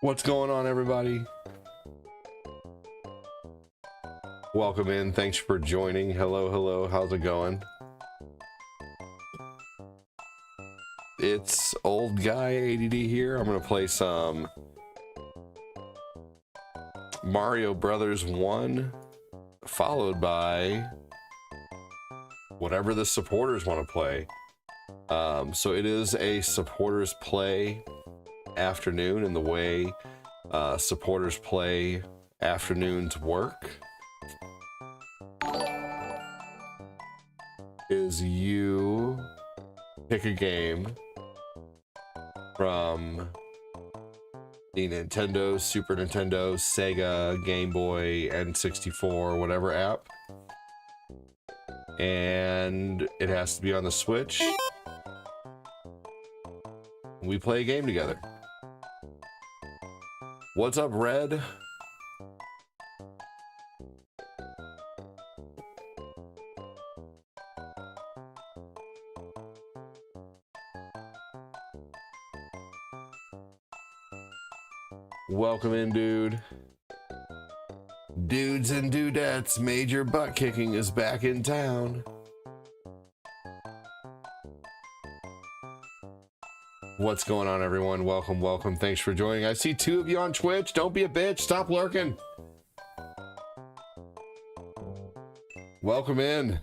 What's going on, everybody? Welcome in. Thanks for joining. Hello, hello. How's it going? It's old guy ADD here. I'm gonna play some Mario Brothers 1, followed by whatever the supporters want to play. So it is a supporters play afternoon, and the way supporters play afternoons work is you pick a game from the Nintendo, Super Nintendo, Sega, Game Boy, N64, whatever app, and it has to be on the Switch. We play a game together. What's up, Red? Welcome in, dude. Dudes and dudettes, Major Butt Kicking is back in town. What's going on, everyone? Welcome, welcome. Thanks for joining. I see 2 of you on Twitch. Don't be a bitch. Stop lurking. Welcome in.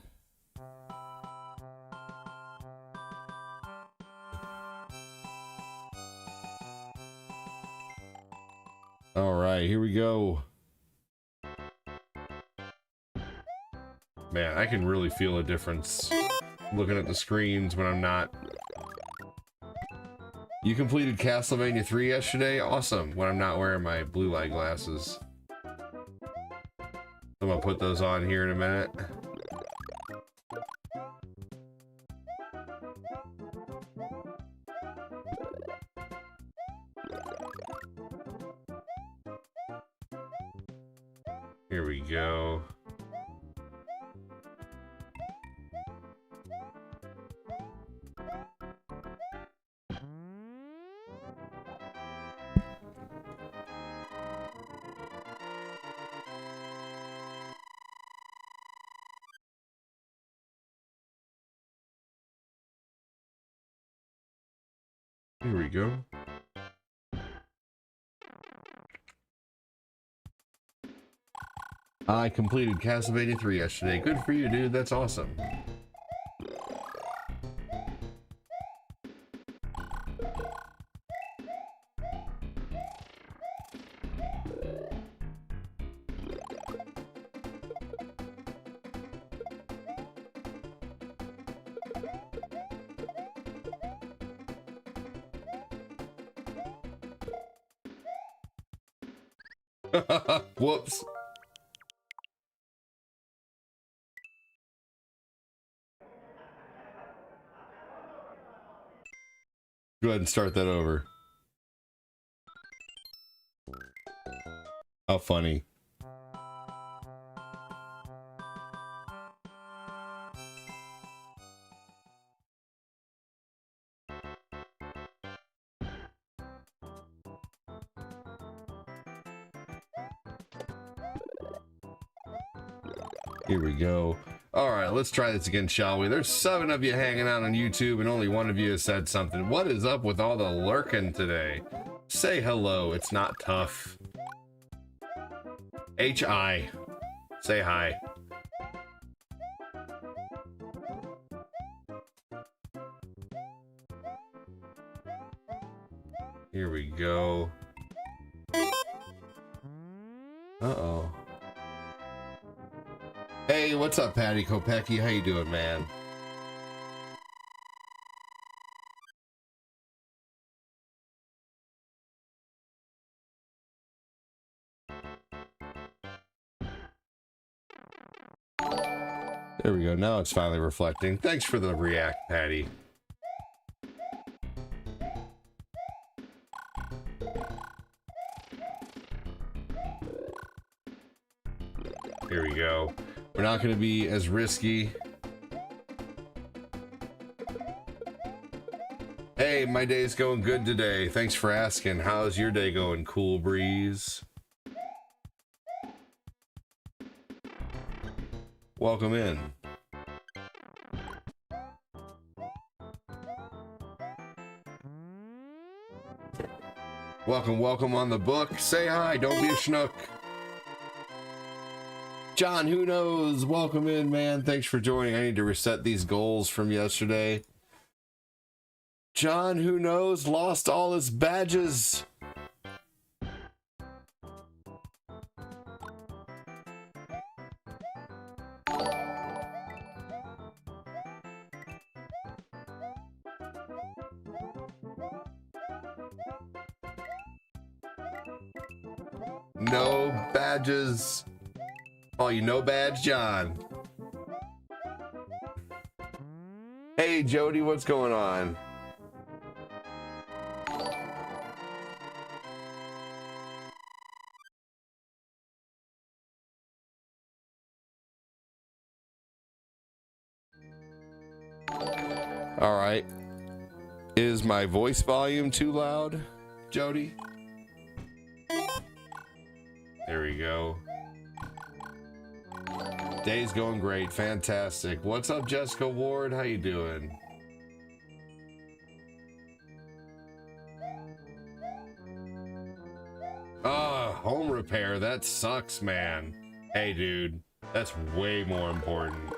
All right, here we go. Man, I can really feel a difference looking at the screens when I'm not. You completed Castlevania 3 yesterday? Awesome. When I'm not wearing my blue light glasses. I'm gonna put those on here in a minute. Here we go. Here we go. I completed Castlevania 3 yesterday. Good for you, dude. That's awesome. Whoops. Go ahead and start that over. How funny. Here we go. All right, let's try this again, shall we? There's 7 of you hanging out on YouTube, and only 1 of you has said something. What is up with all the lurking today? Say hello. It's not tough. H.I. Say hi. Here we go. Uh-oh. Hey, what's up, Patty Kopecki? How you doing, man? There we go. Now it's finally reflecting. Thanks for the react, Patty. Here we go. We're not going to be as risky. Hey, my day's going good today. Thanks for asking. How's your day going, Cool Breeze? Welcome in. Welcome, welcome on the book. Say hi, don't be a schnook. John, who knows? Welcome in, man. Thanks for joining. I need to reset these goals from yesterday. John, who knows, lost all his badges. No badges. Oh, you know badge, John. Hey, Jody, what's going on? All right. Is my voice volume too loud, Jody? There we go. Day's going great. Fantastic. What's up, Jessica Ward? How you doing? Home repair. That sucks, man. Hey, dude. That's way more important.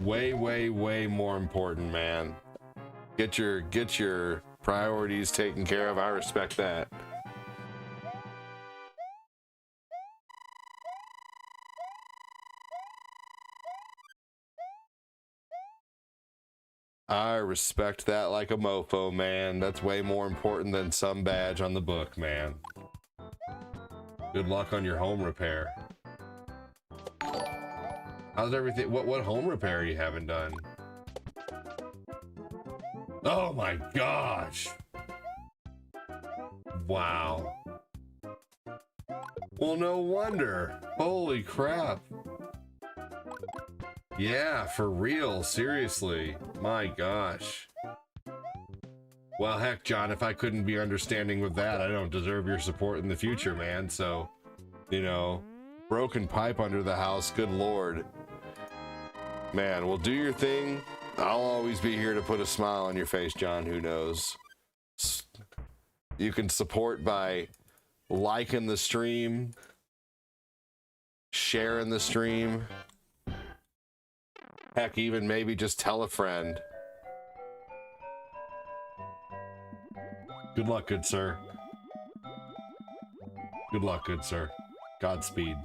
Way more important, man. Get your priorities taken care of. I respect that. I respect that like a mofo, man. That's way more important than some badge on the book, man. Good luck on your home repair. How's everything? What home repair are you having done? Oh my gosh. Wow. Well, no wonder. Holy crap. Yeah, for real, seriously. My gosh. Well, heck, John, if I couldn't be understanding with that, I don't deserve your support in the future, man. So, you know, broken pipe under the house, good lord. Man, well, do your thing. I'll always be here to put a smile on your face, John, who knows. You can support by liking the stream, sharing the stream. Heck, even maybe just tell a friend. Good luck, good sir. Good luck, good sir. Godspeed.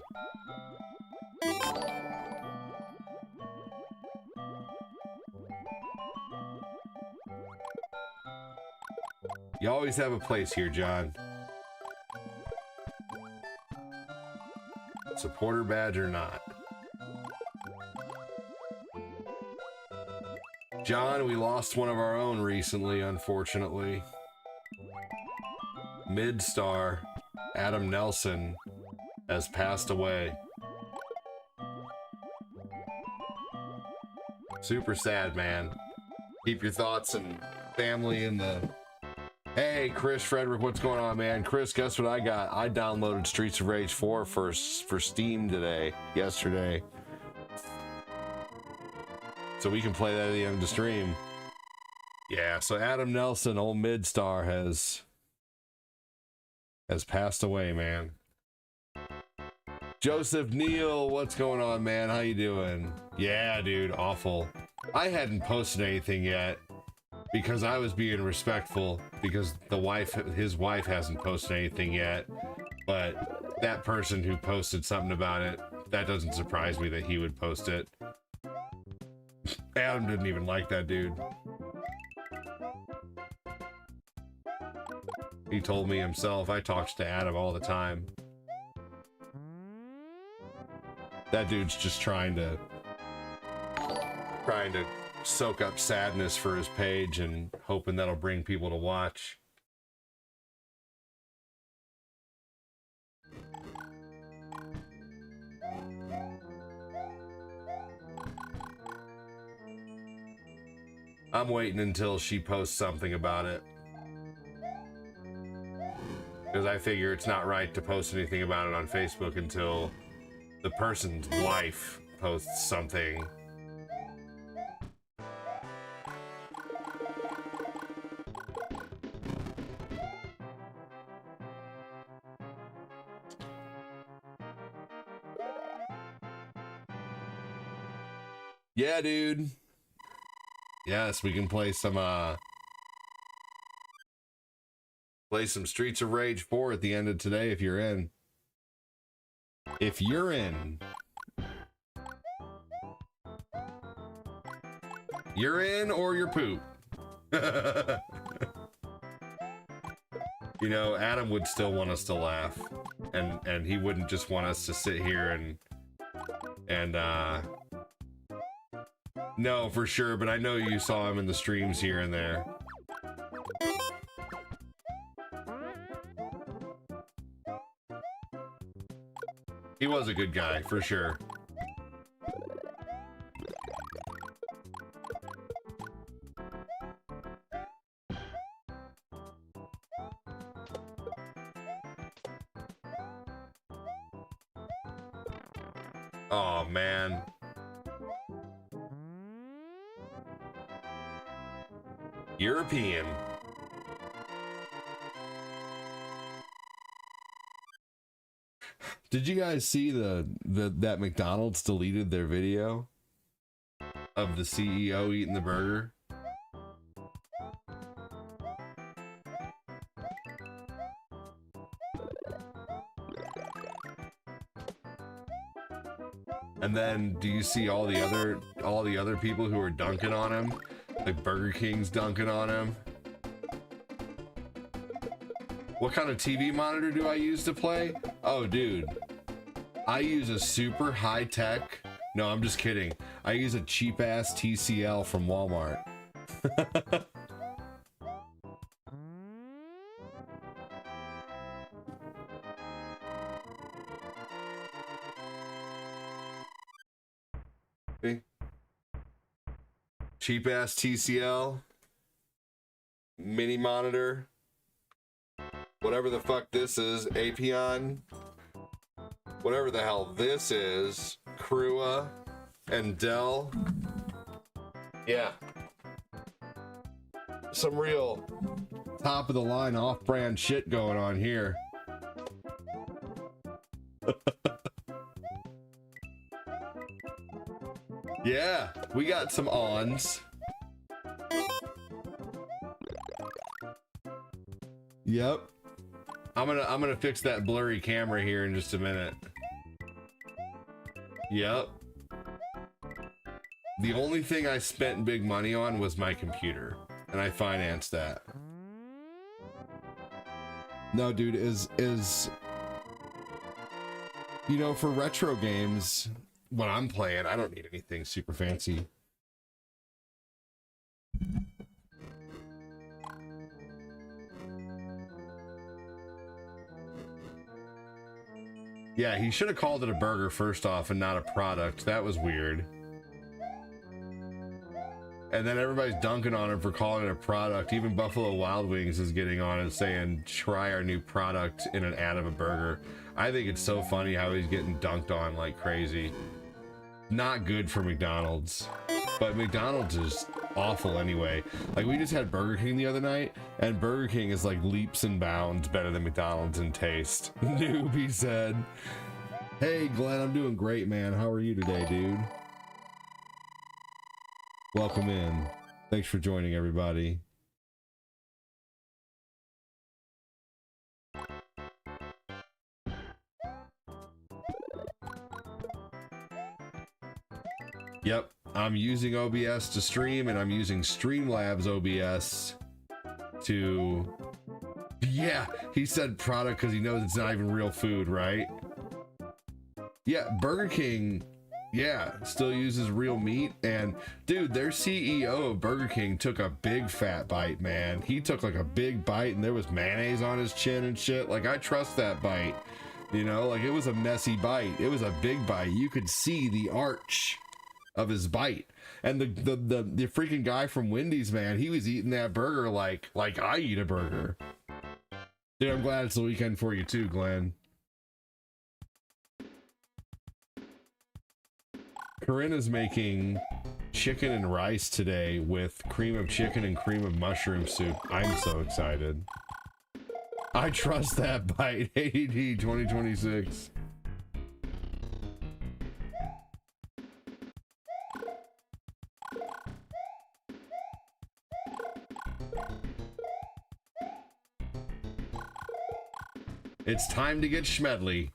You always have a place here, John. Supporter badge or not. John, we lost one of our own recently, unfortunately. Mid-star Adam Nelson has passed away. Super sad, man. Keep your thoughts and family in the... Hey, Chris Frederick, what's going on, man? Chris, guess what I got? I downloaded Streets of Rage 4 for Steam yesterday. So we can play that at the end of the stream. Yeah, so Adam Nelson, old mid-star, has passed away, man. Joseph Neal, what's going on, man? How you doing? Yeah, dude, awful. I hadn't posted anything yet because I was being respectful because his wife hasn't posted anything yet. But that person who posted something about it, that doesn't surprise me that he would post it. Adam didn't even like that dude. He told me himself. I talked to Adam all the time. That dude's just trying to soak up sadness for his page and hoping that'll bring people to watch. I'm waiting until she posts something about it. Because I figure it's not right to post anything about it on Facebook until the person's wife posts something. Yeah, dude. Yes, we can play some Streets of Rage 4 at the end of today if you're in. If you're in. You're in or you're poop. You know, Adam would still want us to laugh. And he wouldn't just want us to sit here and no, for sure, but I know you saw him in the streams here and there. He was a good guy, for sure. Oh, man. European. Did you guys see that McDonald's deleted their video of the CEO eating the burger? And then do you see all the other people who are dunking on him? Like Burger King's dunking on him. What kind of TV monitor do I use to play? Oh, dude. I use a super high-tech... No, I'm just kidding. I use a cheap-ass TCL from Walmart. Cheap-ass TCL. Mini monitor. Whatever the fuck this is, Apion, whatever the hell this is, Crua, and Dell. Yeah. Some real top of the line off-brand shit going on here. Yeah, we got some ons. Yep. I'm gonna fix that blurry camera here in just a minute. Yep. The only thing I spent big money on was my computer, and I financed that. No, dude, is you know, for retro games, when I'm playing, I don't need anything super fancy. Yeah, he should have called it a burger first off and not a product. That was weird. And then everybody's dunking on him for calling it a product. Even Buffalo Wild Wings is getting on it saying, try our new product in an ad of a burger. I think it's so funny how he's getting dunked on like crazy. Not good for McDonald's. But McDonald's is awful anyway. Like, we just had Burger King the other night, and Burger King is like leaps and bounds better than McDonald's in taste. Newbie said. Hey Glenn, I'm doing great, man. How are you today, dude? Welcome in. Thanks for joining, everybody. Yep, I'm using OBS to stream, and I'm using Streamlabs OBS to... Yeah, he said product because he knows it's not even real food, right? Yeah, Burger King, yeah, still uses real meat. And dude, their CEO of Burger King took a big fat bite, man. He took like a big bite and there was mayonnaise on his chin and shit. Like, I trust that bite, you know, like it was a messy bite. It was a big bite. You could see the arch of his bite. And the freaking guy from Wendy's, man, he was eating that burger like I eat a burger. Dude, I'm glad it's the weekend for you too, Glenn. Corinna's making chicken and rice today with cream of chicken and cream of mushroom soup. I'm so excited. I trust that bite. AD 2026. It's time to get schmedly.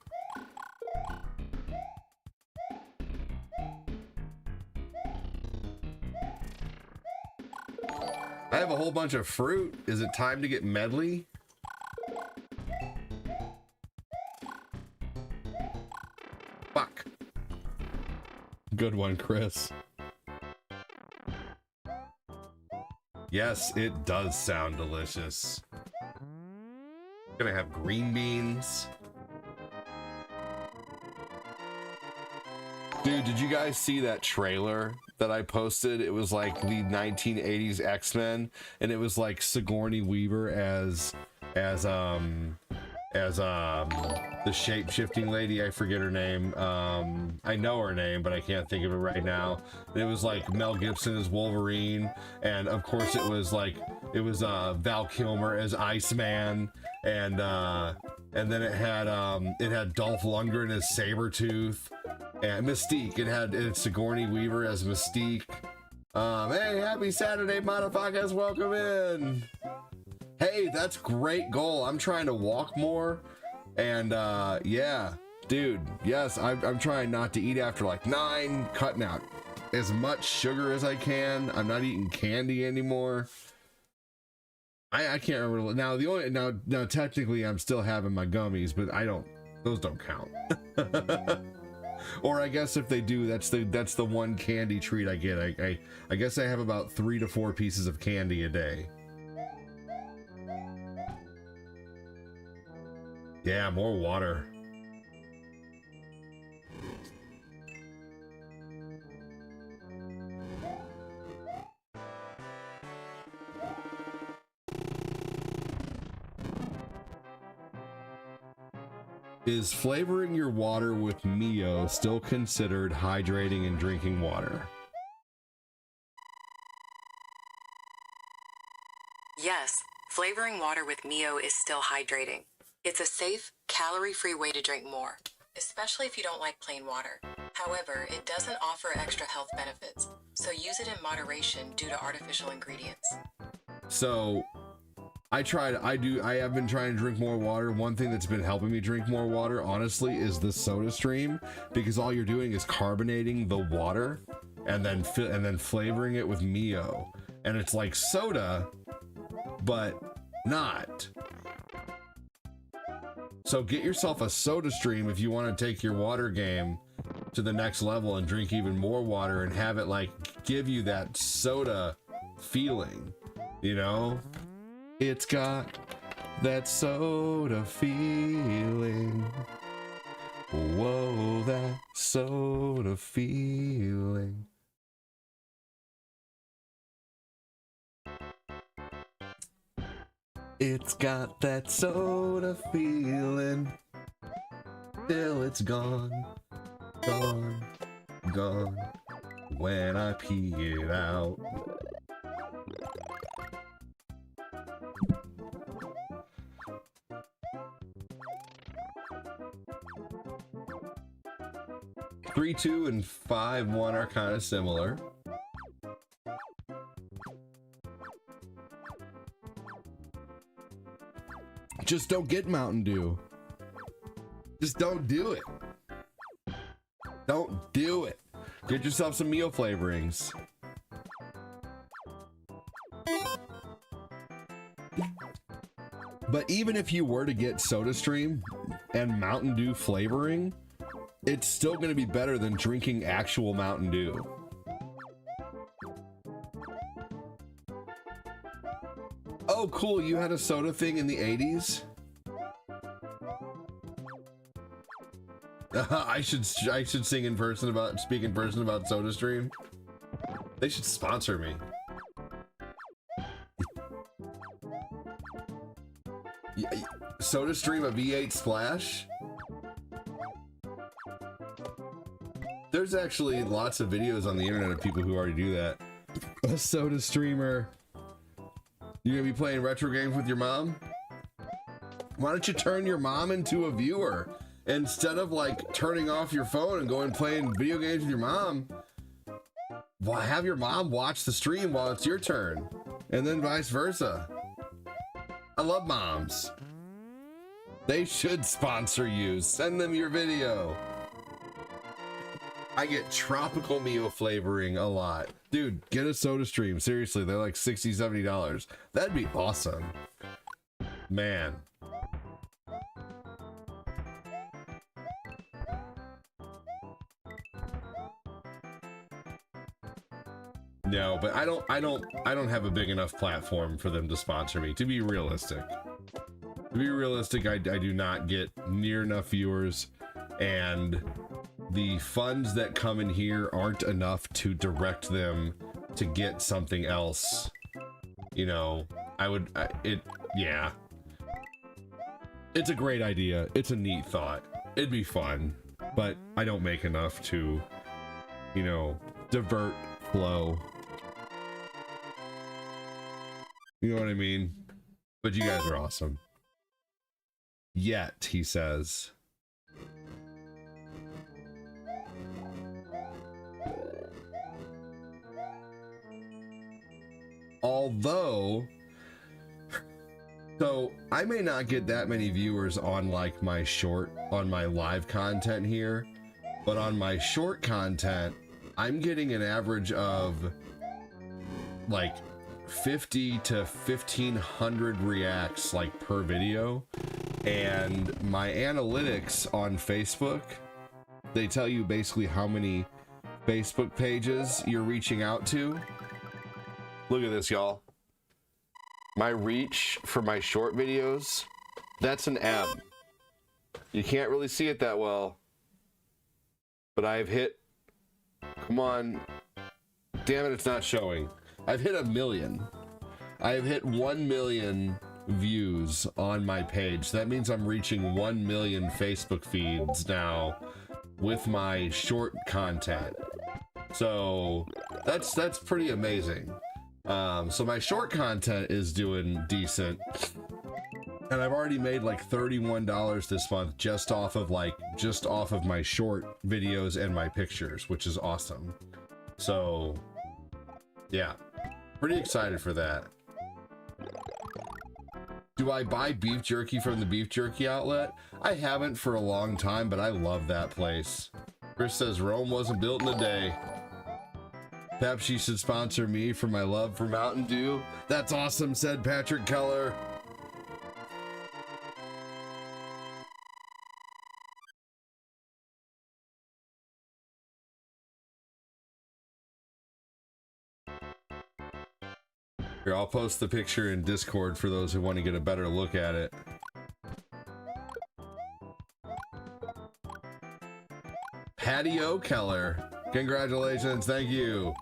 I have a whole bunch of fruit. Is it time to get medley? Fuck. Good one, Chris. Yes, it does sound delicious. Gonna have green beans. Dude, did you guys see that trailer that I posted? It was like the 1980s X-Men, and it was like Sigourney Weaver as the shape-shifting lady. I forget her name. I know her name, but I can't think of it right now. And it was like Mel Gibson as Wolverine, and of course it was Val Kilmer as Iceman, and then it had Dolph Lundgren as Sabretooth, and Mystique. It had Sigourney Weaver as Mystique. Hey, happy Saturday, motherfuckers! Welcome in. Hey, that's great goal. I'm trying to walk more, and yeah, dude. Yes, I'm trying not to eat after like 9, cutting out as much sugar as I can. I'm not eating candy anymore. I can't remember now. Now technically I'm still having my gummies, but those don't count. Or I guess if they do, that's the one candy treat I get. I guess I have about 3 to 4 pieces of candy a day. Yeah, more water. Is flavoring your water with Mio still considered hydrating and drinking water? Yes, flavoring water with Mio is still hydrating. It's a safe, calorie-free way to drink more, especially if you don't like plain water. However, it doesn't offer extra health benefits, so use it in moderation due to artificial ingredients. So I have been trying to drink more water. One thing that's been helping me drink more water, honestly, is the Soda Stream, because all you're doing is carbonating the water and then flavoring it with Mio, and it's like soda, but not. So get yourself a Soda Stream if you want to take your water game to the next level and drink even more water and have it like give you that soda feeling, you know? It's got that soda feeling. Whoa, that soda feeling. It's got that soda feeling. Till it's gone, gone, gone. When I pee it out. Three, 2, and 5, 1 are kind of similar. Just don't get Mountain Dew. Just don't do it. Don't do it. Get yourself some meal flavorings. But even if you were to get Soda Stream and Mountain Dew flavoring, it's still going to be better than drinking actual Mountain Dew. Oh, cool. You had a soda thing in the 80s? I should speak in person about SodaStream. They should sponsor me. SodaStream a V8 Splash? There's actually lots of videos on the internet of people who already do that. A Soda Streamer. You're gonna be playing retro games with your mom? Why don't you turn your mom into a viewer? Instead of like turning off your phone and going playing video games with your mom, why have your mom watch the stream while it's your turn? And then vice versa. I love moms. They should sponsor you. Send them your video. I get tropical Mio flavoring a lot. Dude, get a Soda Stream. Seriously, they're like $60, $70. That'd be awesome. Man. No, but I don't have a big enough platform for them to sponsor me, to be realistic. To be realistic, I do not get near enough viewers, and the funds that come in here aren't enough to direct them to get something else. You know, yeah. It's a great idea. It's a neat thought. It'd be fun, but I don't make enough to, you know, divert flow. You know what I mean? But you guys are awesome. Yet, he says. Although, so I may not get that many viewers on like my live content here, but on my short content, I'm getting an average of like 50 to 1,500 reacts like per video. And my analytics on Facebook, they tell you basically how many Facebook pages you're reaching out to. Look at this, y'all. My reach for my short videos, that's an M. You can't really see it that well, but I've hit, come on, damn it, it's not showing. I've hit 1 million. I've hit 1 million views on my page. That means I'm reaching 1 million Facebook feeds now with my short content. So that's pretty amazing. So my short content is doing decent, and I've already made like $31 this month just off of my short videos and my pictures, which is awesome. So yeah, pretty excited for that. Do I buy beef jerky from the beef jerky outlet? I haven't for a long time, but I love that place. Chris says Rome wasn't built in a day. Pepsi should sponsor me for my love for Mountain Dew. That's awesome, said Patrick Keller. Here, I'll post the picture in Discord for those who want to get a better look at it. Patty O. Keller, congratulations, thank you.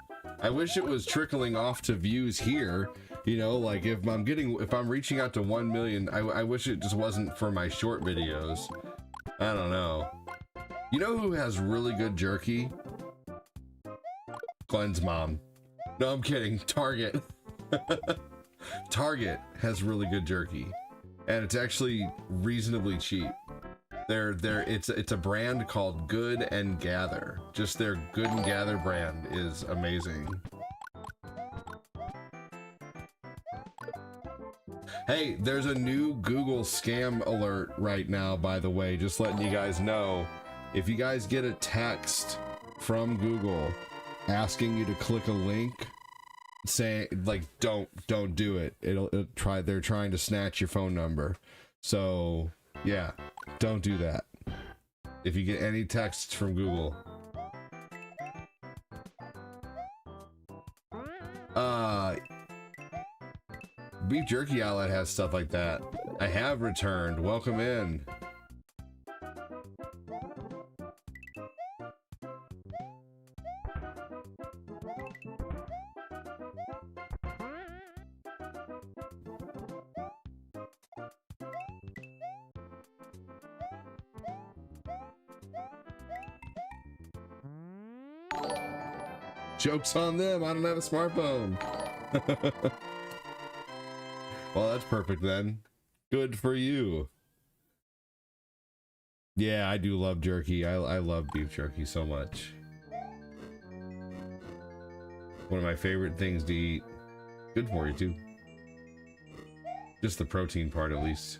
I wish it was trickling off to views here. You know, like if I'm reaching out to 1 million, I wish it just wasn't for my short videos. I don't know. You know who has really good jerky? Glenn's mom. No, I'm kidding. Target. Target has really good jerky, and it's actually reasonably cheap. It's a brand called Good and Gather. Just their Good and Gather brand is amazing. Hey, there's a new Google scam alert right now, by the way, just letting you guys know. If you guys get a text from Google asking you to click a link, saying like don't do it. They're trying to snatch your phone number. So yeah, don't do that. If you get any texts from Google. Beef Jerky Outlet has stuff like that. I have returned. Welcome in. Joke's on them, I don't have a smartphone. Well, that's perfect then. Good for you. Yeah, I do love jerky. I love beef jerky so much. One of my favorite things to eat. Good for you too. Just the protein part at least.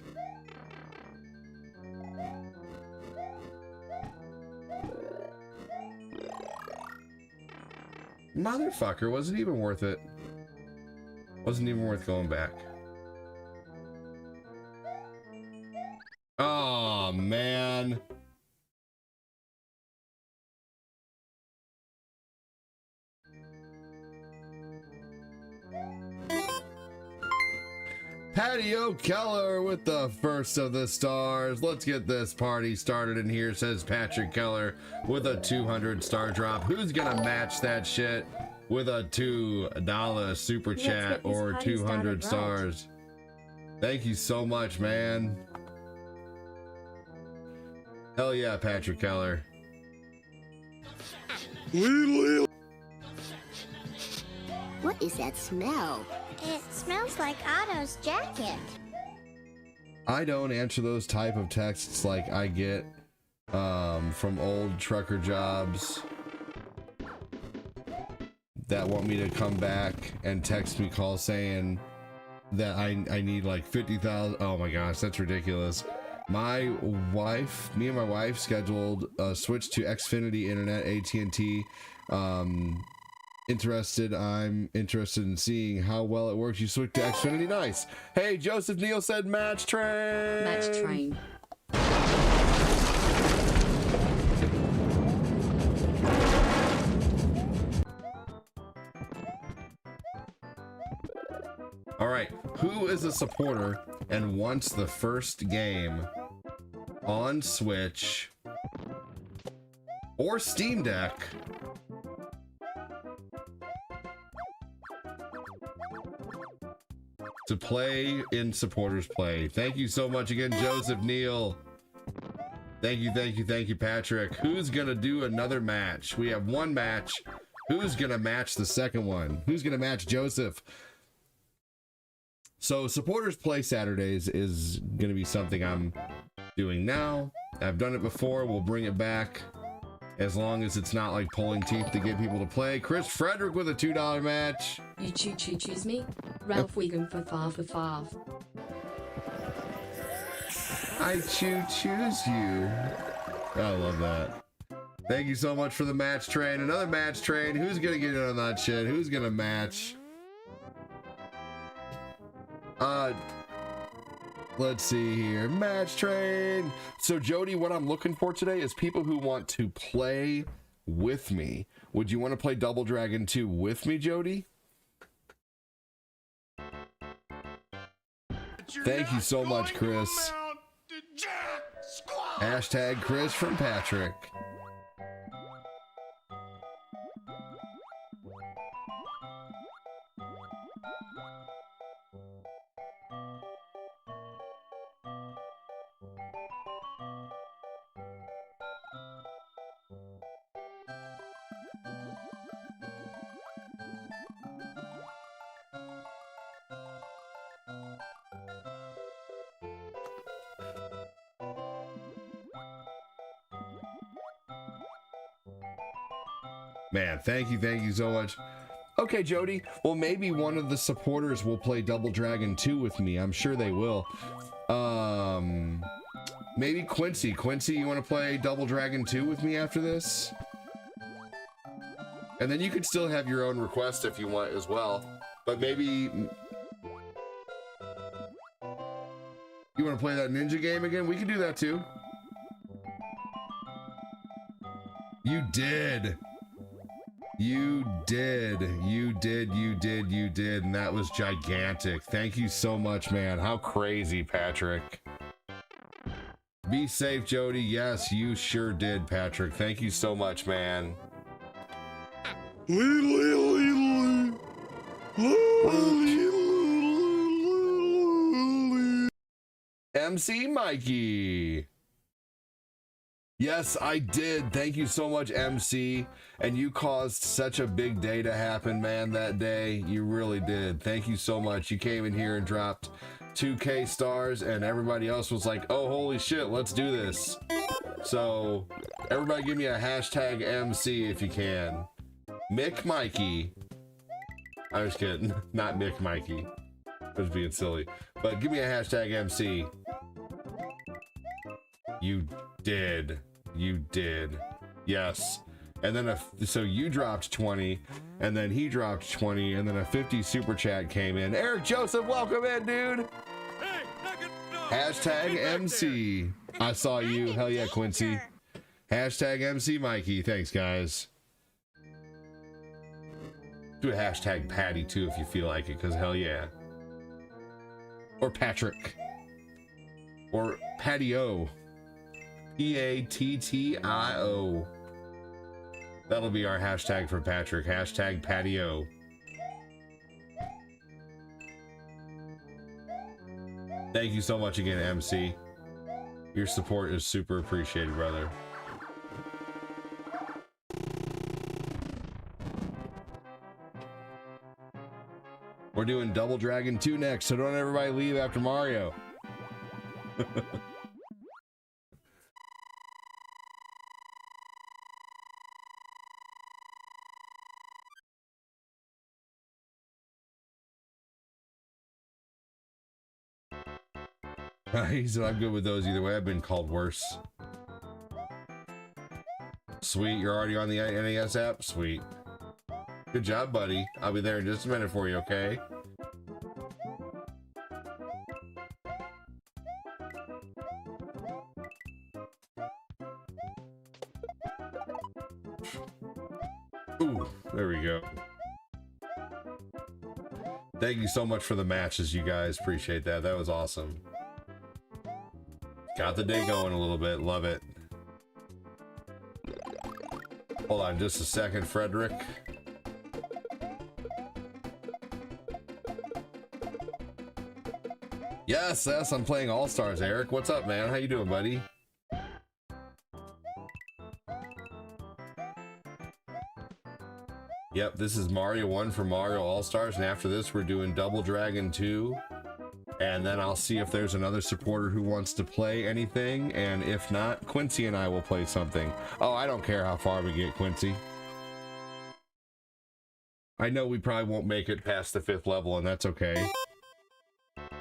Motherfucker, wasn't even worth it. Wasn't even worth going back. Oh man. Patio Keller with the first of the stars. Let's get this party started in here, says Patrick Keller with a 200 star drop. Who's gonna match that shit with a $2 super chat or 200 stars? Thank you so much, man. Hell yeah, Patrick Keller. What is that smell? It smells like Otto's jacket. I don't answer those type of texts like I get from old trucker jobs that want me to come back and text me call saying that I need like 50,000. Oh my gosh, that's ridiculous. Me and my wife scheduled a switch to Xfinity Internet, AT&T. I'm interested in seeing how well it works. You switch to Xfinity, nice. Hey, Joseph Neal said match train. Match train. All right, who is a supporter and wants the first game on Switch or Steam Deck to play in Supporters Play? Thank you so much again, Joseph Neal. Thank you, Patrick. Who's gonna do another match? We have one match. Who's gonna match the second one? Who's gonna match Joseph? So Supporters Play Saturdays is gonna be something I'm doing now. I've done it before. We'll bring it back as long as it's not like pulling teeth to get people to play. Chris Frederick with a $2 match. You choose me? Ralph Wiggum for five. I choose you. I love that. Thank you so much for the match train. Another match train. Who's gonna get in on that shit? Who's gonna match? Let's see here. Match train. So Jody, what I'm looking for today is people who want to play with me. Would you want to play Double Dragon 2 with me, Jody? Thank you so much, Chris. Hashtag Chris from Patrick. Man, thank you so much. Okay, Jody. Well, maybe one of the supporters will play Double Dragon 2 with me. I'm sure they will. Maybe Quincy. Quincy, you want to play Double Dragon 2 with me after this? And then you could still have your own request if you want as well. But maybe you want to play that ninja game again? We can do that too. You did. You did, and that was gigantic. Thank you so much, man. How crazy, Patrick. Be safe, Jody. Yes, you sure did, Patrick. Thank you so much, man. MC Mikey. Yes, I did. Thank you so much, MC. And you caused such a big day to happen, man, that day. You really did. Thank you so much. You came in here and dropped 2K stars, and everybody else was like, oh, holy shit, let's do this. So, everybody give me a hashtag MC if you can. Mick Mikey. I'm just kidding. Not Mick Mikey. I was being silly. But give me a hashtag MC. You did. You did. Yes. And then so you dropped 20, and then he dropped 20, and then a 50 super chat came in. Eric Joseph, welcome in, dude. Hey, hashtag MC. I saw you. Hell yeah, Quincy. Hashtag MC Mikey. Thanks, guys. Do a hashtag Patty too if you feel like it, because hell yeah. Or Patrick. Or Patio. P-A-T-T-I-O. That'll be our hashtag for Patrick. Hashtag Patio. Thank you so much again, MC. Your support is super appreciated, brother. We're doing Double Dragon 2 next, so don't everybody leave after Mario. He said, I'm good with those either way. I've been called worse. Sweet, you're already on the NES app? Sweet. Good job, buddy. I'll be there in just a minute for you, okay? Ooh, there we go. Thank you so much for the matches, you guys. Appreciate that. That was awesome. Got the day going a little bit. Love it. Hold on just a second, Frederick. Yes, I'm playing All-Stars, Eric. What's up, man? How you doing, buddy? Yep, this is Mario 1 for Mario All-Stars, and after this we're doing Double Dragon 2. And then I'll see if there's another supporter who wants to play anything, and if not, Quincy and I will play something. Oh, I don't care how far we get, Quincy. I know we probably won't make it past the 5th level, and that's okay.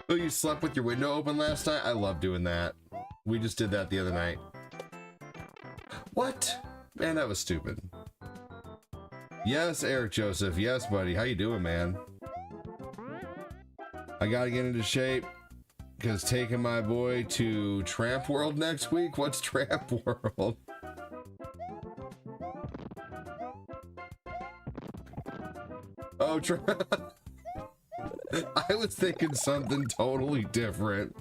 Oh, you slept with your window open last night? I love doing that. We just did that the other night. What? Man, that was stupid. Yes, Eric Joseph. Yes, buddy. How you doing, man? I gotta get into shape because taking my boy to Tramp World next week. What's Tramp World? Oh, I was thinking something totally different.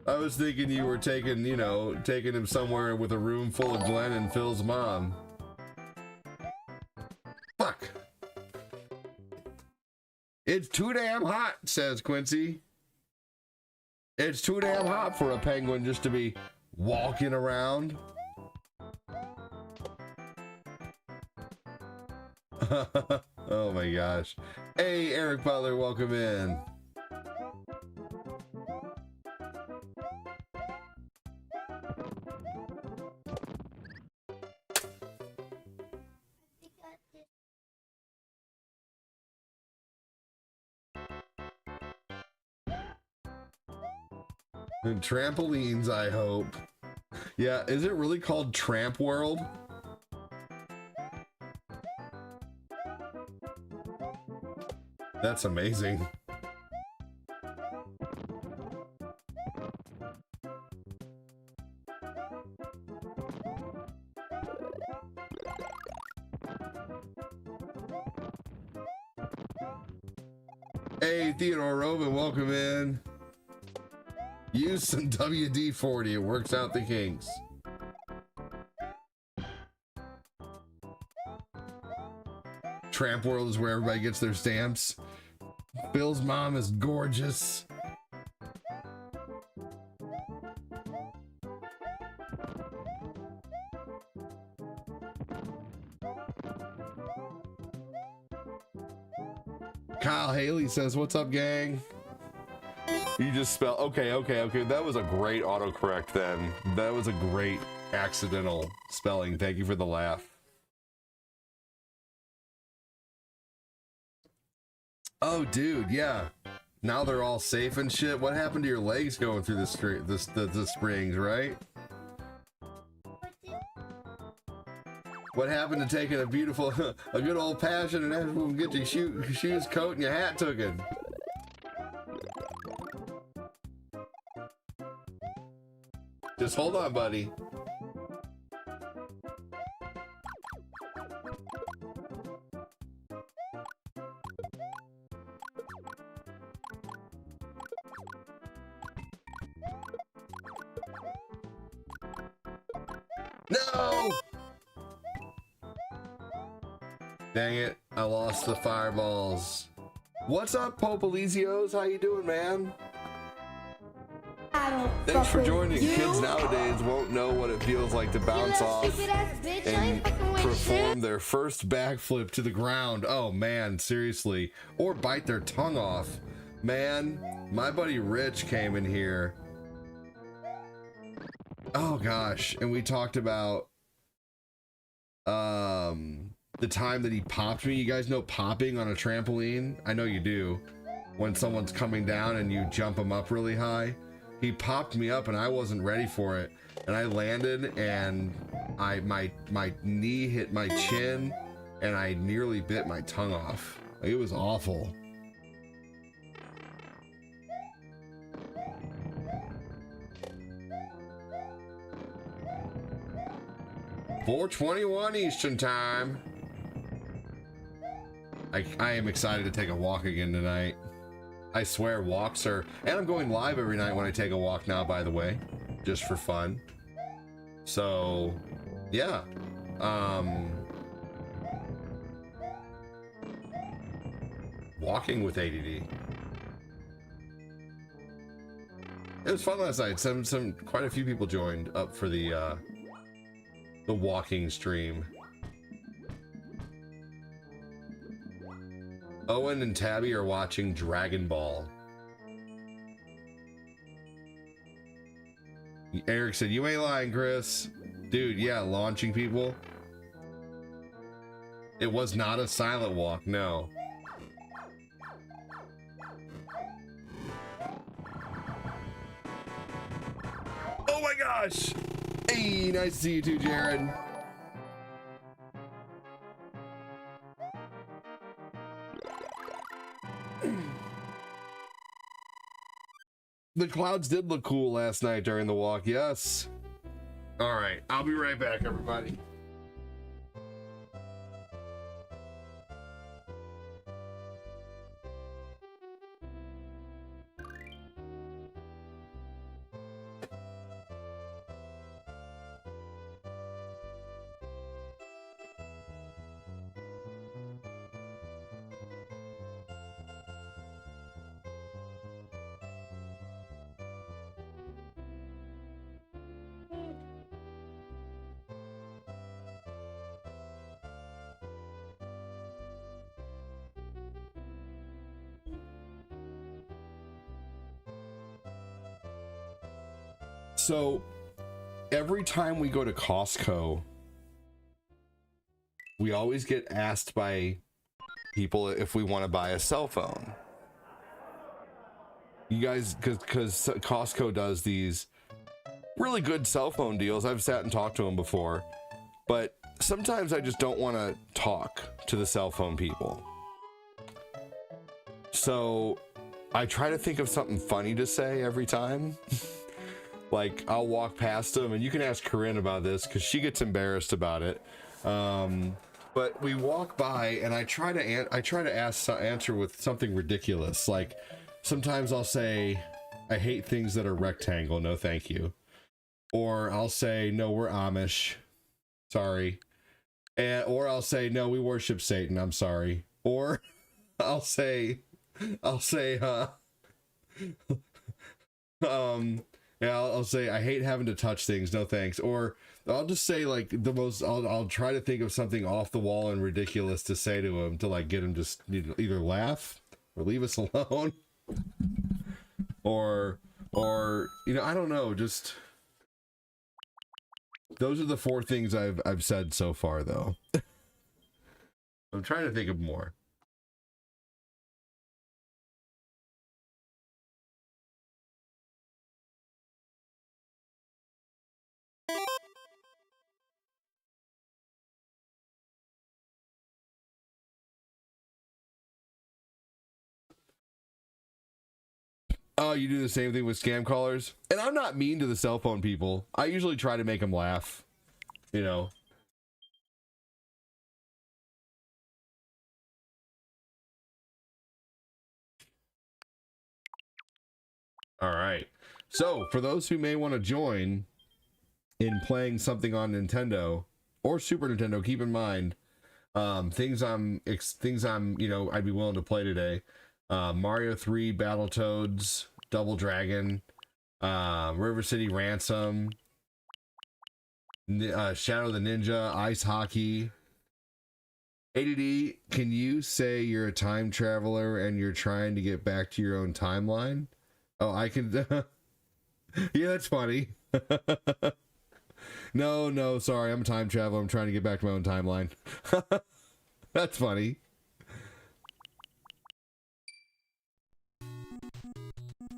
I was thinking you were taking, you know, taking him somewhere with a room full of Glenn and Phil's mom. Fuck. It's too damn hot, says Quincy. It's too damn hot for a penguin just to be walking around. Oh my gosh. Hey, Eric Butler, welcome in. And trampolines, I hope. Yeah, is it really called Tramp World? That's amazing. Hey, Theodore Robin, welcome in. Use some WD-40, it works out the kinks. Tramp World is where everybody gets their stamps. Bill's mom is gorgeous. Kyle Haley says, what's up, gang? You just spell, okay. That was a great autocorrect then. That was a great accidental spelling. Thank you for the laugh. Oh, dude, yeah. Now they're all safe and shit. What happened to your legs going through the springs, right? What happened to taking a beautiful, a good old passion and having to get your shoes, coat, and your hat taken? Just hold on, buddy. No! Dang it, I lost the fireballs. What's up, Pope Elysios? How you doing, man? Thanks for joining. Kids nowadays won't know what it feels like to bounce off and perform their first backflip to the ground. Oh man, seriously. Or bite their tongue off. Man, my buddy Rich came in here. Oh gosh, and we talked about the time that he popped me. You guys know popping on a trampoline? I know you do. When someone's coming down and you jump them up really high. He popped me up and I wasn't ready for it. And I landed and my knee hit my chin and I nearly bit my tongue off. It was awful. $4:21 Eastern time. I am excited to take a walk again tonight. I swear walks are, and I'm going live every night when I take a walk now, by the way, just for fun. So yeah, walking with ADD. It was fun last night. Quite a few people joined up for the walking stream. Owen and Tabby are watching Dragon Ball. Eric said, you ain't lying, Chris. Dude, yeah, launching people. It was not a silent walk, no. Oh my gosh! Hey, nice to see you too, Jared. The clouds did look cool last night during the walk, yes. All right, I'll be right back, everybody. So every time we go to Costco, we always get asked by people if we want to buy a cell phone. You guys, because Costco does these really good cell phone deals. I've sat and talked to them before, but sometimes I just don't want to talk to the cell phone people. So I try to think of something funny to say every time. Like, I'll walk past them, and you can ask Corinne about this because she gets embarrassed about it. But we walk by, and I try to answer with something ridiculous. Like, sometimes I'll say, "I hate things that are rectangle. No, thank you." Or I'll say, "No, we're Amish. Sorry." Or I'll say, "No, we worship Satan. I'm sorry." Or I'll say, yeah, I'll say, "I hate having to touch things. No thanks." Or I'll just say like I'll try to think of something off the wall and ridiculous to say to him to like get him just either laugh or leave us alone. or you know, I don't know, just those are the 4 things I've said so far though. I'm trying to think of more. Oh, you do the same thing with scam callers? And I'm not mean to the cell phone people. I usually try to make them laugh, you know. All right. So, for those who may want to join in playing something on Nintendo or Super Nintendo, keep in mind things I'm you know, I'd be willing to play today. Mario 3, Battletoads, Double Dragon, River City Ransom, Shadow the Ninja, Ice Hockey. ADD, can you say you're a time traveler and you're trying to get back to your own timeline? Oh, I can. Yeah, that's funny. No, sorry, I'm a time traveler. I'm trying to get back to my own timeline. That's funny.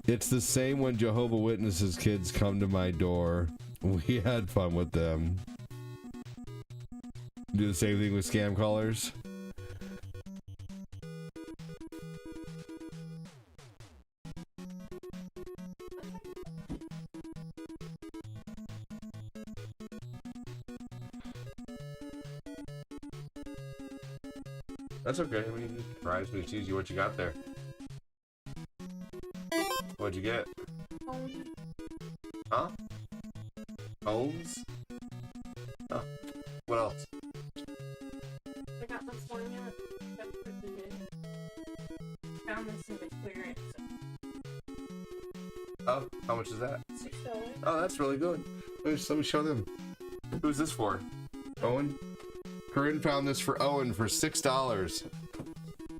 It's the same when Jehovah's Witnesses kids come to my door. We had fun with them. Do the same thing with scam callers. That's okay. I mean, surprise me. It's easy. What you got there? What'd you get? Huh? Bones? Huh. What else? I got this one yet. That's pretty good. Found this in the clearance. Oh, how much is that? $6. Oh, that's really good. Let me show them. Who's this for? Owen? Corinne found this for Owen for $6.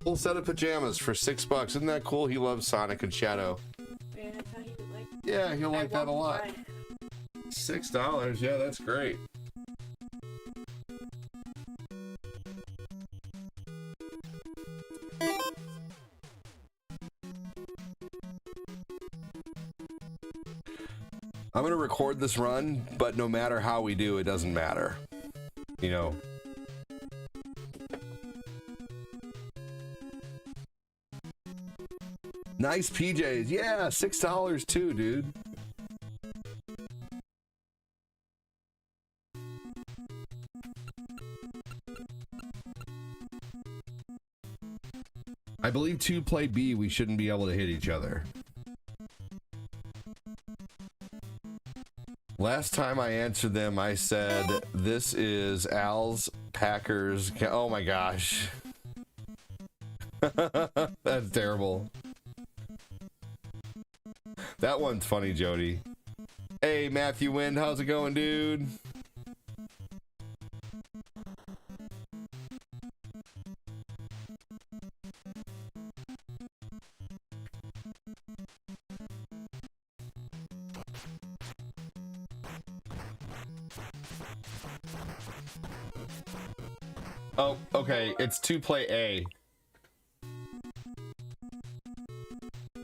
Full set of pajamas for $6. Isn't that cool? He loves Sonic and Shadow. Yeah, I thought he would like. Yeah, he'll like that a lot. Buy it. $6, yeah, that's great. I'm gonna record this run, but no matter how we do, it doesn't matter. You know. Nice PJs, yeah, $6 too, dude. I believe 2 play B, we shouldn't be able to hit each other. Last time I answered them, I said, this is Al's Packers. Oh my gosh. That's terrible. That one's funny, Jody. Hey, Matthew Wind, how's it going, dude? Oh, okay. It's 2 play A.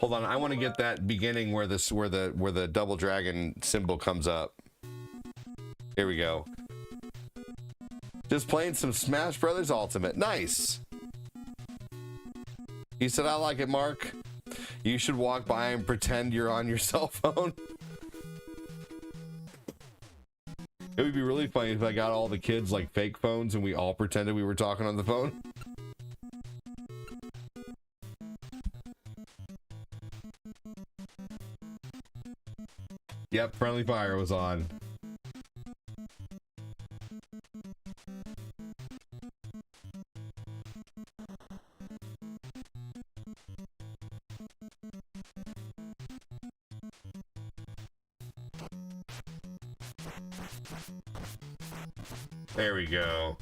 Hold on, I want to get that beginning where the Double Dragon symbol comes up. Here we go. Just playing some Smash Brothers Ultimate. Nice. He said, I like it, Mark. You should walk by and pretend you're on your cell phone. It would be really funny if I got all the kids like fake phones and we all pretended we were talking on the phone. Yep, friendly fire was on. There we go.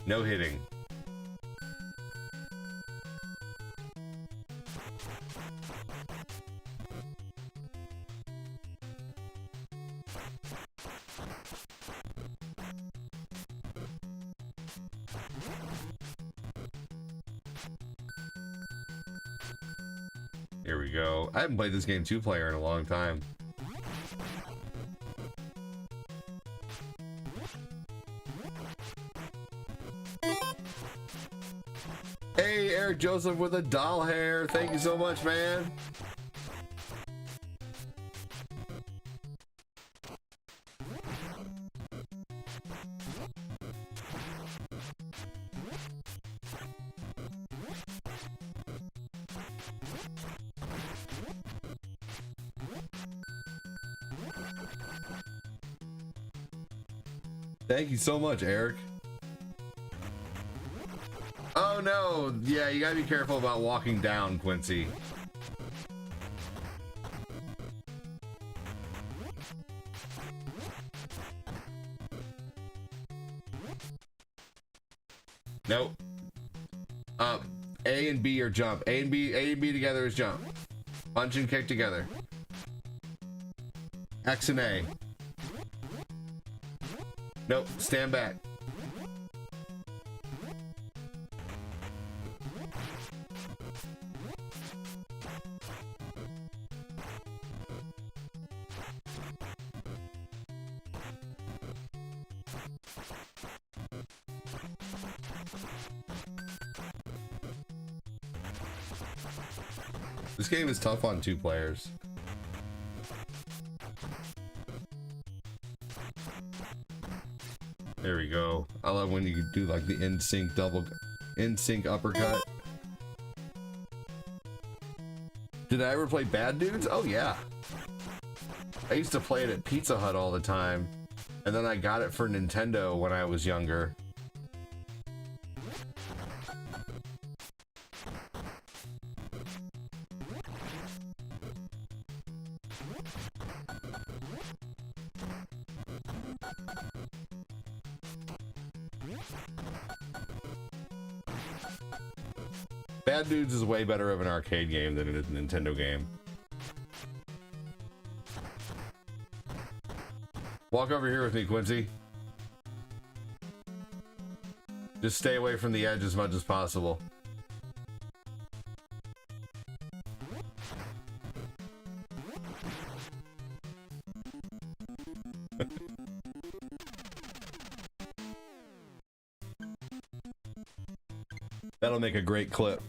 No hitting. Here we go. I haven't played this game 2-player in a long time. Hey, Eric Joseph with a doll hair. Thank you so much, man. Thank you so much, Eric. Oh no, yeah, you gotta be careful about walking down, Quincy. Nope. A and B are jump. A and B together is jump. Punch and kick together. X and A. Nope, stand back. This game is tough on 2 players. There we go. I love when you do like the in-sync uppercut. Did I ever play Bad Dudes? Oh yeah. I used to play it at Pizza Hut all the time, and then I got it for Nintendo when I was younger. Bad Dudes is way better of an arcade game than it is a Nintendo game. Walk over here with me, Quincy. Just stay away from the edge as much as possible. That'll make a great clip.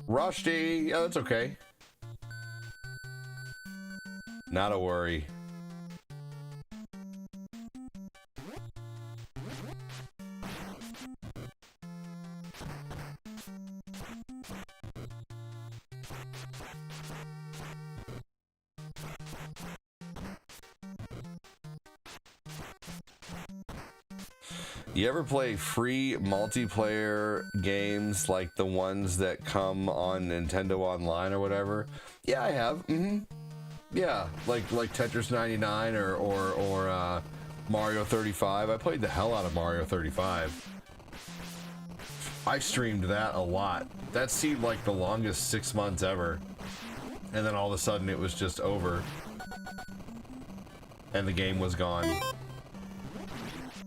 Rusty, yeah, that's okay. Not a worry. You ever play free multiplayer games like the ones that come on Nintendo Online or whatever? Yeah, I have. Yeah, like Tetris 99 or Mario 35. I played the hell out of Mario 35. I streamed that a lot. That seemed like the longest 6 months ever. And then all of a sudden it was just over. And the game was gone.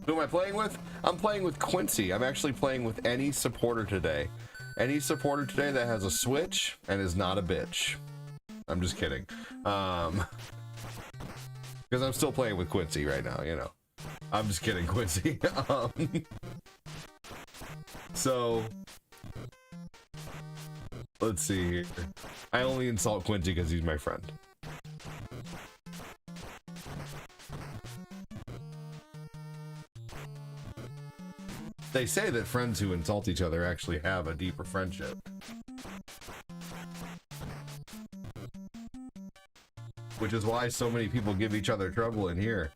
Who am I playing with? I'm playing with Quincy. I'm actually playing with any supporter today. Any supporter today that has a Switch and is not a bitch. I'm just kidding. Because I'm still playing with Quincy right now, you know. I'm just kidding, Quincy. So, let's see here. I only insult Quincy because he's my friend. They say that friends who insult each other actually have a deeper friendship. Which is why so many people give each other trouble in here.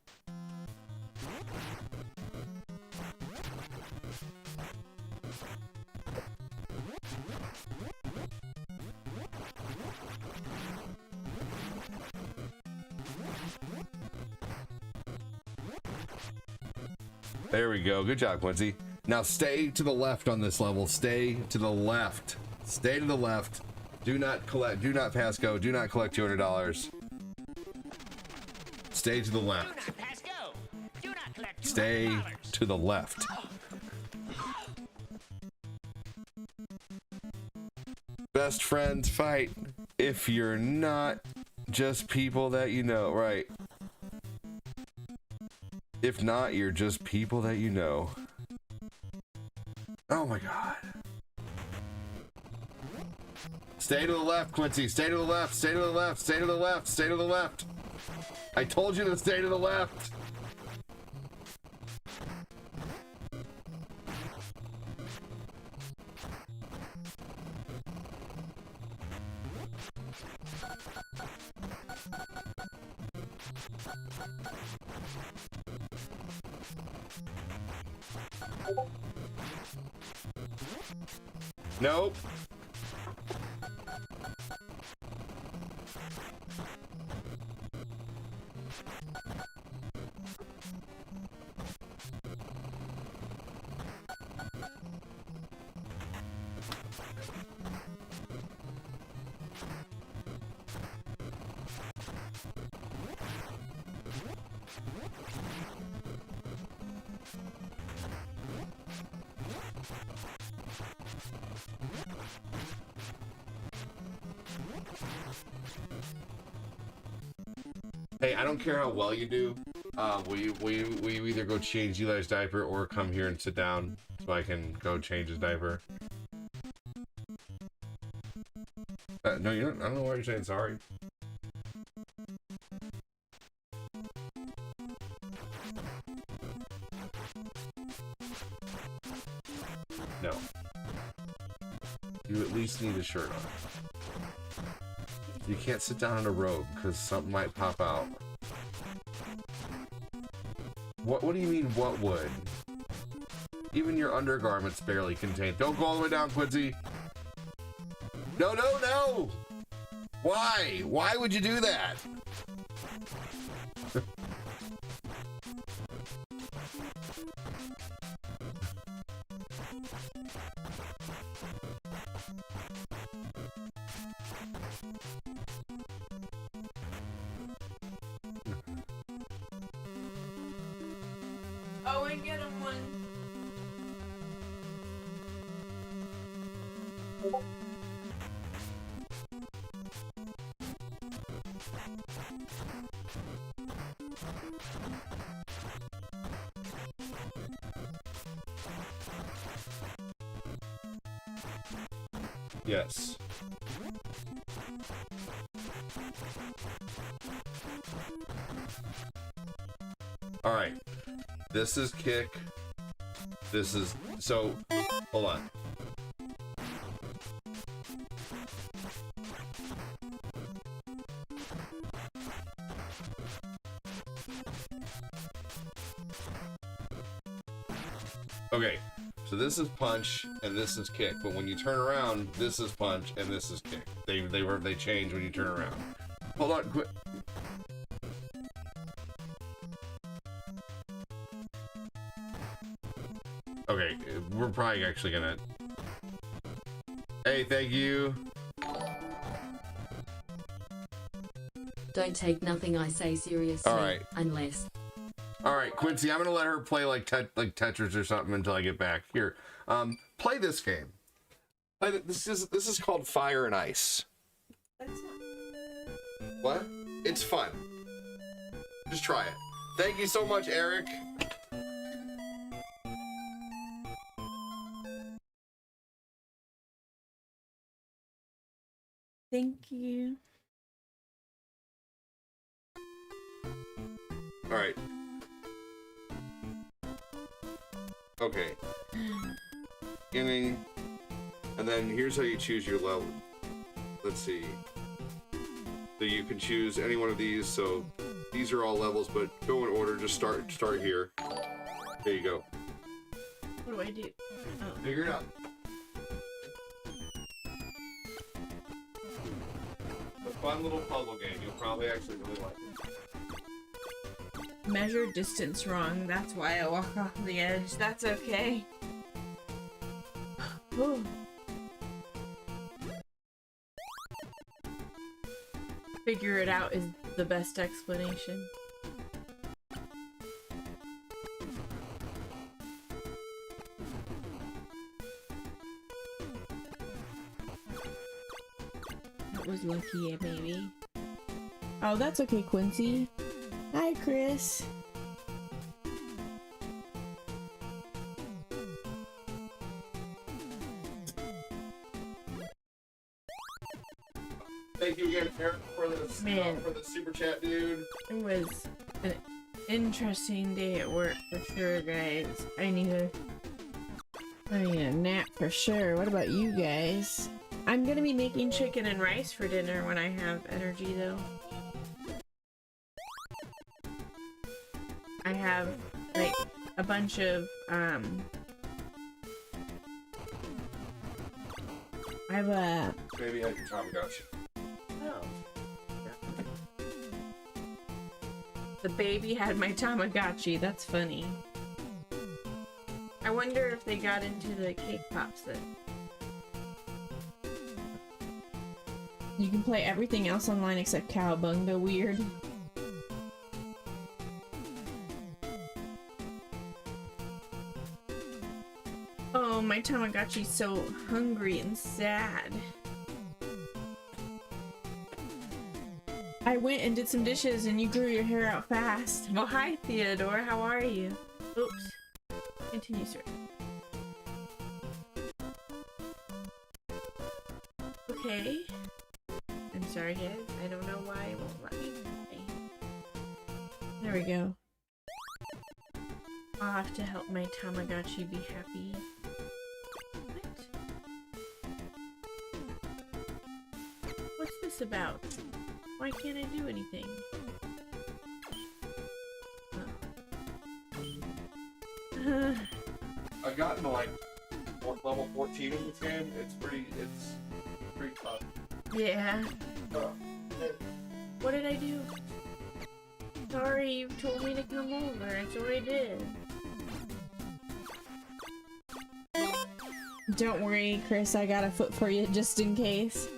There we go. Good job, Quincy. Now stay to the left on this level. Stay to the left. Stay to the left. Do not collect. Do not pass go. Do not collect $200. Stay to the left. Stay to the left. Best friends fight if you're not just people that you know, right? If not, you're just people that you know. Oh my God. Stay to the left, Quincy. Stay to the left. Stay to the left. Stay to the left. Stay to the left. I told you to stay to the left. Nope. Hey, I don't care how well you do. Will you either go change Eli's diaper or come here and sit down so I can go change his diaper? No, you don't. I don't know why you're saying sorry. No. You at least need a shirt on. You can't sit down in a robe because something might pop out. What do you mean, what would? Even your undergarments barely contain. Don't go all the way down, Quincy. No, no, no! Why? Why would you do that? Oh, and get him one. Yes. All right. This is kick. This is so. Hold on. Okay, so this is punch and this is kick, but when you turn around, this is punch and this is kick. They change when you turn around. Hold on, quit. Okay, we're probably actually gonna. Hey, thank you. Don't take nothing I say seriously. All right. Unless. All right, Quincy, I'm gonna let her play like Tetris or something until I get back. Here, play this game. This is called Fire and Ice. That's not... What? It's fun. Just try it. Thank you so much, Eric. Thank you. All right. Okay. Beginning, and then here's how you choose your level. Let's see. So you can choose any one of these. So these are all levels, but go in order. Just start here. There you go. What do I do? Oh. Figure it out. A fun little puzzle game. You'll probably actually really like it. measured distance wrong. That's why I walk off the edge. That's okay. Whew. Figure it out is the best explanation. That was lucky, maybe. Oh, that's okay, Quincy. Hi, Chris. Thank you again, Eric, for the super chat, dude. It was an interesting day at work for sure, guys. I need a nap for sure. What about you guys? I'm gonna be making chicken and rice for dinner when I have energy, though. I have like a bunch of I have a Maybe I can Tamagotchi. The baby had my Tamagotchi. That's funny. I wonder if they got into the cake pops that. You can play everything else online except Cowabunga. Weird. Oh, my Tamagotchi's so hungry and sad. I went and did some dishes and you grew your hair out fast. Well, hi Theodore, how are you? Oops. Continue, sir. Okay. I'm sorry guys, I don't know why it won't let me play. There we go. I'll have to help my Tamagotchi be happy. What? What's this about? Why can't I do anything? Oh. I've gotten to like level 14 in this game. It's pretty tough. Yeah. What did I do? Sorry, you told me to come over, and so I did. Don't worry, Chris, I got a foot for you just in case.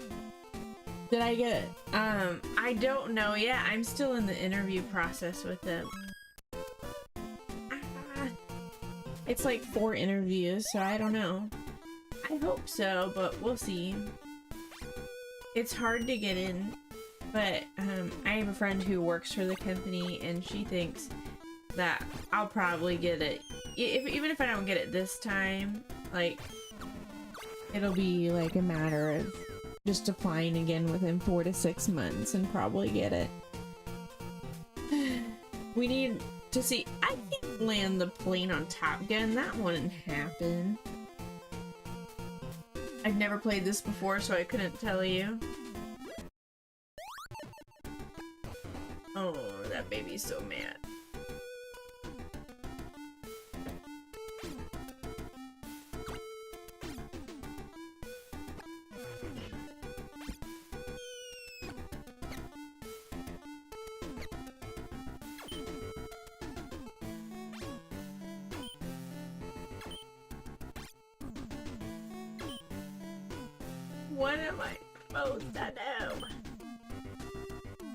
Did I get it? I don't know yet. I'm still in the interview process with them. It's like 4 interviews, so I don't know. I hope so, but we'll see. It's hard to get in, but I have a friend who works for the company, and she thinks that I'll probably get it. Even if I don't get it this time, like, it'll be like a matter of just applying again within 4 to 6 months and probably get it. We need to see. I can't land the plane on Top Gun. That wouldn't happen. I've never played this before, so I couldn't tell you. Oh, that baby's so mad. What am I supposed to do?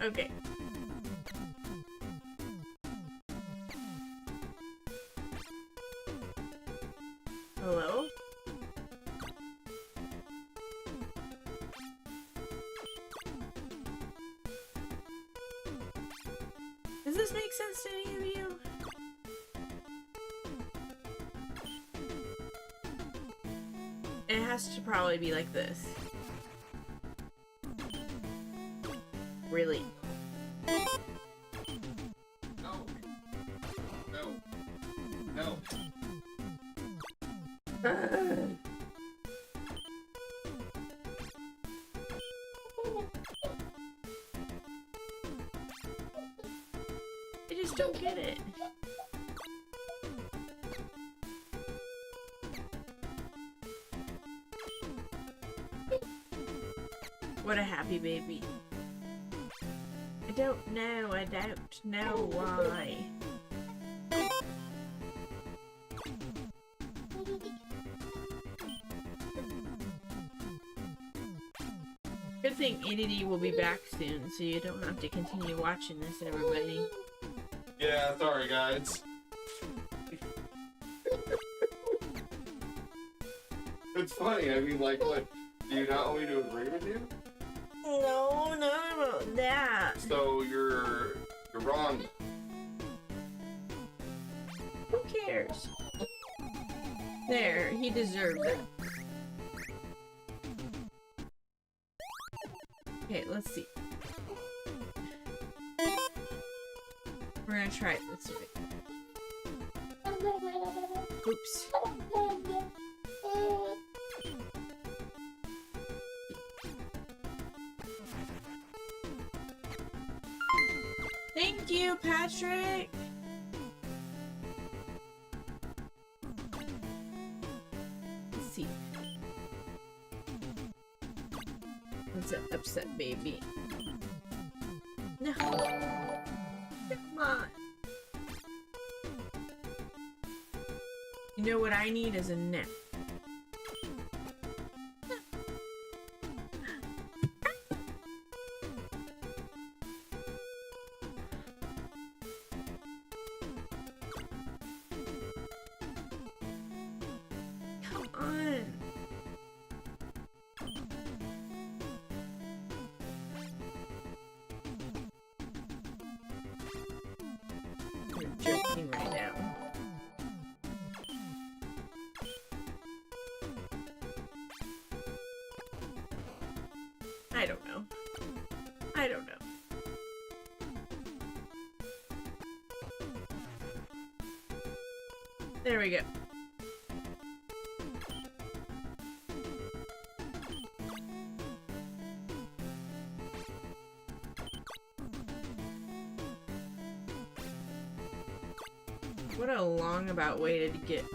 Okay. Hello? Does this make sense to any of you? It has to probably be like this. Really? No. No. No. I just don't get it. What a happy baby. I don't know why. Good thing ADD will be back soon, so you don't have to continue watching this, everybody. Yeah, sorry guys. It's funny, I mean, like, what? Do you not want me to agree with you? No, not about that. So you're wrong. Who cares? There, he deserved it. Okay, let's see. We're gonna try it this way. Oops. Thank you, Patrick! Let's see. What's an upset baby? No. Come on. You know what I need is a nap. Come on. You're joking right now. I don't know. I don't know. There we go. What a long about way to get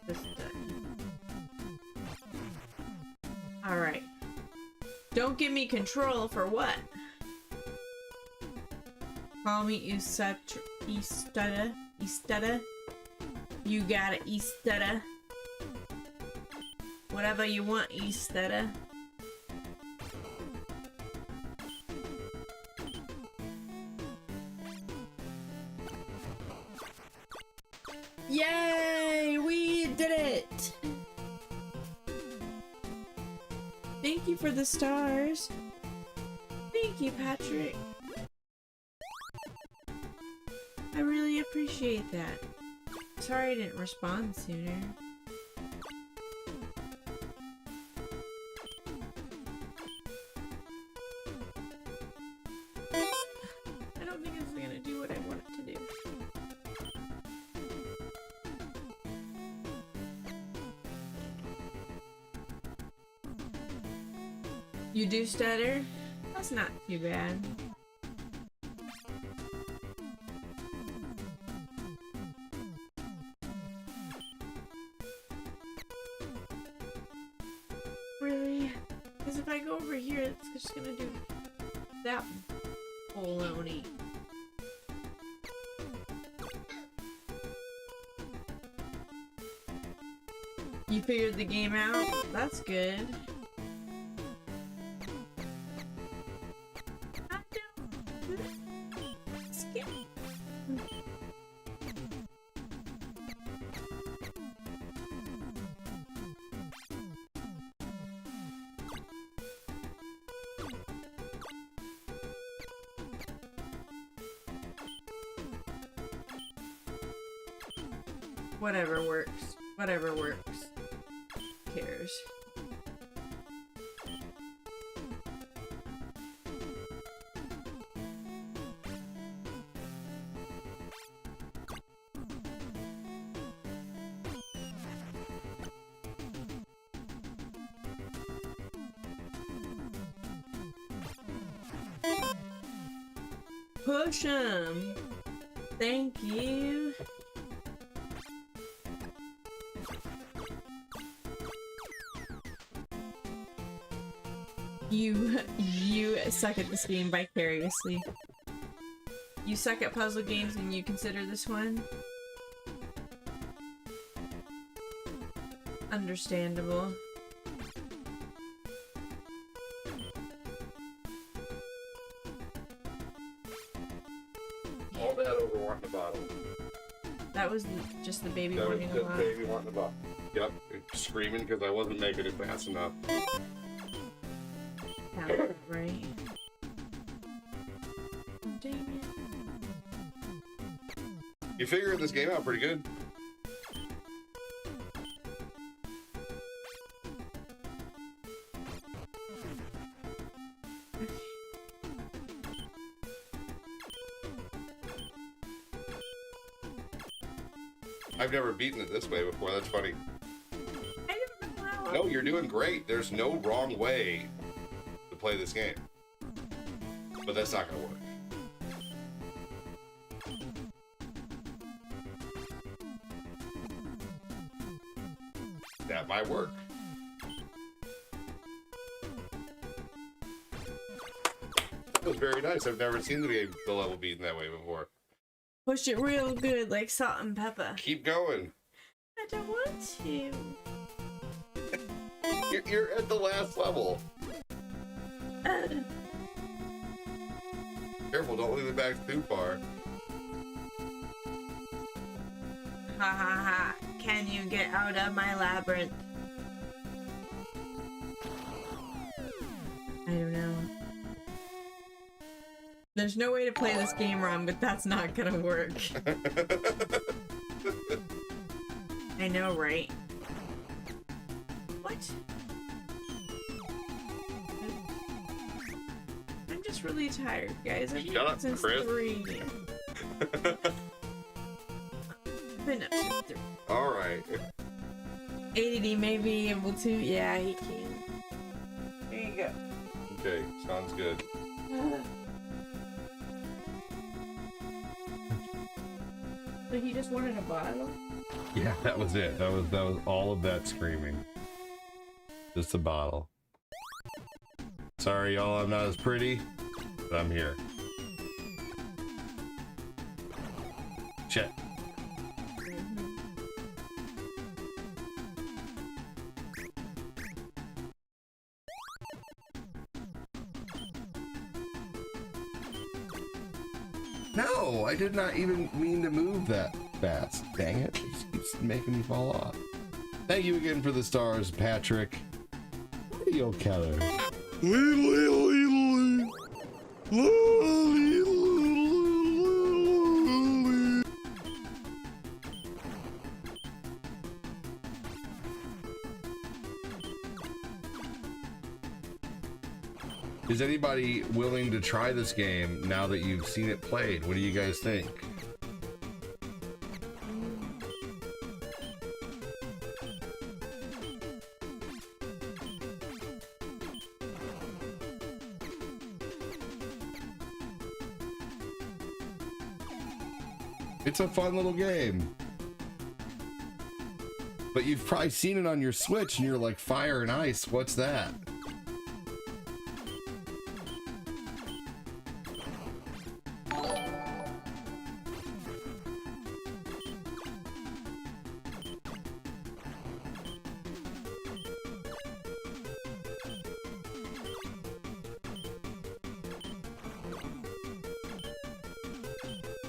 this done. Alright. Don't give me control for what? Call me Istada. You got it, Istada. Whatever you want, Istada. Yay! We did it! Thank you for the stars. Thank you, Patrick. I really appreciate that. Sorry I didn't respond sooner. I don't think it's gonna do what I want it to do. You do stutter? That's not too bad. Really? Because if I go over here, it's just gonna do that baloney. You figured the game out? That's good. Whatever works. Whatever works. Who cares? Push 'em. Thank you. You suck at this game vicariously. You suck at puzzle games and you consider this one? Understandable. All that over wanting the bottle. That was just the baby That was wanting a just lot. baby wanting the bottle. Yep, screaming because I wasn't making it fast enough. Sounds right. Oh, dang it. You figured this game out pretty good. I've never beaten it this way before. That's funny. I don't know how. No, you're doing great. There's no wrong way to play this game. But that's not gonna work. That might work. That was very nice. I've never seen the level beaten that way before. Push it real good, like salt and pepper. Keep going. I don't want to. You're at the last level. Careful, don't leave it back too far. Ha ha ha. Can you get out of my labyrinth? I don't know. There's no way to play this game wrong, but that's not gonna work. I know, right? What? I'm just really tired, guys. I've been Shut up up, since Chris. 3. Been up since 3. Alright. ADD may be able to. Yeah, he can. There you go. Okay, sounds good. So he just wanted a bottle? Yeah, that was it. That was all of that screaming. Just a bottle. Sorry, y'all, I'm not as pretty, but I'm here. Shit. No, I did not even mean to move that fast. Dang it. It just keeps making me fall off. Thank you again for the stars, Patrick. Leo Keller. Is anybody willing to try this game now that you've seen it played? What do you guys think? It's a fun little game. But you've probably seen it on your Switch and you're like, Fire and Ice, what's that?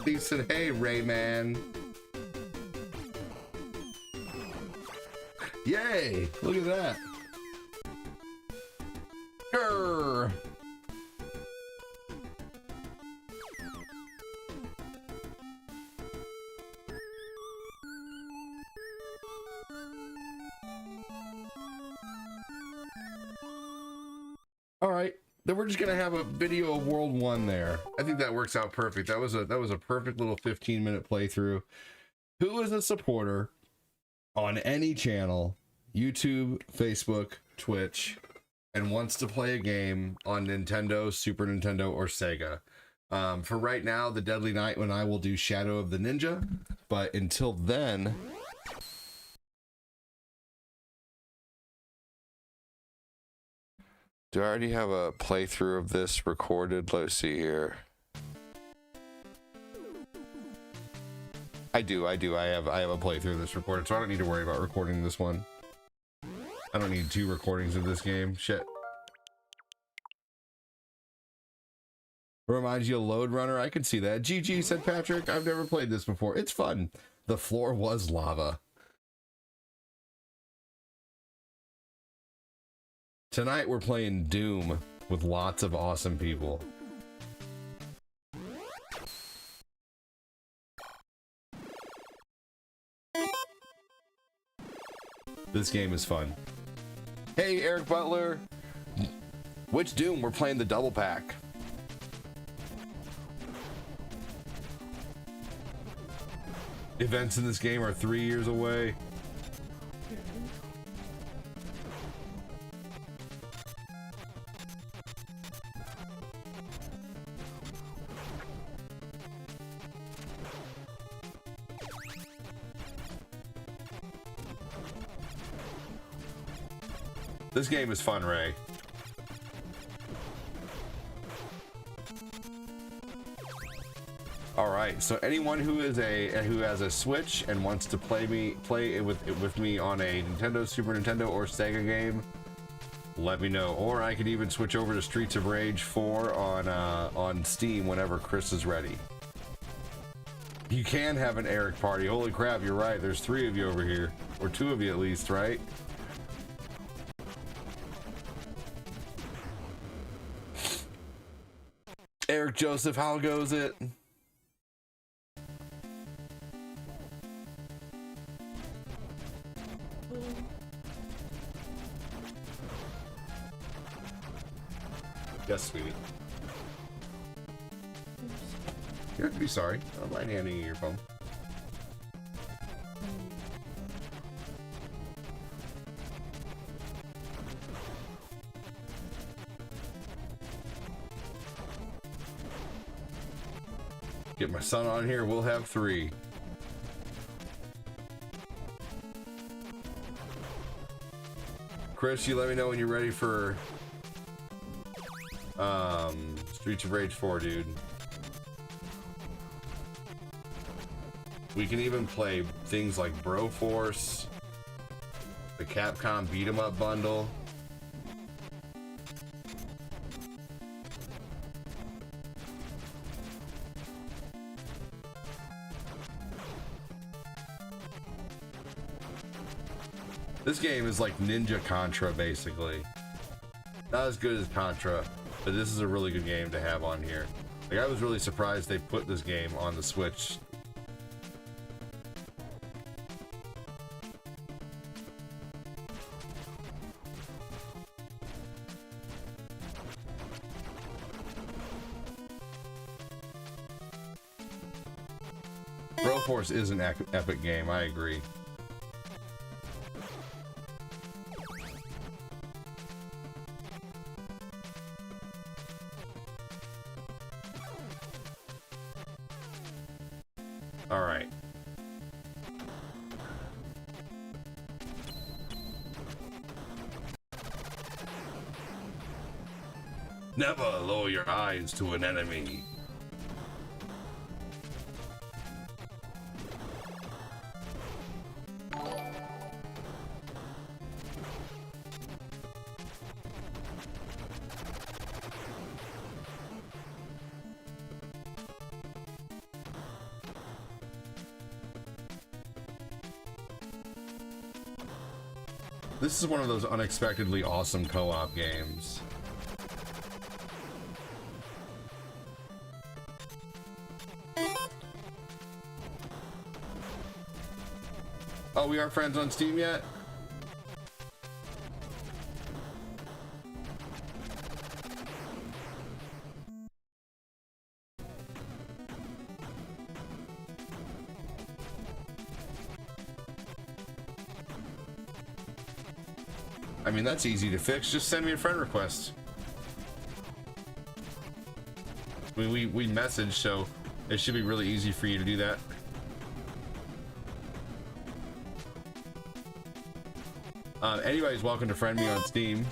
He said, hey, Rayman. Yay! Look at that. Grr. All right. Then we're just gonna have a video of World 1 there. I think that works out perfect. That was a perfect little 15-minute playthrough. Who is a supporter on any channel, YouTube, Facebook, Twitch, and wants to play a game on Nintendo, Super Nintendo, or Sega? For right now, the Deadly Night when I will do Shadow of the Ninja, but until then. Do I already have a playthrough of this recorded? Let's see here. I do. I have a playthrough of this recorded, so I don't need to worry about recording this one. I don't need 2 recordings of this game. Shit. Reminds you of Load Runner. I can see that. GG, said Patrick. I've never played this before. It's fun. The floor was lava. Tonight we're playing Doom with lots of awesome people. This game is fun. Hey, Eric Butler. Which Doom? We're playing the double pack. Events in this game are 3 years away. This game is fun, Ray. All right, so anyone who has a Switch and wants to play it with me on a Nintendo, Super Nintendo, or Sega game, let me know. Or I could even switch over to Streets of Rage 4 on Steam whenever Chris is ready. You can have an Eric party. Holy crap, you're right. There's 3 of you over here, or 2 of you at least, right? Eric Joseph, how goes it? Yes, sweetie. You don't have to be sorry. I don't mind handing you your phone. Get my son on here. We'll have 3. Chris, you let me know when you're ready for Streets of Rage 4, dude. We can even play things like Broforce, the Capcom Beat 'em Up bundle. This game is like Ninja Contra, basically. Not as good as Contra, but this is a really good game to have on here. Like, I was really surprised they put this game on the Switch. Broforce is an epic game, I agree. Alright. Never lower your eyes to an enemy. This is one of those unexpectedly awesome co-op games. Oh, we are friends on Steam yet? I mean, that's easy to fix. Just send me a friend request. I mean, we message, so it should be really easy for you to do that. Anybody's welcome to friend me on Steam.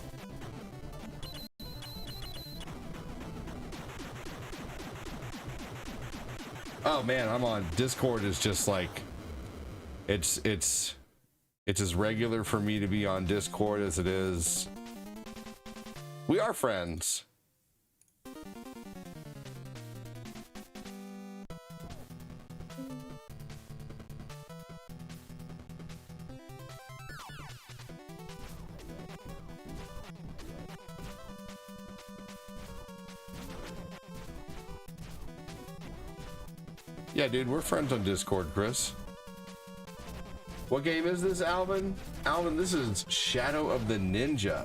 Oh man, I'm on Discord. Is just like it's as regular for me to be on Discord as it is. We are friends. Yeah, dude, we're friends on Discord, Chris. What game is this, Alvin? Alvin, this is Shadow of the Ninja.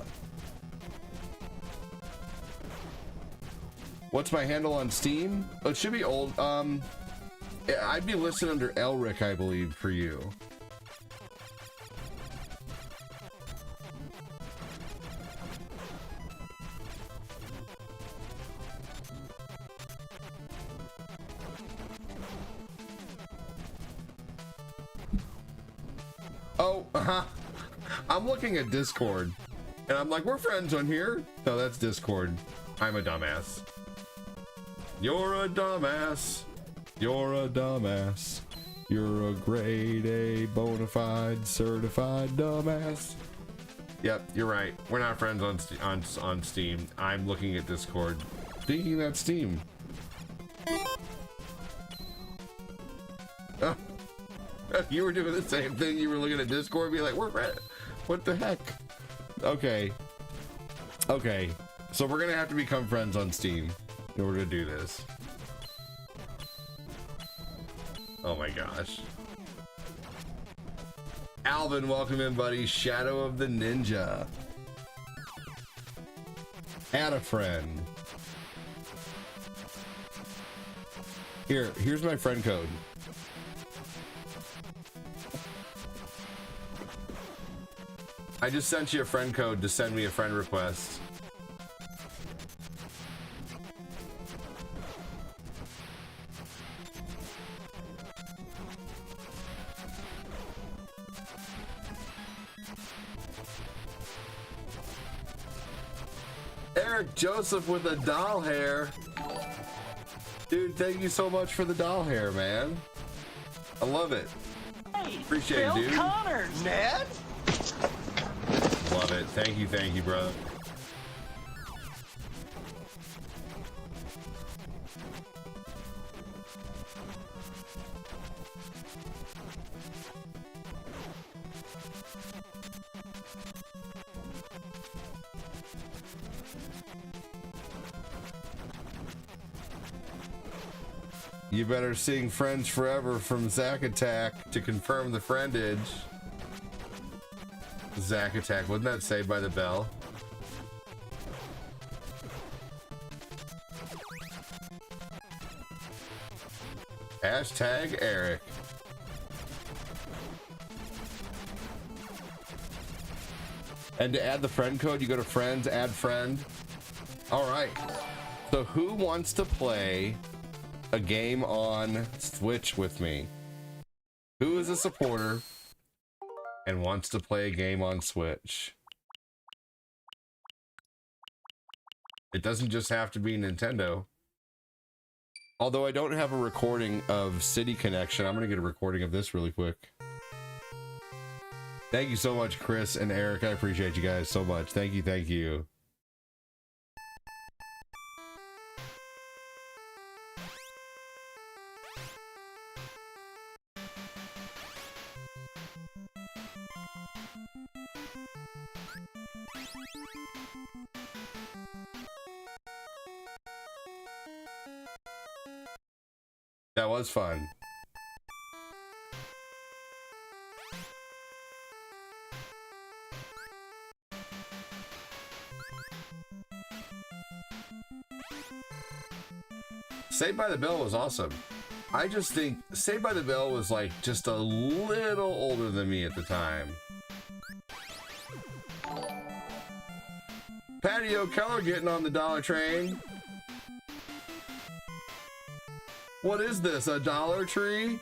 What's my handle on Steam? Oh, it should be old. I'd be listed under Elric, I believe, for you. Oh, I'm looking at Discord, and I'm like, we're friends on here. No, that's Discord. I'm a dumbass. You're a dumbass. You're a dumbass. You're a grade A, bona fide, certified dumbass. Yep, you're right. We're not friends on Steam. I'm looking at Discord. Thinking that's Steam. Oh. You were doing the same thing. You were looking at Discord, be like, we're friends. What the heck? Okay. Okay. So we're gonna have to become friends on Steam in order to do this. Oh my gosh. Alvin, welcome in, buddy. Shadow of the Ninja. Add a friend. Here's my friend code. I just sent you a friend code to send me a friend request. Eric Joseph with a doll hair. Dude, thank you so much for the doll hair, man. I love it. Hey, appreciate it, Phil dude. Connors, man. Love it. Thank you, brother. You better sing Friends Forever from Zack Attack to confirm the friendage. Zack Attack, wasn't that Saved by the Bell? Hashtag Eric. And to add the friend code, you go to friends, add friend. All right. So who wants to play a game on Switch with me? Who is a supporter and wants to play a game on Switch? It doesn't just have to be Nintendo. Although I don't have a recording of City Connection, I'm gonna get a recording of this really quick. Thank you so much, Chris and Eric. I appreciate you guys so much. Thank you, thank you. That was fun. Saved by the Bell was awesome. I just think Saved by the Bell was like just a little older than me at the time. Patio Keller getting on the Dollar Train. What is this, a Dollar Tree?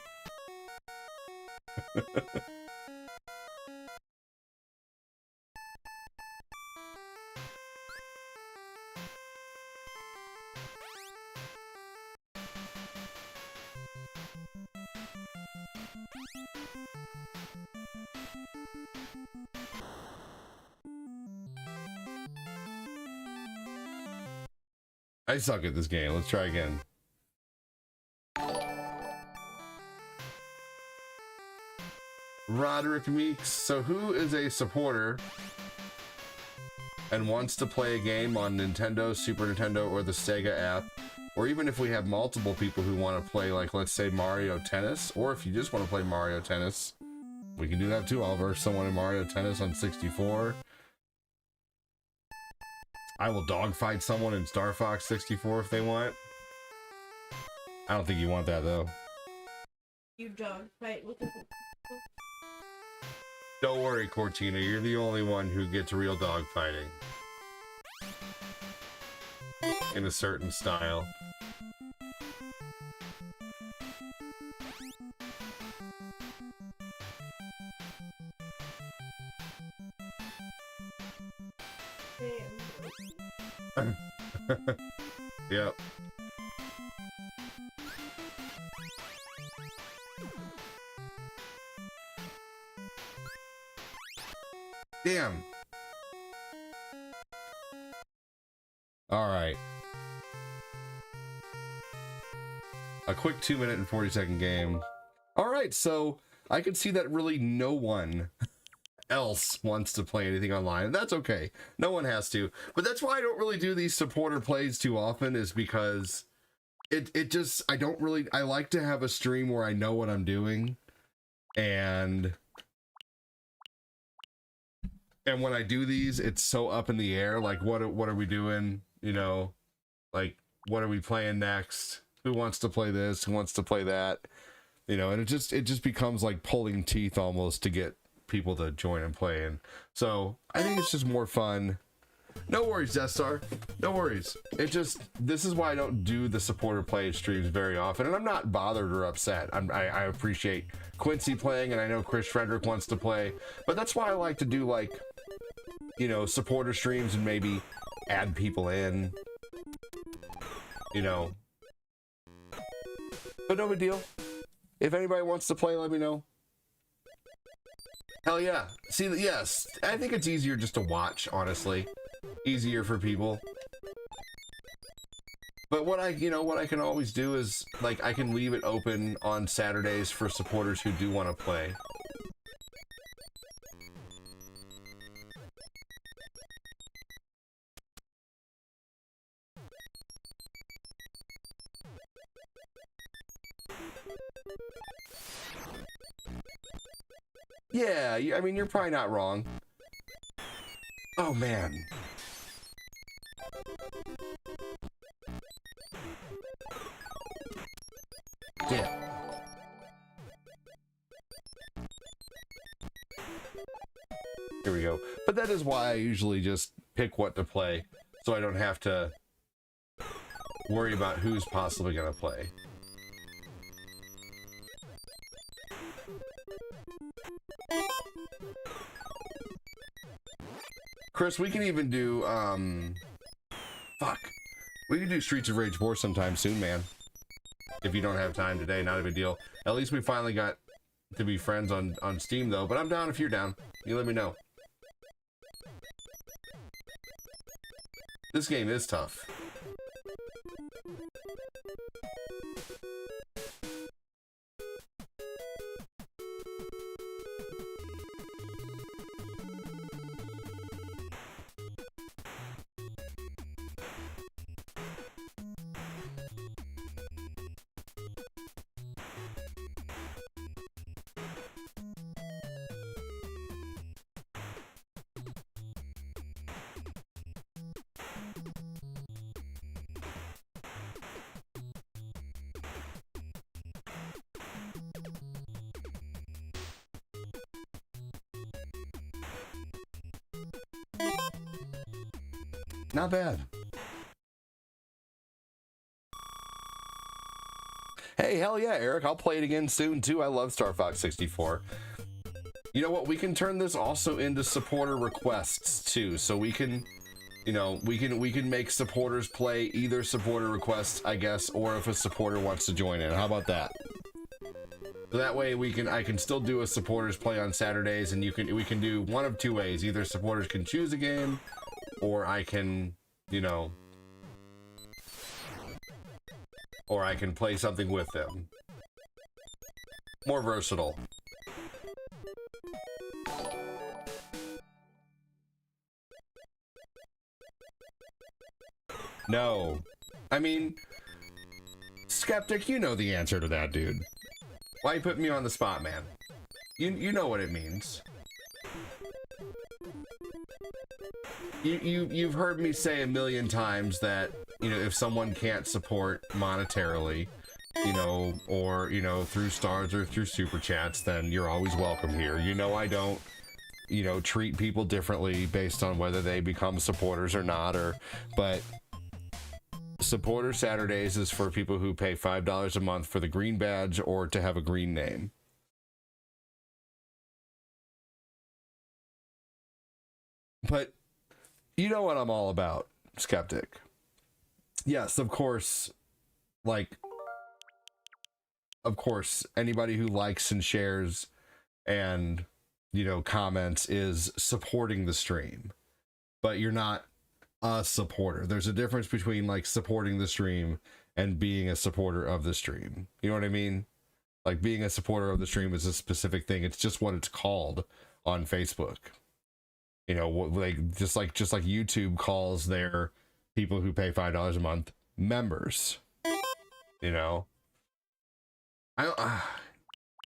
I suck at this game. Let's try again. Roderick Meeks. So who is a supporter and wants to play a game on Nintendo, Super Nintendo, or the Sega app? Or even if we have multiple people who want to play, like, let's say Mario Tennis, or if you just want to play Mario Tennis, we can do that too. I'll verse someone in Mario Tennis on 64. I will dogfight someone in Star Fox 64 if they want. I don't think you want that, though. You dogfight with the... Don't worry, Cortina, you're the only one who gets real dogfighting. In a certain style. Yep. Damn. All right. A quick 2-minute and 40-second game. All right, so I can see that really no one else wants to play anything online, and that's okay. No one has to. But that's why I don't really do these supporter plays too often, is because it just, I like to have a stream where I know what I'm doing, and when I do these, it's so up in the air. Like, what are we doing? You know, like, what are we playing next? Who wants to play this? Who wants to play that? You know, and it just becomes like pulling teeth almost to get people to join and play. And so I think it's just more fun. No worries, Death Star. No worries. This is why I don't do the supporter play streams very often, and I'm not bothered or upset. I appreciate Quincy playing, and I know Chris Frederick wants to play, but that's why I like to do, like, you know, supporter streams and maybe add people in, you know. But no big deal. If anybody wants to play, let me know. Hell yeah. See, yes, I think it's easier just to watch, honestly. Easier for people. But what I can always do is, like, I can leave it open on Saturdays for supporters who do want to play. Yeah, I mean, you're probably not wrong. Oh, man. Yeah. Here we go. But that is why I usually just pick what to play, so I don't have to worry about who's possibly going to play. Chris, we can even do, fuck. We can do Streets of Rage 4 sometime soon, man. If you don't have time today, not a big deal. At least we finally got to be friends on Steam, though. But I'm down if you're down. You let me know. This game is tough. Not bad. Hey, hell yeah, Eric. I'll play it again soon, too. I love Star Fox 64. You know what? We can turn this also into supporter requests, too. So we can, you know, we can make supporters play either supporter requests, I guess, or if a supporter wants to join in. How about that? So that way I can still do a supporters play on Saturdays, and we can do one of two ways. Either supporters can choose a game, or I can, you know, or I can play something with them. More versatile. No. I mean, Skeptic, you know the answer to that, dude. Why you putting me on the spot, man? You know what it means. You've heard me say a million times that, you know, if someone can't support monetarily, you know, or, you know, through stars or through super chats, then you're always welcome here. You know, I don't, you know, treat people differently based on whether they become supporters or not, but Supporter Saturdays is for people who pay $5 a month for the green badge or to have a green name. But you know what I'm all about, Skeptic. Yes, of course, like, of course, anybody who likes and shares and, you know, comments is supporting the stream. But you're not a supporter. There's a difference between, like, supporting the stream and being a supporter of the stream. You know what I mean? Like, being a supporter of the stream is a specific thing. It's just what it's called on Facebook. You know, like just like YouTube calls their people who pay $5 a month members. You know, I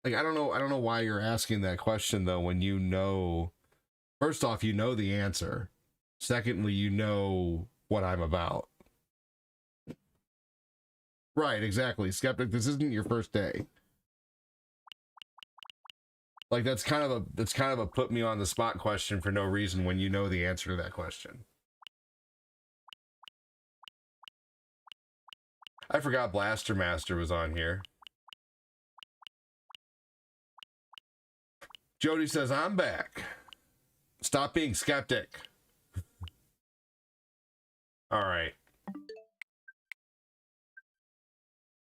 don't know why you're asking that question though. When you know, first off, you know the answer. Secondly, you know what I'm about. Right, exactly, Skeptic. This isn't your first day. Like, that's kind of a put me on the spot question for no reason when you know the answer to that question. I forgot Blaster Master was on here. Jody says, I'm back. Stop being skeptic. All right.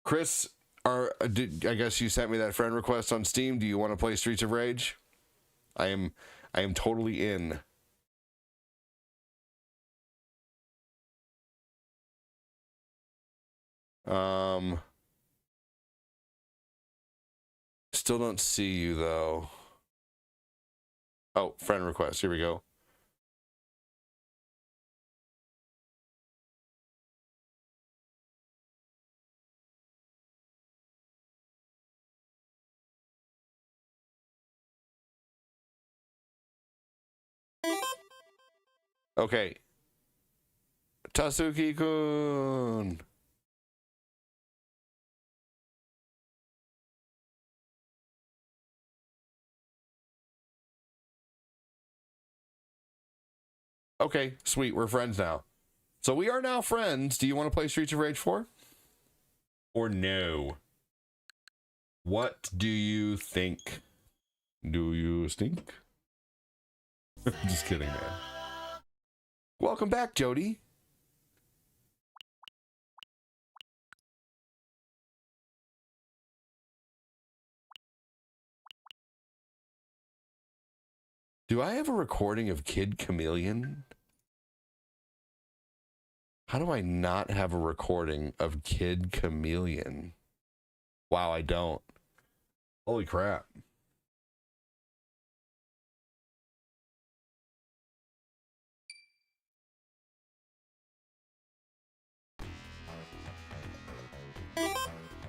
Chris, I guess you sent me that friend request on Steam. Do you want to play Streets of Rage? I am totally in. Still don't see you though. Oh, friend request. Here we go. Okay. Tatsuki-kun. Okay, sweet. We're friends now. So we are now friends. Do you want to play Streets of Rage 4? Or no? What do you think? Do you stink? Just kidding, man. Welcome back, Jody. Do I have a recording of Kid Chameleon? How do I not have a recording of Kid Chameleon? Wow, I don't. Holy crap.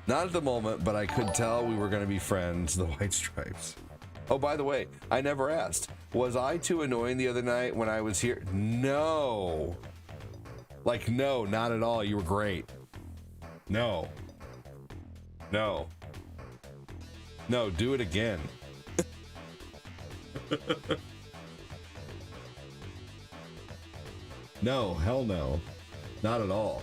Not at the moment, but I could tell we were going to be friends, the White Stripes. Oh, by the way, I never asked. Was I too annoying the other night when I was here? No. Like, no, not at all. You were great. No. No. No, do it again. No, hell no. Not at all.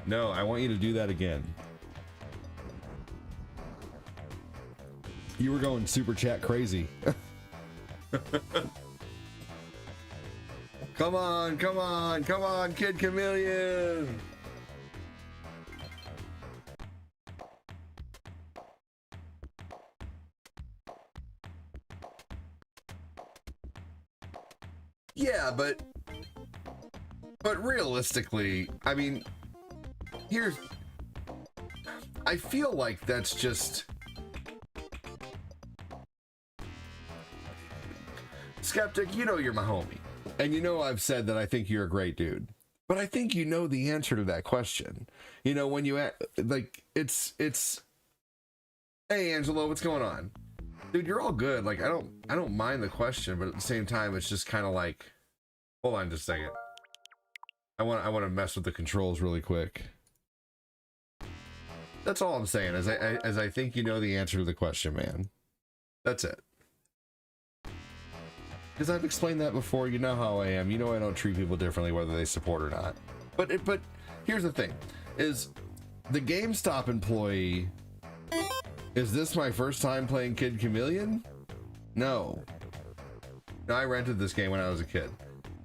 No, I want you to do that again. You were going super chat crazy. Come on, come on, come on, Kid Chameleon. Yeah, but But realistically, I mean, I feel like that's just... Skeptic, you know you're my homie. And you know I've said that I think you're a great dude. But I think you know the answer to that question. You know, when you... Like, it's... Hey, Angelo, what's going on? Dude, you're all good. Like, I don't mind the question, but at the same time, it's just kind of like... Hold on just a second. I want to mess with the controls really quick. That's all I'm saying, as I think you know the answer to the question, man. That's it. Because I've explained that before. You know how I am. You know I don't treat people differently whether they support or not. But here's the thing: is the GameStop employee? Is this my first time playing Kid Chameleon? No. No, I rented this game when I was a kid.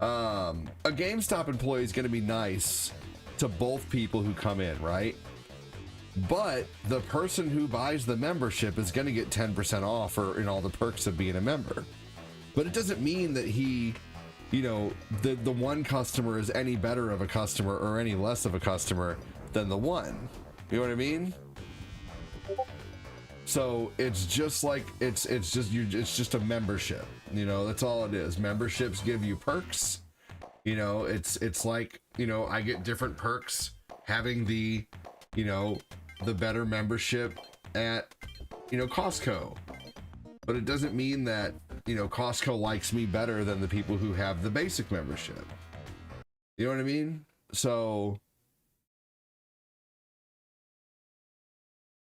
A GameStop employee is going to be nice to both people who come in, right? But the person who buys the membership is going to get 10% off in all the perks of being a member. But it doesn't mean that he, you know, the one customer is any better of a customer or any less of a customer than the one. You know what I mean? So it's just like it's just a membership. You know, that's all it is. Memberships give you perks. You know, it's like, you know, I get different perks having the, you know, the better membership at, you know, Costco. But it doesn't mean that, you know, Costco likes me better than the people who have the basic membership. You know what I mean? So,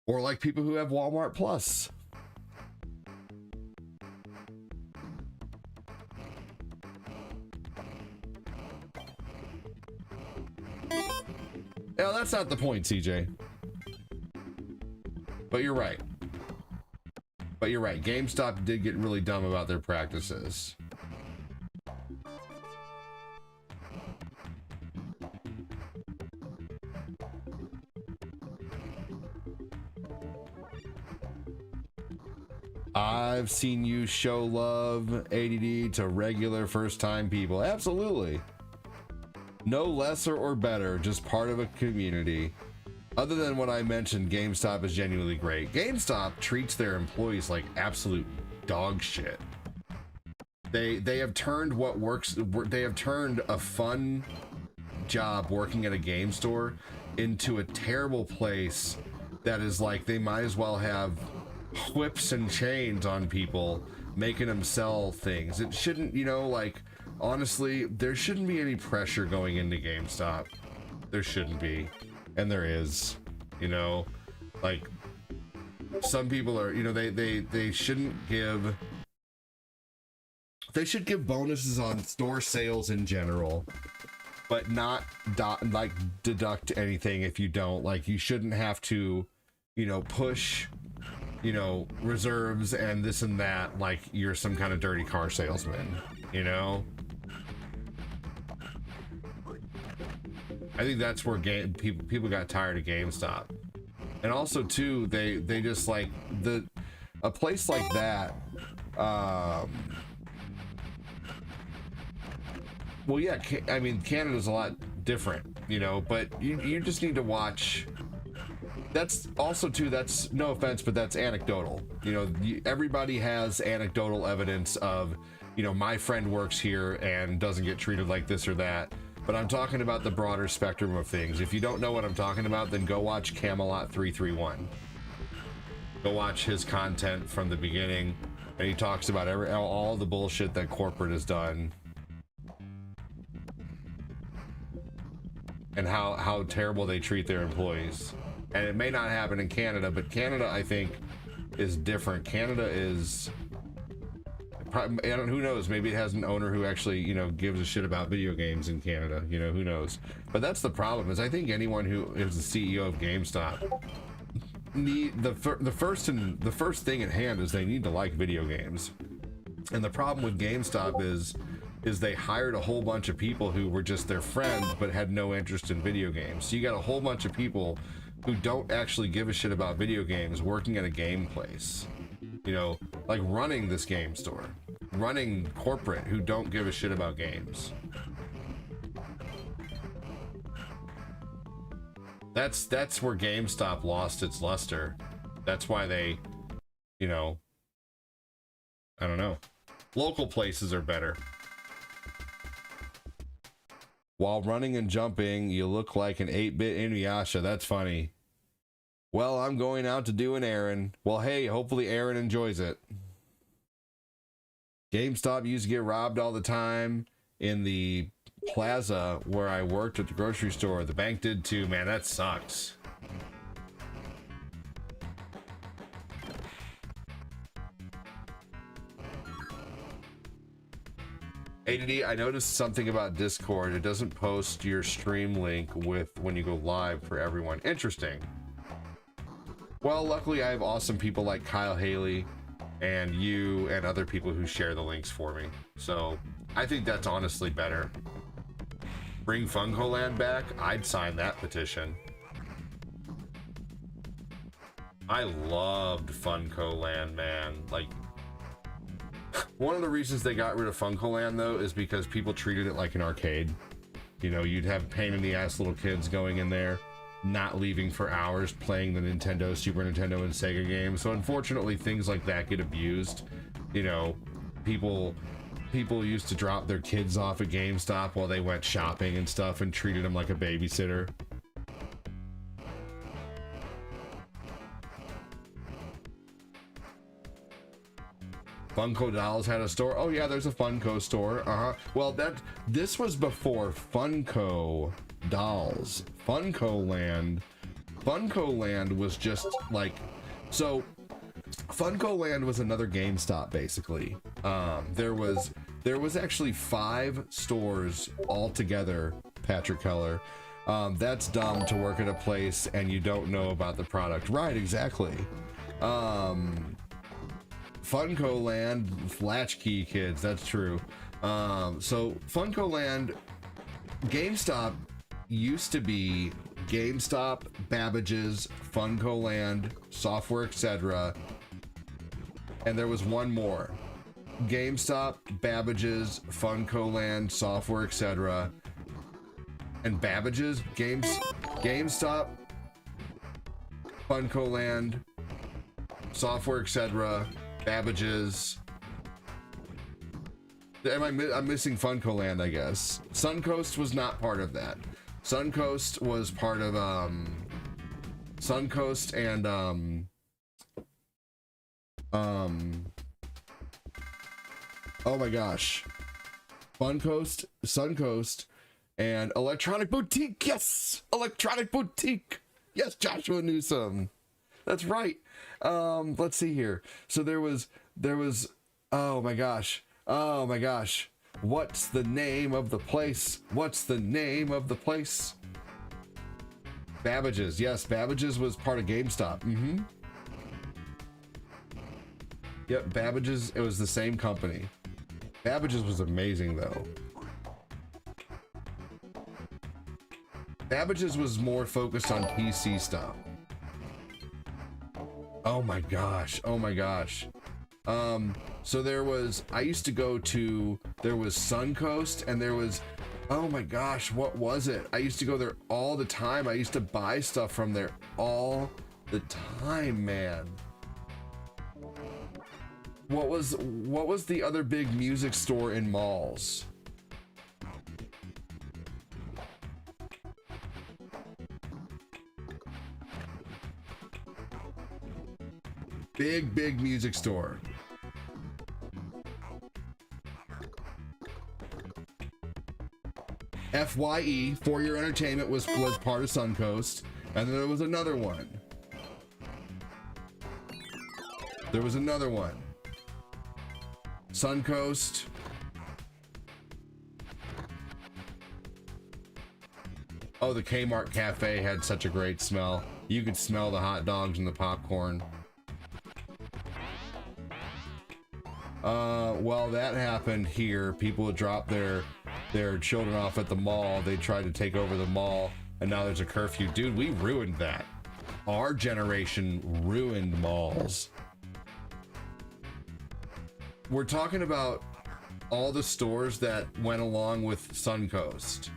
or like people who have Walmart Plus. No, that's not the point, CJ. But you're right. But you're right. GameStop did get really dumb about their practices. I've seen you show love, ADD, to regular first-time people. Absolutely. No lesser or better, just part of a community. Other than what I mentioned, GameStop is genuinely great. GameStop treats their employees like absolute dog shit. They have turned what works. They have turned a fun job working at a game store into a terrible place that is like they might as well have whips and chains on people, making them sell things. It shouldn't, you know, like, honestly, there shouldn't be any pressure going into GameStop. There shouldn't be. And there is, you know, like, some people are, you know, they shouldn't give, they should give bonuses on store sales in general, but not like deduct anything if you don't. Like, you shouldn't have to, you know, push, you know, reserves and this and that like you're some kind of dirty car salesman, you know? I think that's where people got tired of GameStop. And also too, they just like a place like that, well, yeah, I mean, Canada's a lot different, you know, but you just need to watch. That's also too, that's no offense, but that's anecdotal. You know, everybody has anecdotal evidence of, you know, my friend works here and doesn't get treated like this or that. But I'm talking about the broader spectrum of things. If you don't know what I'm talking about, then go watch Camelot 331. Go watch his content from the beginning, and he talks about all the bullshit that corporate has done, and how terrible they treat their employees. And it may not happen in Canada, but Canada, I think, is different. Canada is, who knows, maybe it has an owner who actually, you know, gives a shit about video games in Canada, you know, who knows. But that's the problem, is I think anyone who is the CEO of GameStop the first thing at hand is they need to like video games. And the problem with GameStop is they hired a whole bunch of people who were just their friends but had no interest in video games. So you got a whole bunch of people who don't actually give a shit about video games working at a game place, you know, like running this game store, running corporate, who don't give a shit about games. That's where GameStop lost its luster. That's why they, you know, I don't know. Local places are better. While running and jumping, you look like an 8-bit Inuyasha. That's funny. Well, I'm going out to do an errand. Well, hey, hopefully Aaron enjoys it. GameStop used to get robbed all the time in the plaza where I worked at the grocery store. The bank did too, man. That sucks. ADD, I noticed something about Discord. It doesn't post your stream link with when you go live for everyone. Interesting. Well, luckily I have awesome people like Kyle Haley and you and other people who share the links for me. So I think that's honestly better. Bring Funko Land back? I'd sign that petition. I loved Funko Land, man. Like, one of the reasons they got rid of Funko Land, though, is because people treated it like an arcade. You know, you'd have pain in the ass little kids going in there, not leaving for hours, playing the Nintendo, Super Nintendo, and Sega games. So unfortunately, things like that get abused. You know, people used to drop their kids off at GameStop while they went shopping and stuff and treated them like a babysitter. Funko Dolls had a store. Oh yeah, there's a Funko store. Well, this was before Funko Dolls. Funko Land was just like, so Funko Land was another GameStop basically. There was actually 5 stores altogether, Patrick Keller. That's dumb to work at a place and you don't know about the product. Right, exactly. Funko Land, latchkey kids, that's true. So Funko Land, GameStop used to be GameStop, Babbage's, Funko Land, Software, etc. And there was one more. GameStop, Babbage's, Funko Land, Software, etc. And Babbage's, GameStop, Funko Land, Software, etc. Babbage's. I'm missing Funko Land, I guess. Suncoast was not part of that. Suncoast was part of Suncoast and oh my gosh, Funcoast, Suncoast, and Electronic Boutique. Yes, Electronic Boutique. Yes, Joshua Newsom. That's right. Let's see here. So there was oh my gosh, what's the name of the place? Babbage's. Yes, Babbage's was part of GameStop. Yep, Babbage's, it was the same company. Babbage's was amazing though. Babbage's was more focused on PC stuff. Oh my gosh. So there was, I used to go to, there was Suncoast and there was, oh my gosh, what was it? I used to go there all the time. I used to buy stuff from there all the time, man. What was the other big music store in malls? Big music store. FYE, For Your Entertainment, was part of Suncoast, and then there was another one. Suncoast. Oh, the Kmart Cafe had such a great smell. You could smell the hot dogs and the popcorn. Well, that happened here. People would drop their children off at the mall. They tried to take over the mall, and now there's a curfew. Dude, we ruined that. Our generation ruined malls. We're talking about all the stores that went along with Suncoast.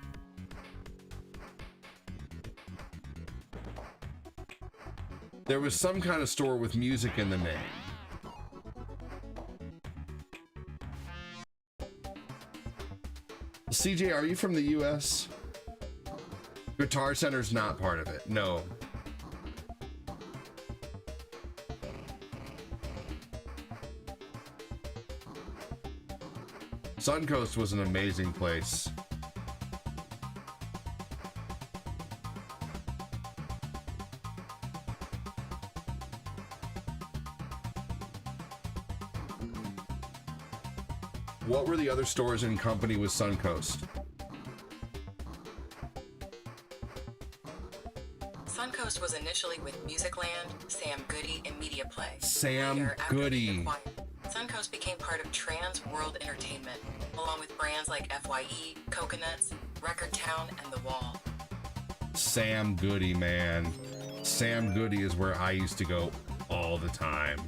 There was some kind of store with music in the name. CJ, are you from the US? Guitar Center's not part of it. No. Suncoast was an amazing place. What were the other stores in company with Suncoast? Suncoast was initially with Musicland, Sam Goody, and Media Play. Sam Later, after being Goody. acquired, Suncoast became part of Trans World Entertainment, along with brands like FYE, Coconuts, Record Town, and The Wall. Sam Goody, man. Sam Goody is where I used to go all the time.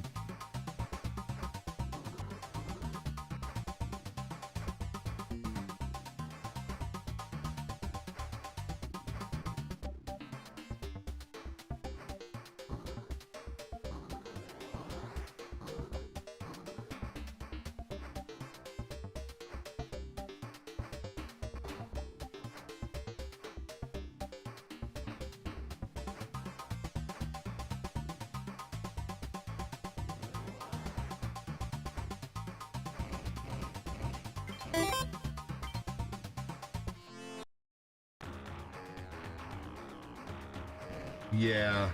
Yeah,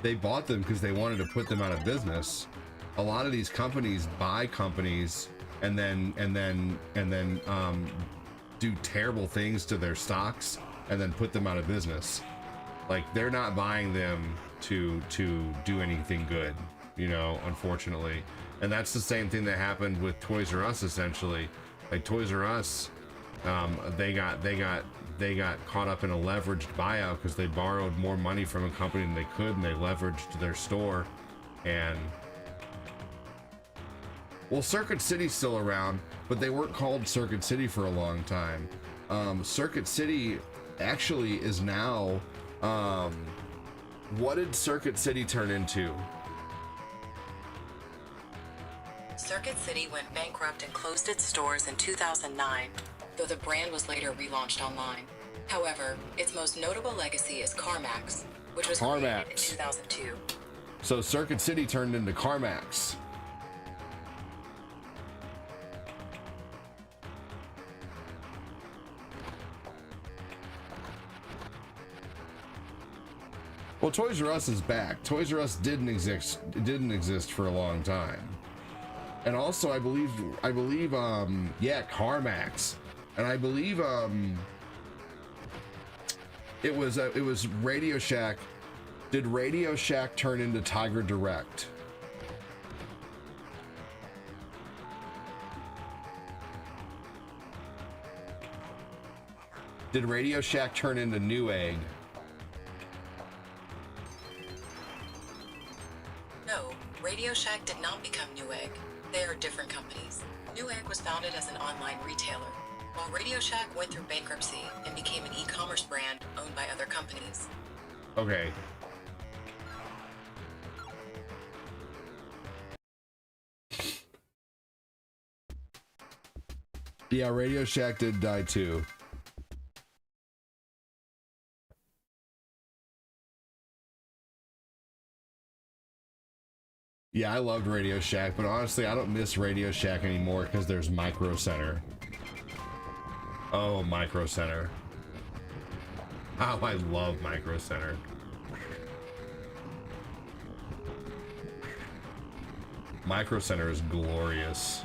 they bought them because they wanted to put them out of business. A lot of these companies buy companies and then do terrible things to their stocks and then put them out of business. Like, they're not buying them to do anything good, you know, unfortunately. And that's the same thing that happened with Toys R Us, essentially. Like, Toys R Us, they got caught up in a leveraged buyout because they borrowed more money from a company than they could, and they leveraged their store. And well, Circuit City's still around, but they weren't called Circuit City for a long time. Circuit City actually is now, what did Circuit City turn into? Circuit City went bankrupt and closed its stores in 2009, though the brand was later relaunched online. However, its most notable legacy is CarMax, which was created in 2002. So Circuit City turned into CarMax. Well, Toys R Us is back. Toys R Us didn't exist for a long time. And also, I believe, yeah, CarMax. And I believe, it was Radio Shack. Did Radio Shack turn into Tiger Direct? Did Radio Shack turn into Newegg? No, Radio Shack did not become Newegg. They are different companies. Newegg was founded as an online retailer, while Radio Shack went through bankruptcy and became an e-commerce brand owned by other companies. Okay. Yeah, Radio Shack did die too. Yeah, I loved Radio Shack, but honestly, I don't miss Radio Shack anymore because there's Micro Center. Oh, Micro Center. Oh, I love Micro Center. Micro Center is glorious.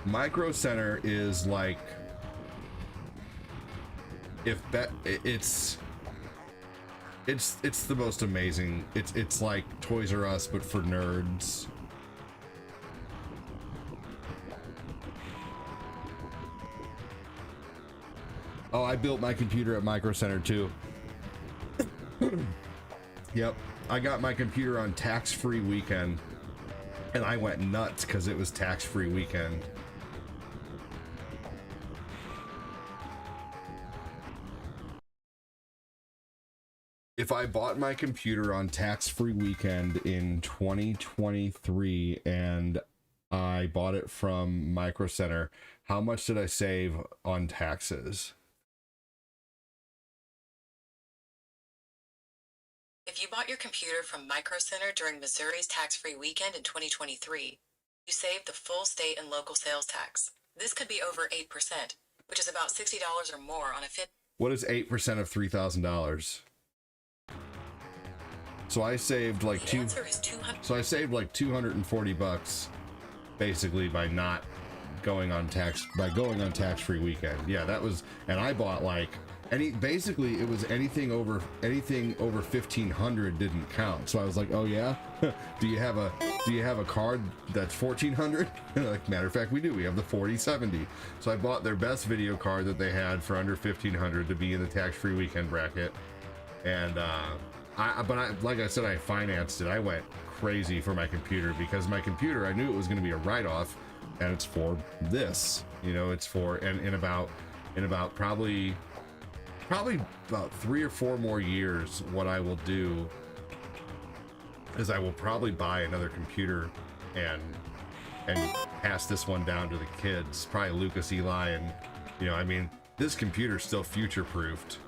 Micro Center is like, it's the most amazing. It's like Toys R Us but for nerds. Oh, I built my computer at Micro Center too. Yep, I got my computer on tax-free weekend, and I went nuts because it was tax-free weekend. If I bought my computer on tax-free weekend in 2023 and I bought it from Micro Center, how much did I save on taxes? If you bought your computer from Micro Center during Missouri's tax-free weekend in 2023, you saved the full state and local sales tax. This could be over 8%, which is about $60 or more on a fit. What is 8% of $3,000? So I saved like The answer is 200. So I saved like $240 basically by not going on tax-free weekend. Yeah, that was, and I bought like basically it was anything over 1,500 didn't count. So I was like, oh yeah, do you have a card that's 1,400? Like, matter of fact, we do. We have the 4070. So I bought their best video card that they had for under 1,500 to be in the tax-free weekend bracket, and like I said, I financed it. I went crazy for my computer because my computer, I knew it was going to be a write-off, and it's for this. You know, it's for in about probably about 3 or 4 more years. What I will do is I will probably buy another computer and pass this one down to the kids, probably Lucas, Eli, and I mean, this computer's still future-proofed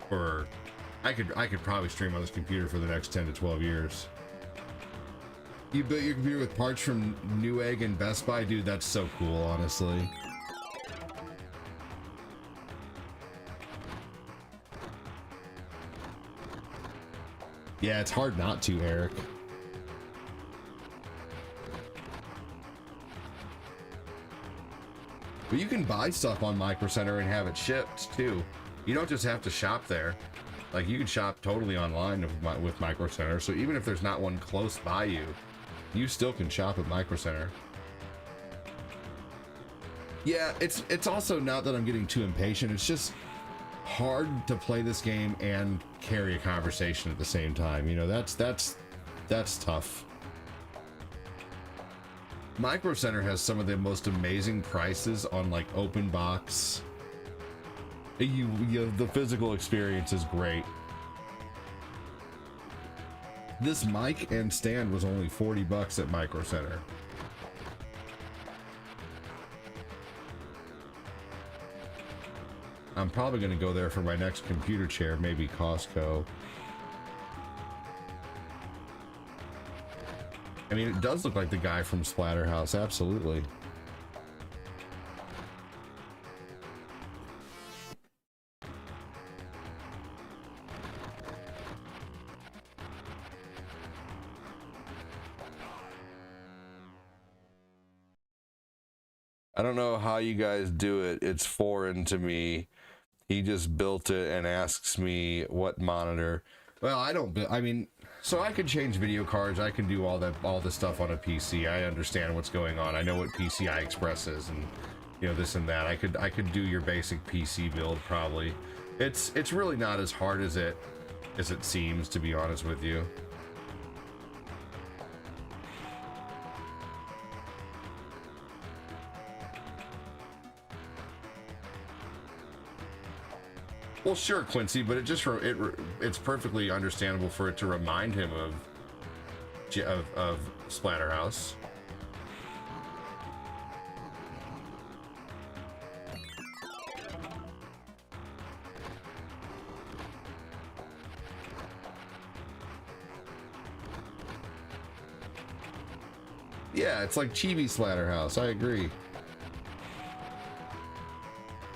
for. I could probably stream on this computer for the next 10 to 12 years. You built your computer with parts from Newegg and Best Buy? Dude, that's so cool, honestly. Yeah, it's hard not to, Eric. But you can buy stuff on Micro Center and have it shipped too. You don't just have to shop there. Like, you can shop totally online with Micro Center, so even if there's not one close by you, you still can shop at Micro Center. Yeah, it's also not that I'm getting too impatient, it's just hard to play this game and carry a conversation at the same time. That's tough. Micro Center has some of the most amazing prices on like open box. The physical experience is great. This mic and stand was only $40 at Micro Center. I'm probably going to go there for my next computer chair, maybe Costco. I mean, it does look like the guy from Splatterhouse, absolutely. I don't know how you guys do it. It's foreign to me. He just built it and asks me what monitor. Well, I mean, so I could change video cards. I can do all this stuff on a PC. I understand what's going on. I know what PCI Express is and, this and that. I could do your basic PC build probably. It's really not as hard as it seems, to be honest with you. Well, sure, Quincy, but it's perfectly understandable for it to remind him of Splatterhouse. Yeah, it's like Chibi Splatterhouse. I agree.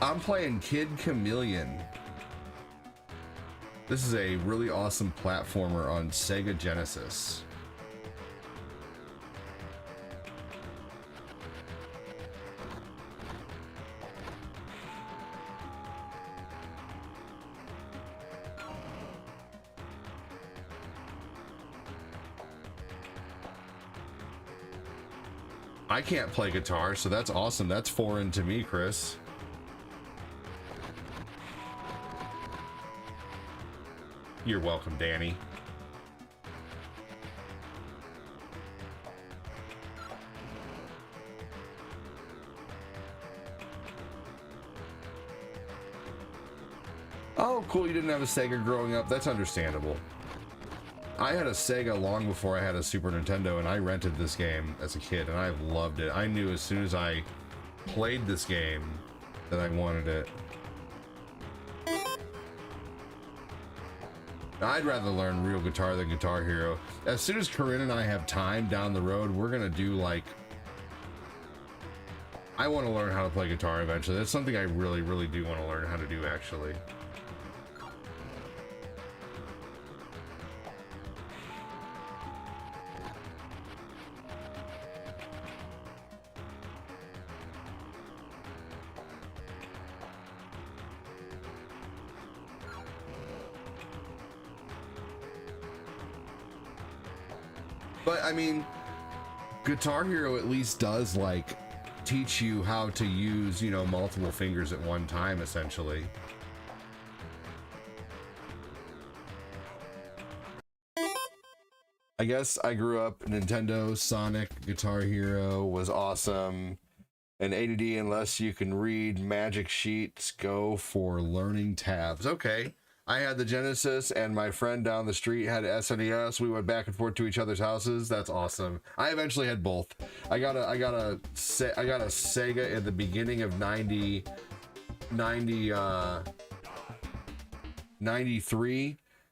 I'm playing Kid Chameleon. This is a really awesome platformer on Sega Genesis. I can't play guitar, so that's awesome. That's foreign to me, Chris. You're welcome, Danny. Oh, cool, you didn't have a Sega growing up. That's understandable. I had a Sega long before I had a Super Nintendo, and I rented this game as a kid, and I've loved it. I knew as soon as I played this game that I wanted it. I'd rather learn real guitar than Guitar Hero. As soon as Corinne and I have time down the road, we're gonna do like... I want to learn how to play guitar eventually. That's something I really, really do want to learn how to do, actually. But I mean, Guitar Hero at least does like teach you how to use, you know, multiple fingers at one time, essentially. I guess I grew up Nintendo, Sonic, Guitar Hero was awesome. And ADD, unless you can read magic sheets, go for learning tabs. Okay. I had the Genesis, and my friend down the street had SNES. We went back and forth to each other's houses. That's awesome. I eventually had both. I got a Sega at the beginning of 93,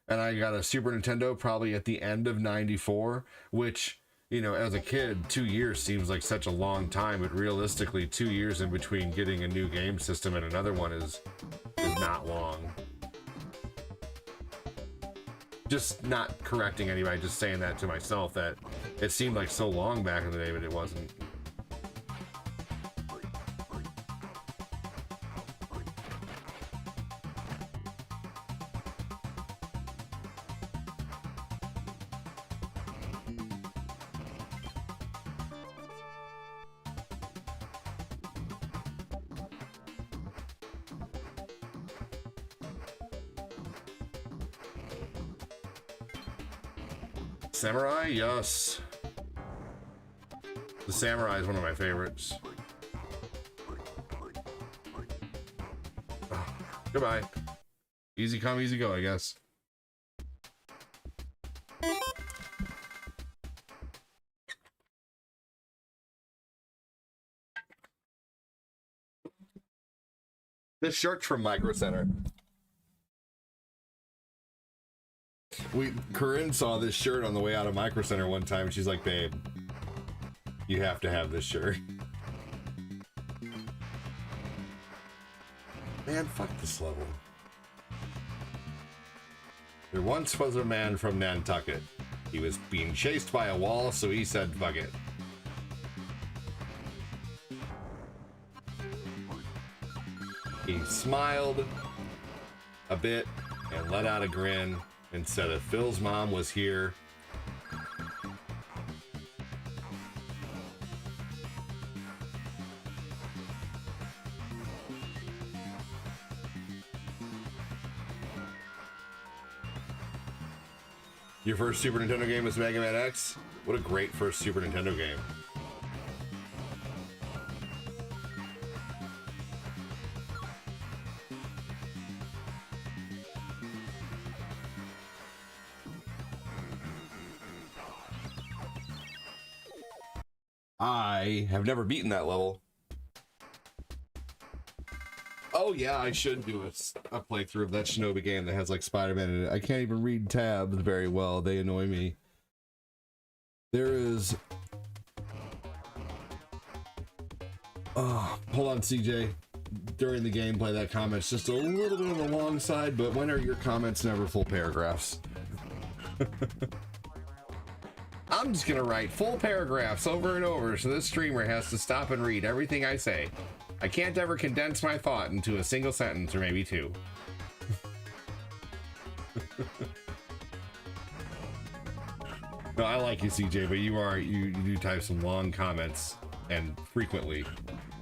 and I got a Super Nintendo probably at the end of 94, which, you know, as a kid, 2 years seems like such a long time, but realistically, 2 years in between getting a new game system and another one is not long. Just not correcting anybody, just saying that to myself, that it seemed like so long back in the day, but it wasn't. Samurai, yes. The Samurai is one of my favorites. Oh, goodbye. Easy come, easy go, I guess. This shirt's from Micro Center. Corinne saw this shirt on the way out of Micro Center one time, and she's like, babe, you have to have this shirt. Man, fuck this level. There once was a man from Nantucket. He was being chased by a wall, so he said, fuck it. He smiled a bit and let out a grin and said if Phil's mom was here, your first Super Nintendo game was Mega Man X? What a great first Super Nintendo game. I have never beaten that level. Oh yeah, I should do a playthrough of that Shinobi game that has like Spider-Man in it. I can't even read tabs very well. They annoy me. There is... Oh, hold on, CJ. During the gameplay, that comment's just a little bit on the long side, but when are your comments never full paragraphs? I'm just gonna write full paragraphs over and over so this streamer has to stop and read everything I say. I can't ever condense my thought into a single sentence or maybe two. No, I like you, CJ, but you do type some long comments and frequently,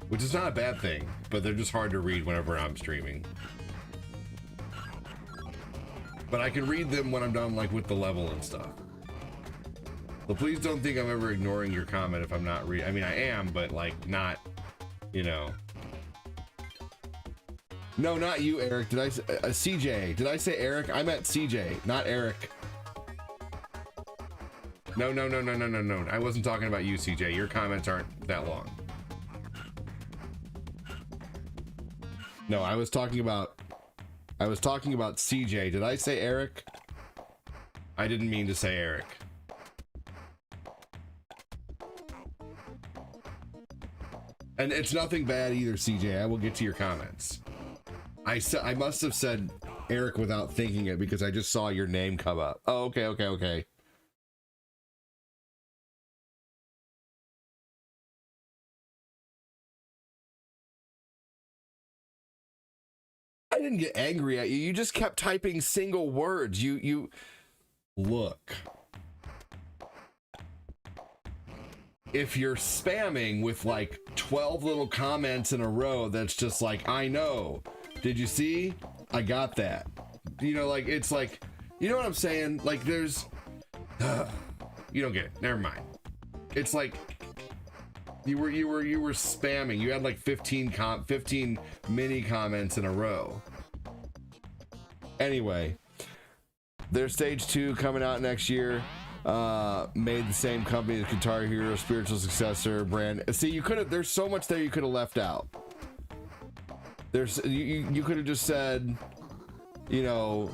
which is not a bad thing, but they're just hard to read whenever I'm streaming. But I can read them when I'm done, like, with the level and stuff. But please don't think I'm ever ignoring your comment if I'm not I mean, I am, but, like, not, you know. No, not you, Eric. Did I say CJ? Did I say Eric? I meant CJ, not Eric. No. I wasn't talking about you, CJ. Your comments aren't that long. No, I was talking about CJ. Did I say Eric? I didn't mean to say Eric. And it's nothing bad either, CJ. I will get to your comments. I must have said Eric without thinking it because I just saw your name come up. Oh, okay. I didn't get angry at you. You just kept typing single words. You look. If you're spamming with like 12 little comments in a row, that's just like, I know. Did you see? I got that. You know, like, it's like, you know what I'm saying? Like, there's, you don't get it. Never mind. It's like, you were spamming. You had like 15 mini comments in a row. Anyway, there's stage 2 coming out next year. Made the same company as Guitar Hero, spiritual successor, brand. See, you could have. There's so much there you could have left out. There's you could have just said, you know,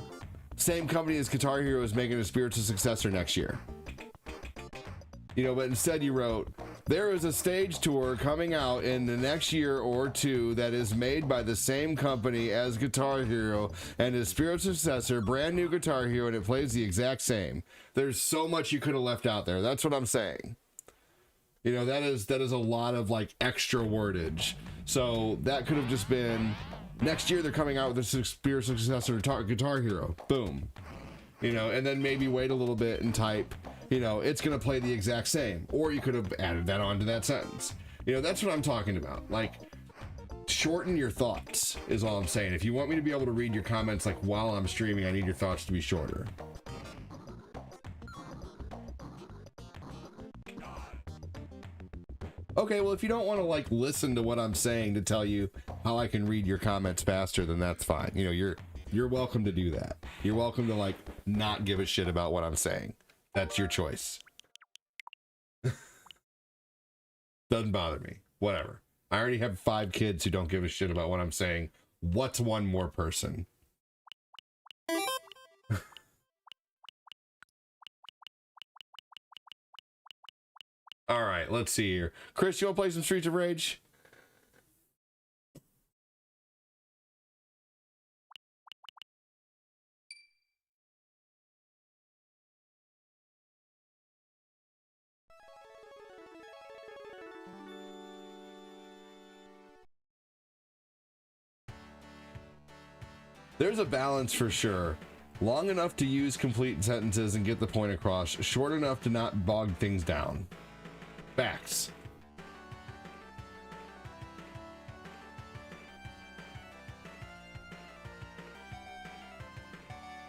same company as Guitar Hero is making a spiritual successor next year. You know, but instead you wrote, there is a stage tour coming out in the next year or two that is made by the same company as Guitar Hero and is spiritual successor, brand new Guitar Hero, and it plays the exact same. There's so much you could have left out there. That's what I'm saying. You know, that is a lot of like extra wordage. So that could have just been, next year they're coming out with a spiritual successor Guitar Hero. Boom. You know, and then maybe wait a little bit and type, you know, it's going to play the exact same. Or you could have added that onto that sentence. You know, that's what I'm talking about. Like, shorten your thoughts is all I'm saying. If you want me to be able to read your comments like while I'm streaming, I need your thoughts to be shorter. Okay, well, if you don't want to like listen to what I'm saying to tell you how I can read your comments faster, then that's fine. You know, you're welcome to do that. You're welcome to like not give a shit about what I'm saying. That's your choice. Doesn't bother me. Whatever. I already have 5 kids who don't give a shit about what I'm saying. What's one more person? All right, let's see here. Chris, you want to play some Streets of Rage? There's a balance for sure. Long enough to use complete sentences and get the point across. Short enough to not bog things down. Facts.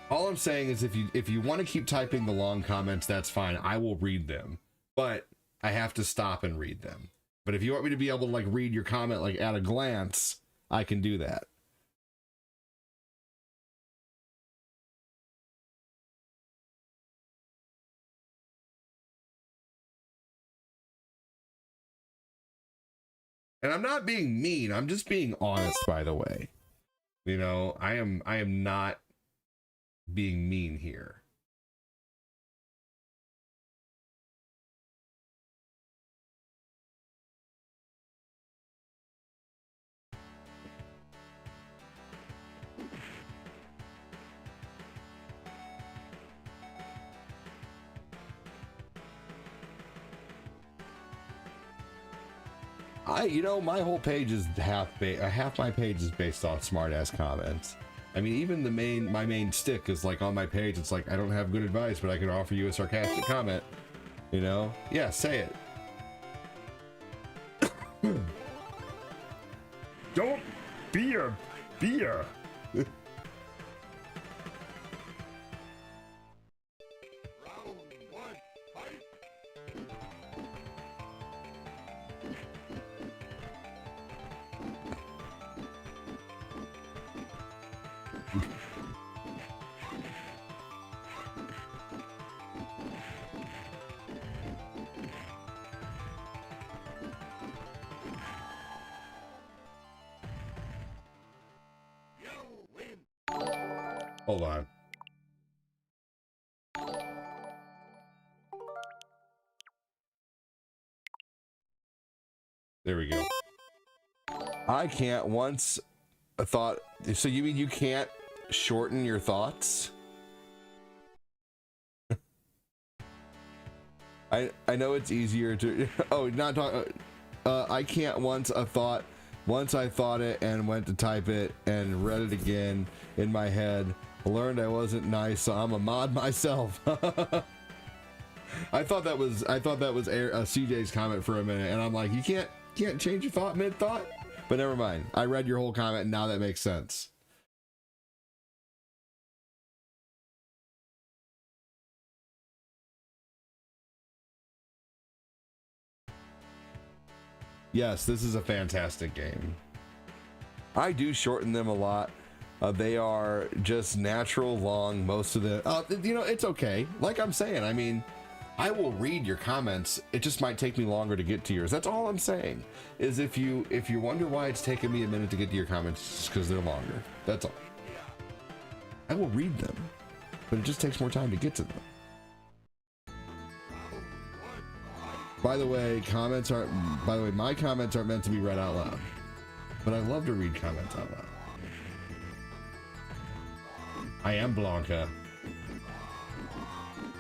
All I'm saying is if you want to keep typing the long comments, that's fine. I will read them. But I have to stop and read them. But if you want me to be able to like read your comment like at a glance, I can do that. And I'm not being mean. I'm just being honest, by the way. You know, I am not being mean here. You know, my whole page is half my page is based off smart ass comments. I mean, even my main stick is like on my page. It's like, I don't have good advice, but I can offer you a sarcastic comment. You know? Yeah, say it. Don't be a. Hold on. There we go. I can't once a thought. So you mean you can't shorten your thoughts? I know it's easier to. Oh, not talk. I can't once a thought. Once I thought it and went to type it and read it again in my head. Learned I wasn't nice, so I'm a mod myself. I thought that was CJ's comment for a minute, and I'm like, you can't change your thought mid thought. But never mind. I read your whole comment, and now that makes sense. Yes, this is a fantastic game. I do shorten them a lot. They are just natural long, most of the, you know, it's okay. Like I'm saying, I mean, I will read your comments. It just might take me longer to get to yours. That's all I'm saying, is if you wonder why it's taking me a minute to get to your comments, it's because they're longer. That's all. I will read them, but it just takes more time to get to them. By the way, my comments aren't meant to be read out loud, but I love to read comments out loud. I am Blanca.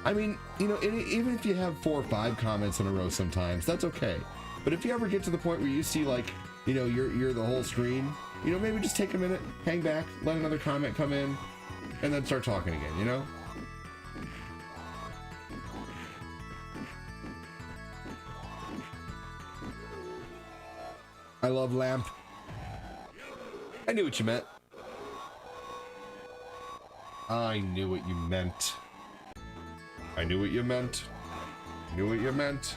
I mean, you know, even if you have 4 or 5 comments in a row sometimes, that's okay. But if you ever get to the point where you see, like, you know, you're the whole screen, you know, maybe just take a minute, hang back, let another comment come in, and then start talking again, you know? I love Lamp. I knew what you meant. I knew what you meant. I knew what you meant. Knew what you meant.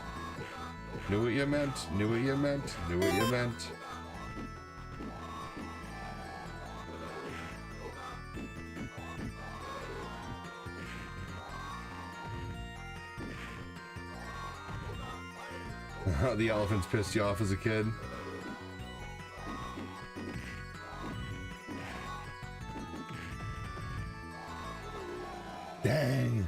Knew what you meant. Knew what you meant. Knew what you meant. The elephants pissed you off as a kid. Dang.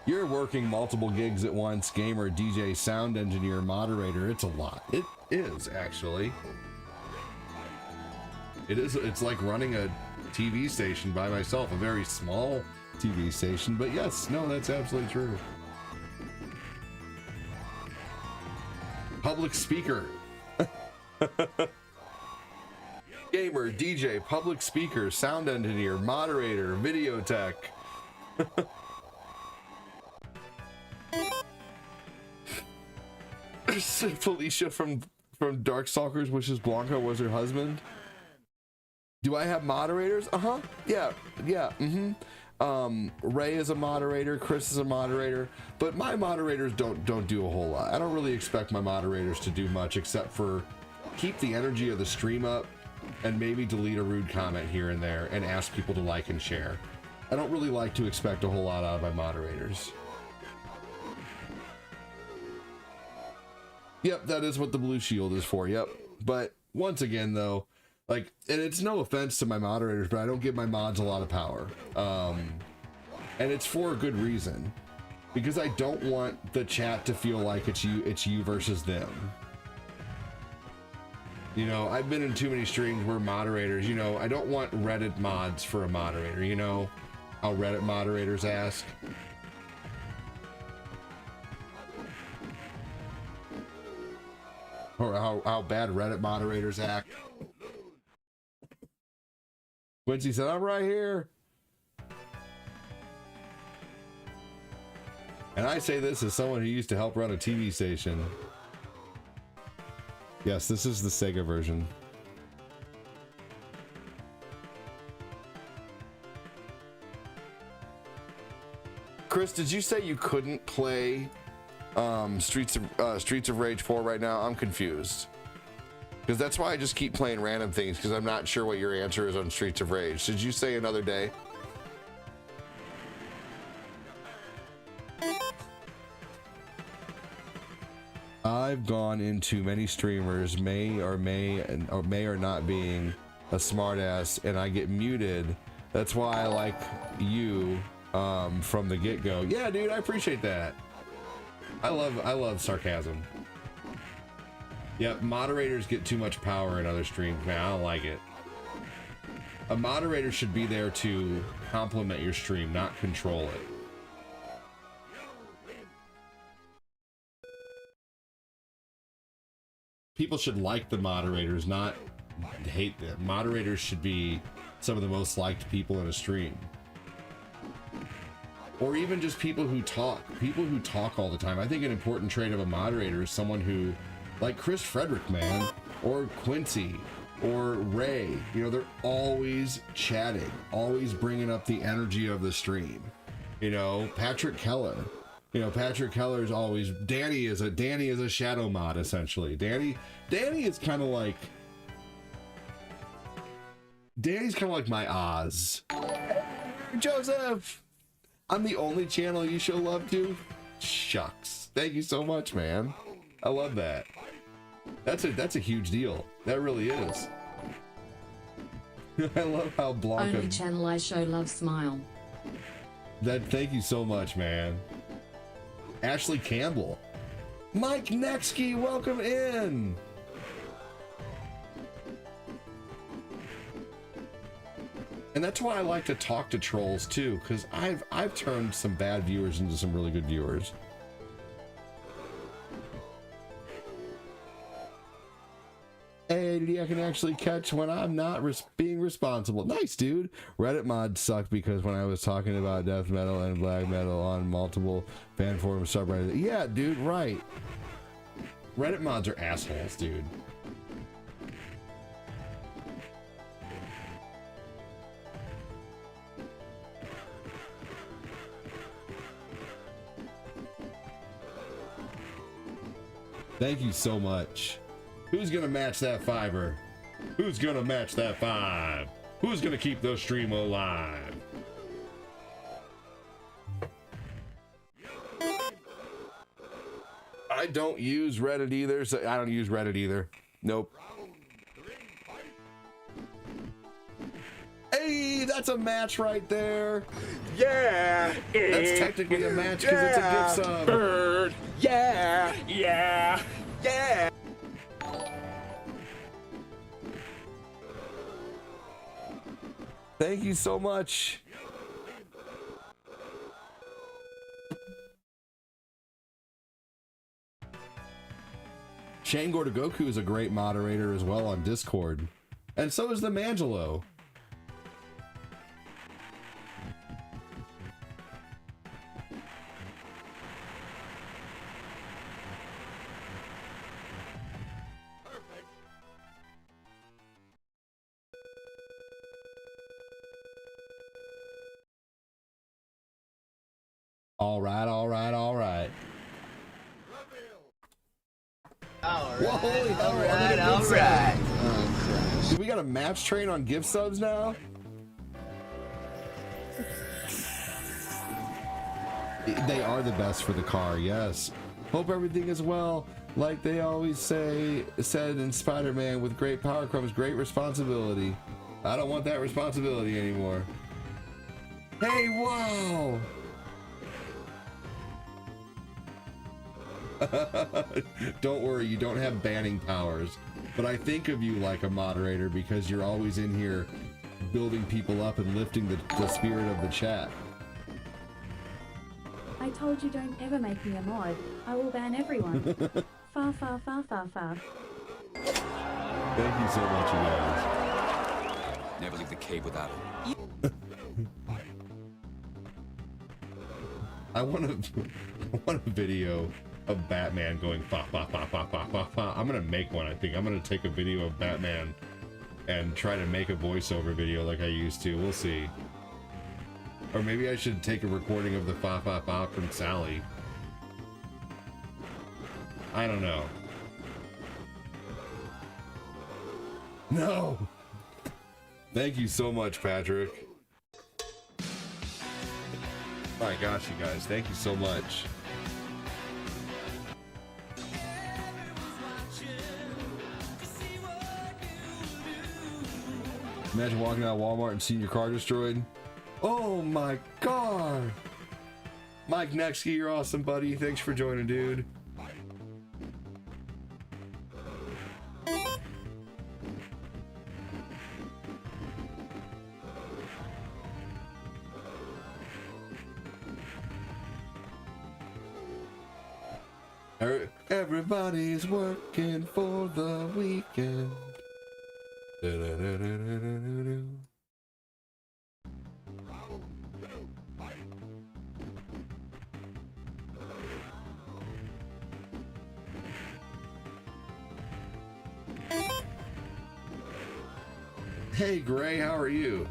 You're working multiple gigs at once, gamer, DJ, sound engineer, moderator. It's a lot. It is, actually. It is. It's like running a TV station by myself, a very small TV station. But yes, no, that's absolutely true. Public speaker. Gamer, DJ, public speaker, sound engineer, moderator, video tech. Felicia from Darkstalkers wishes Blanca was her husband. Do I have moderators? Yeah. Ray is a moderator, Chris is a moderator, but my moderators don't do a whole lot. I don't really expect my moderators to do much except for keep the energy of the stream up and maybe delete a rude comment here and there and ask people to like and share. I don't really like to expect a whole lot out of my moderators. Yep, that is what the blue shield is for. Yep. But once again, though, like, and it's no offense to my moderators, but I don't give my mods a lot of power. And it's for a good reason, because I don't want the chat to feel like it's you versus them. You know, I've been in too many streams where moderators, you know, I don't want Reddit mods for a moderator, you know, how Reddit moderators ask. Or how bad Reddit moderators act. Quincy said, I'm right here. And I say this as someone who used to help run a TV station. Yes, this is the Sega version. Chris, did you say you couldn't play Streets of Rage 4 right now? I'm confused. Because that's why I just keep playing random things, because I'm not sure what your answer is on Streets of Rage. Did you say another day? I've gone into many streamers, may or not being a smartass, and I get muted. That's why I like you from the get-go. Yeah, dude, I appreciate that. I love sarcasm. Yep, moderators get too much power in other streams, man. I don't like it. A moderator should be there to complement your stream, not control it. People should like the moderators, not hate them. Moderators should be some of the most liked people in a stream. Or even just people who talk all the time. I think an important trait of a moderator is someone who, like Chris Frederick, man, or Quincy, or Ray, you know, they're always chatting, always bringing up the energy of the stream. You know, Patrick Keller. You know, Patrick Keller's always, Danny is a shadow mod, essentially. Danny is kind of like, Danny's kind of like my Oz. Joseph, I'm the only channel you show love to? Shucks. Thank you so much, man. I love that. That's a huge deal. That really is. I love how Blanca... Only channel I show love, smile. Thank you so much, man. Ashley Campbell. Mike Nexky, welcome in. And that's why I like to talk to trolls too, because I've turned some bad viewers into some really good viewers. Hey, I can actually catch when I'm not being responsible. Nice, dude. Reddit mods suck because when I was talking about death metal and black metal on multiple fan forum subreddits. Yeah, dude, right. Reddit mods are assholes, dude. Thank you so much. Who's gonna match that fiver? Who's gonna match that five? Who's gonna keep the stream alive? I don't use Reddit either, so I don't use Reddit either. Nope. Hey, that's a match right there. Yeah. That's technically a match because it's a gift sub. Bird. Yeah. Yeah. Yeah. Thank you so much. Shane Gordagoku is a great moderator as well on Discord. And so is the Mangelo. All right. All right. Dude, we got a match train on gift subs now? They are the best for the car, yes. Hope everything is well. Like they always said in Spider-Man, with great power comes great responsibility. I don't want that responsibility anymore. Hey, wow! Don't worry, you don't have banning powers, but I think of you like a moderator because you're always in here building people up and lifting the spirit of the chat. I told you don't ever make me a mod. I will ban everyone. Far, far, far, far, far. Thank you so much, you guys. Never leave the cave without it. I want a video of Batman going fa fa fa fa fa fa fa. I'm gonna make one. I think I'm gonna take a video of Batman and try to make a voiceover video like I used to. We'll see. Or maybe I should take a recording of the fa fa fa from Sally. I don't know. No. Thank you so much, Patrick. My gosh, you guys, thank you so much. Imagine walking out of Walmart and seeing your car destroyed. Oh my god. Mike Nexky, you're awesome, buddy. Thanks for joining, dude. Everybody's working for the weekend. Da-da-da-da-da-da-da. Hey Gray, how are you?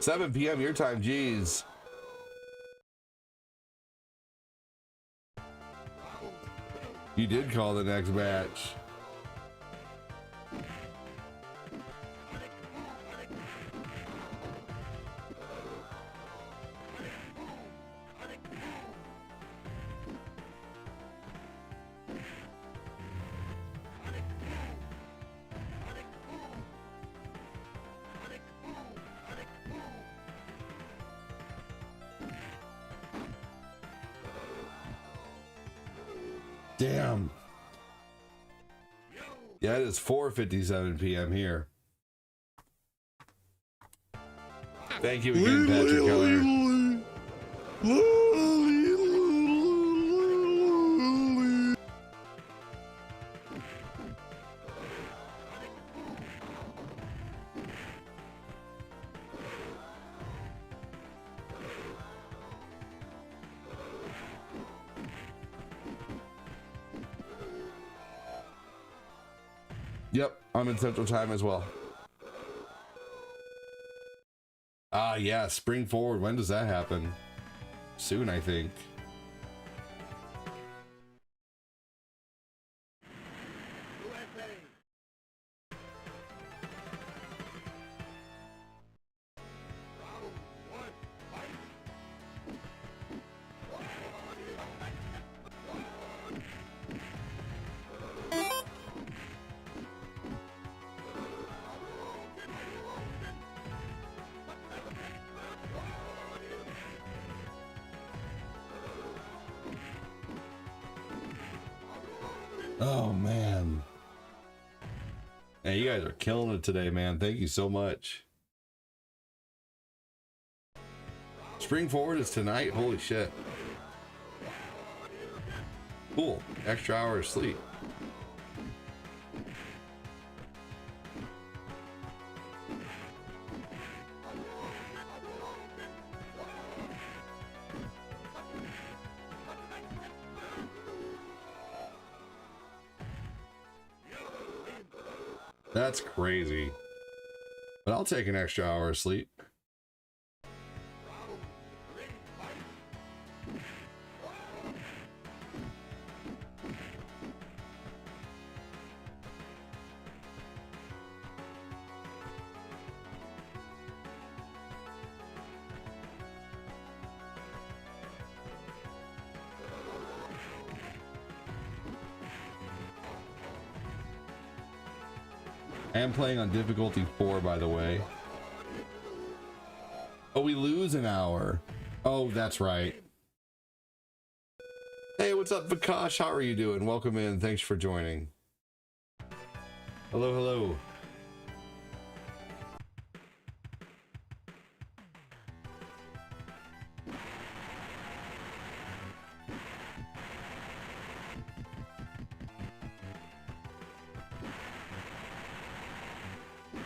$7 p.m. your time, geez. You did call the next batch. Damn. Yeah, it is 4:57 p.m. here. Thank you again, Patrick Keller. Yep, I'm in Central Time as well. Ah, yeah, Spring Forward. When does that happen? Soon, I think. Oh man. Hey, you guys are killing it today, man. Thank you so much. Spring Forward is tonight. Holy shit. Cool. Extra hour of sleep. That's crazy. But I'll take an extra hour of sleep. I am playing on difficulty 4, by the way. Oh, we lose an hour. Oh, that's right. Hey, what's up, Vikash? How are you doing? Welcome in. Thanks for joining. Hello, hello.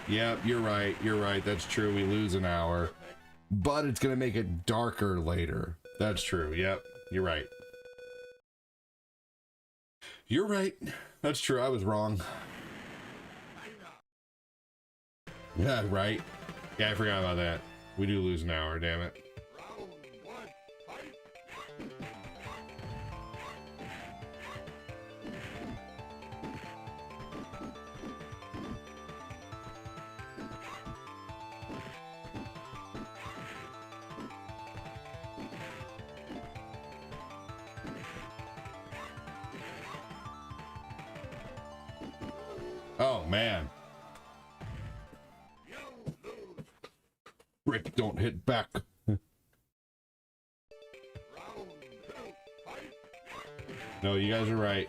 Yep, you're right. You're right. That's true. We lose an hour. But it's going to make it darker later. That's true. Yep, you're right. You're right. That's true. I was wrong. Yeah, right. Yeah, I forgot about that. We do lose an hour, damn it. Oh, man. Rick, don't hit back. No, you guys are right.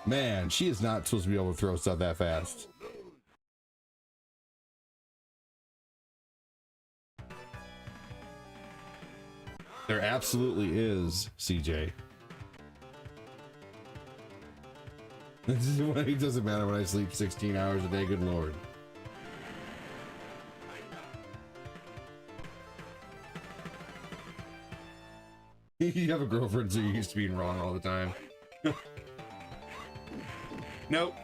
Man, she is not supposed to be able to throw stuff that fast. There absolutely is, CJ. It doesn't matter when I sleep 16 hours a day, good lord. You have a girlfriend, so you're used to being wrong all the time. Nope.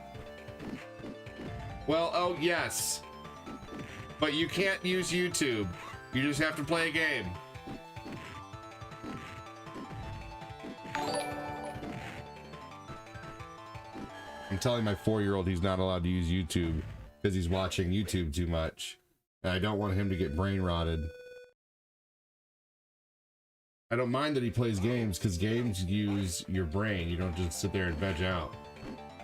Well, oh yes. But you can't use YouTube. You just have to play a game. I'm telling my 4-year-old he's not allowed to use YouTube because he's watching YouTube too much. And I don't want him to get brain rotted. I don't mind that he plays games because games use your brain. You don't just sit there and veg out.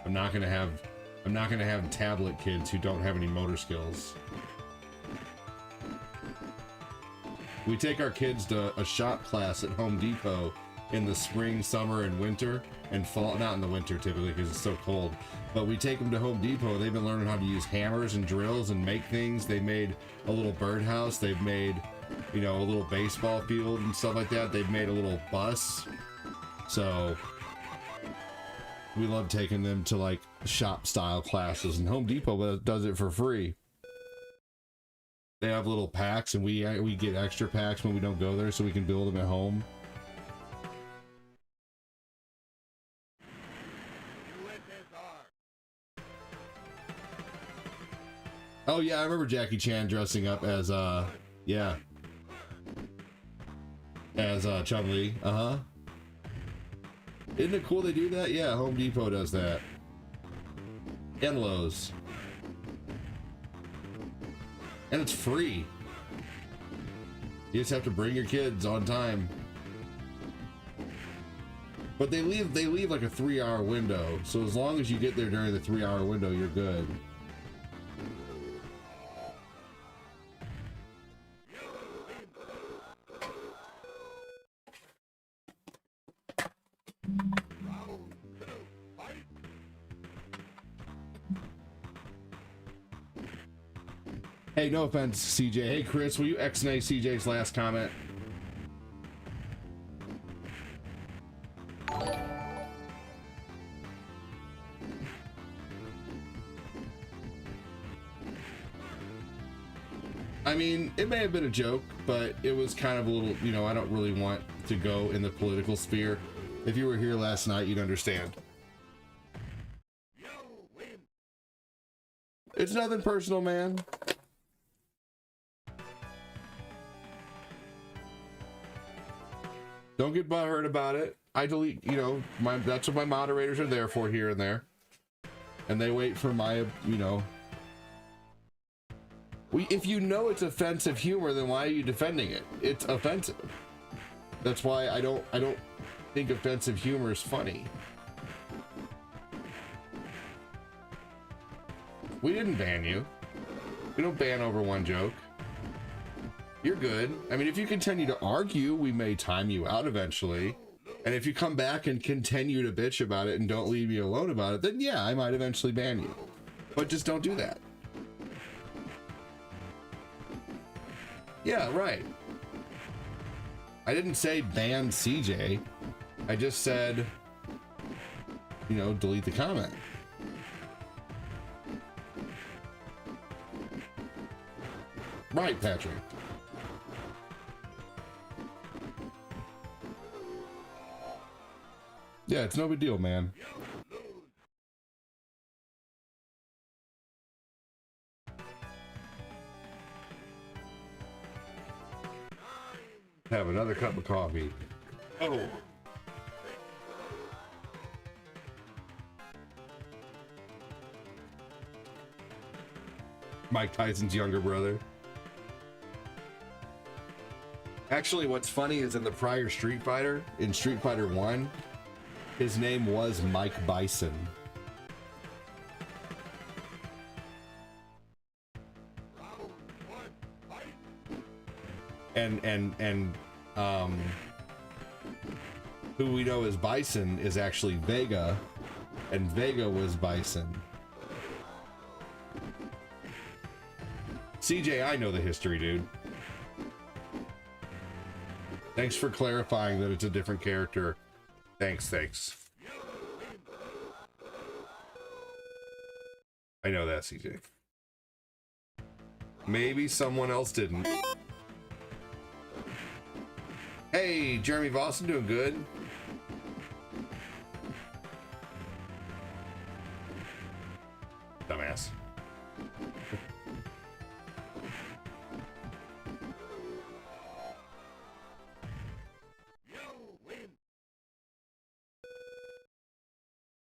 I'm not gonna have tablet kids who don't have any motor skills. We take our kids to a shop class at Home Depot in the spring, summer, and winter, and fall. Not in the winter typically because it's so cold. But we take them to Home Depot. They've been learning how to use hammers and drills and make things. They made a little birdhouse. They've made, you know, a little baseball field and stuff like that. They've made a little bus. So we love taking them to like shop style classes, and Home Depot does it for free. They have little packs, and we get extra packs when we don't go there so we can build them at home. Oh yeah, I remember Jackie Chan dressing up as yeah, as Chun-Li. Uh-huh. Isn't it cool they do that? Yeah, Home Depot does that. And Lowe's. And it's free. You just have to bring your kids on time. But they leave like a 3-hour window. So as long as you get there during the 3-hour window, you're good. Hey, no offense, CJ. Hey, Chris, will you X-nay CJ's last comment? I mean, it may have been a joke, but it was kind of a little, you know, I don't really want to go in the political sphere. If you were here last night, you'd understand. It's nothing personal, man. Don't get butthurt about it. I delete, you know, that's what my moderators are there for here and there. And they wait for my, you know. If you know it's offensive humor, then why are you defending it? It's offensive. That's why I don't think offensive humor is funny. We didn't ban you. We don't ban over one joke. You're good. I mean, if you continue to argue, we may time you out eventually. And if you come back and continue to bitch about it and don't leave me alone about it, then yeah, I might eventually ban you. But just don't do that. Yeah, right. I didn't say ban CJ. I just said, you know, delete the comment. Right, Patrick. Yeah, it's no big deal, man. Have another cup of coffee. Oh. Mike Tyson's younger brother. Actually, what's funny is in the prior Street Fighter, in Street Fighter 1, his name was Mike Bison. And who we know as Bison is actually Vega, and Vega was Bison. CJ, I know the history, dude. Thanks for clarifying that it's a different character. Thanks. I know that, CJ. Maybe someone else didn't. Hey, Jeremy Voss, I'm doing good. Dumbass.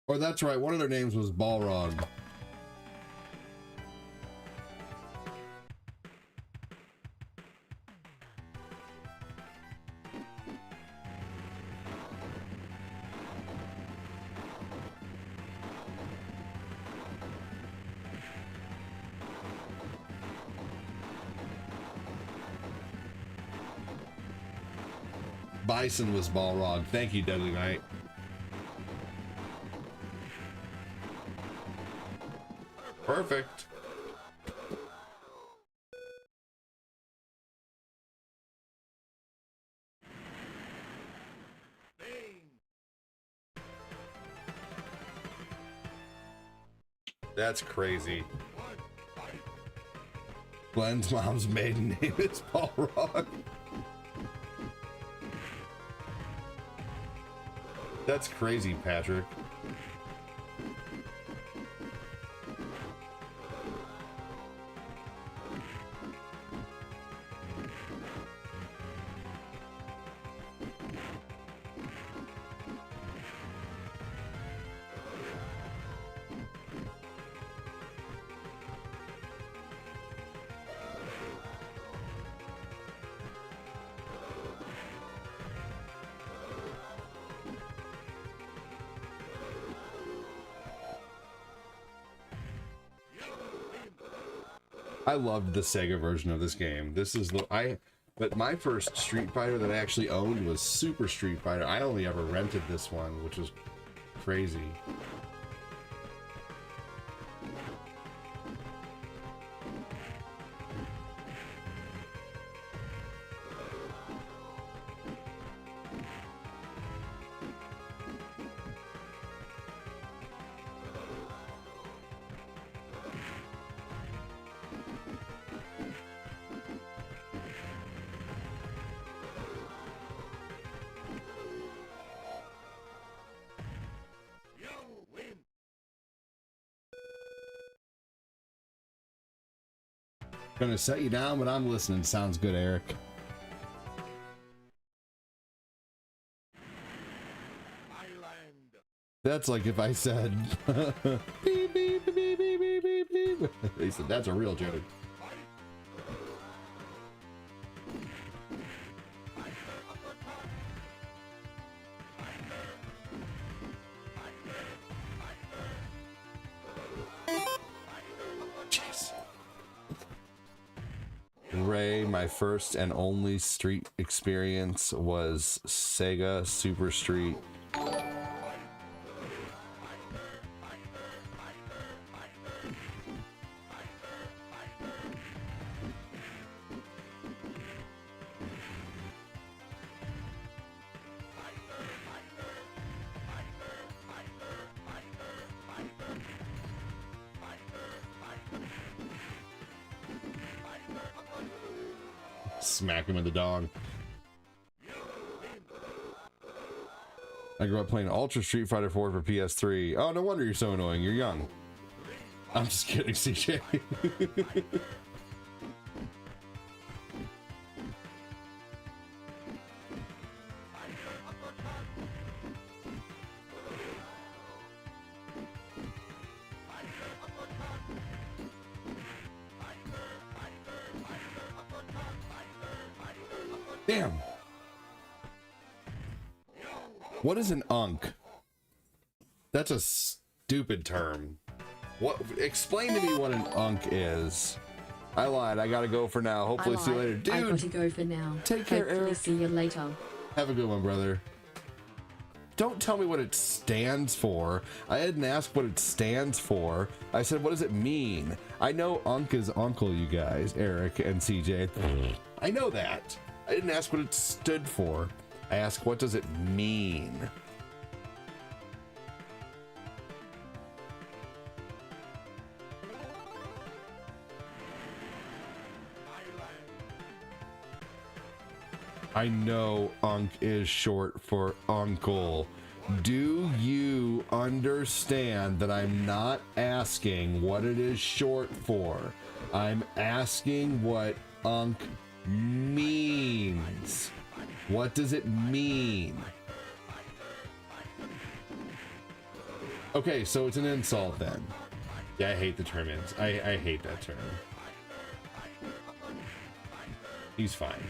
Or that's right, one of their names was Balrog. Bison was Balrog. Thank you, Deadly Knight. Perfect. That's crazy. Glenn's mom's maiden name is Balrog. That's crazy, Patrick. I loved the Sega version of this game. This is but my first Street Fighter that I actually owned was Super Street Fighter. I only ever rented this one, which was crazy. Gonna set you down, but I'm listening. Sounds good, Eric. That's like if I said, beep, beep, beep, beep, beep, beep, beep. They said, that's a real joke. Jeez. Ray, my first and only street experience was Sega Super Street. Smack him in the dong. I grew up playing Ultra Street Fighter 4 for PS3. Oh, no wonder you're so annoying. You're young. I'm just kidding, CJ. Damn. What is an unk? That's a stupid term. What? Explain to me what an unk is. I lied. I gotta go for now. Hopefully see you later. Dude, I gotta go for now. Take care, Hopefully Eric. see you later. Have a good one, brother. Don't tell me what it stands for. I didn't ask what it stands for. I said, what does it mean? I know unk is uncle, you guys, Eric and CJ. I know that. I didn't ask what it stood for. I asked, what does it mean? I know unk is short for uncle. Do you understand that I'm not asking what it is short for? I'm asking what unk means. What does it mean? Okay, so it's an insult then. Yeah, I hate the term I hate that term. He's fine.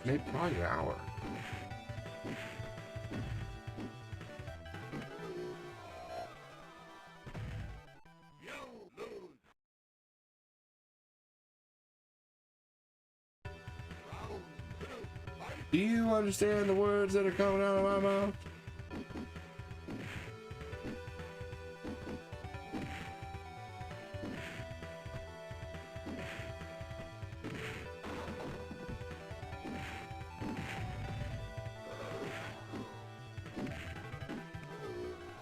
Maybe probably an hour. Do you understand the words that are coming out of my mouth?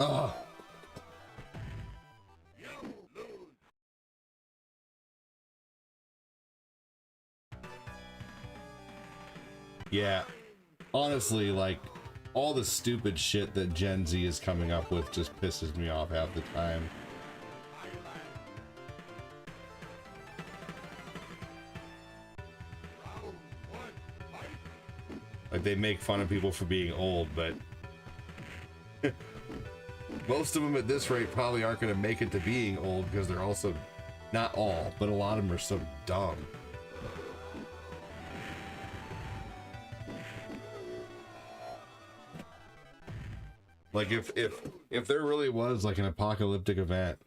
Oh. Yeah. Honestly, like, all the stupid shit that Gen Z is coming up with just pisses me off half the time. Like, they make fun of people for being old, but most of them at this rate probably aren't going to make it to being old because they're also, not all, but a lot of them are so dumb. Like, if there really was like an apocalyptic event,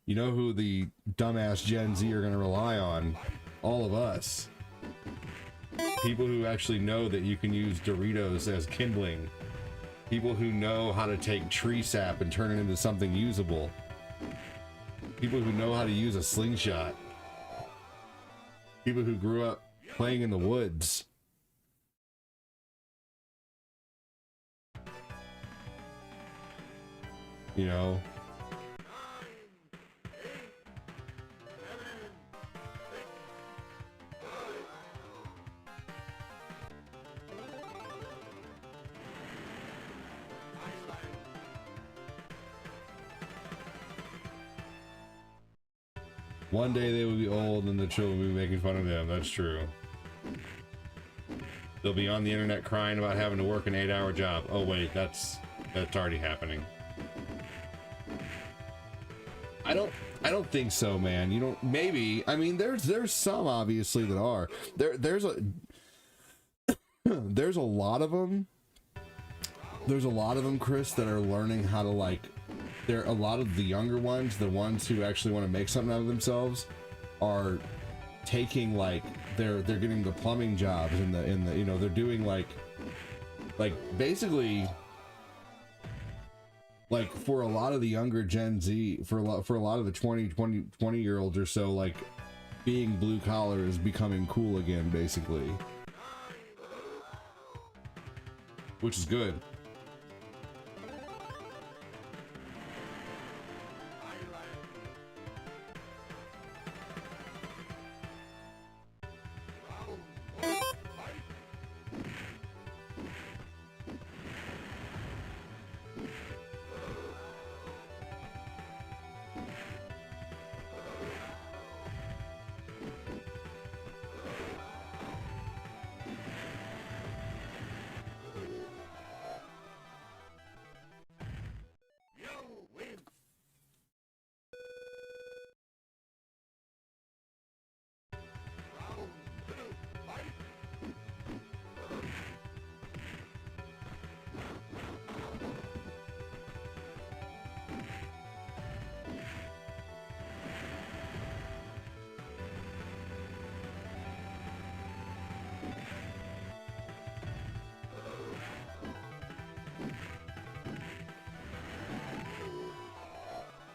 you know who the dumbass Gen Z are going to rely on? All of us. People who actually know that you can use Doritos as kindling. People who know how to take tree sap and turn it into something usable. People who know how to use a slingshot. People who grew up playing in the woods. You know? One day they will be old and the children will be making fun of them. That's true. They'll be on the internet crying about having to work an 8-hour job. Oh wait, that's already happening. I don't think so, man. You don't. Maybe. I mean, there's some obviously that are. There's a lot of them. There's a lot of them, Chris, that are learning how to, like. There a lot of the younger ones, the ones who actually want to make something out of themselves, are taking, like, they're getting the plumbing jobs in the you know, they're doing like basically, like, for a lot of the younger Gen Z, for a lot of the 20 year olds or so, like, being blue collar is becoming cool again, basically, which is good.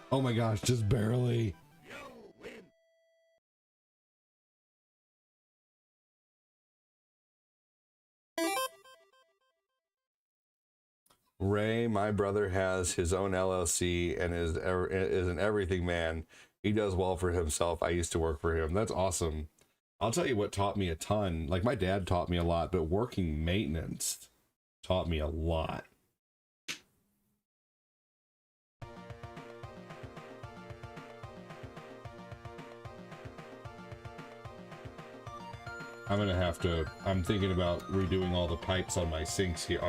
Oh my gosh, just barely. Ray, my brother, has his own LLC and is an everything man. He does well for himself. I used to work for him. That's awesome. I'll tell you what taught me a ton. Like, my dad taught me a lot, but working maintenance taught me a lot. I'm thinking about redoing all the pipes on my sinks here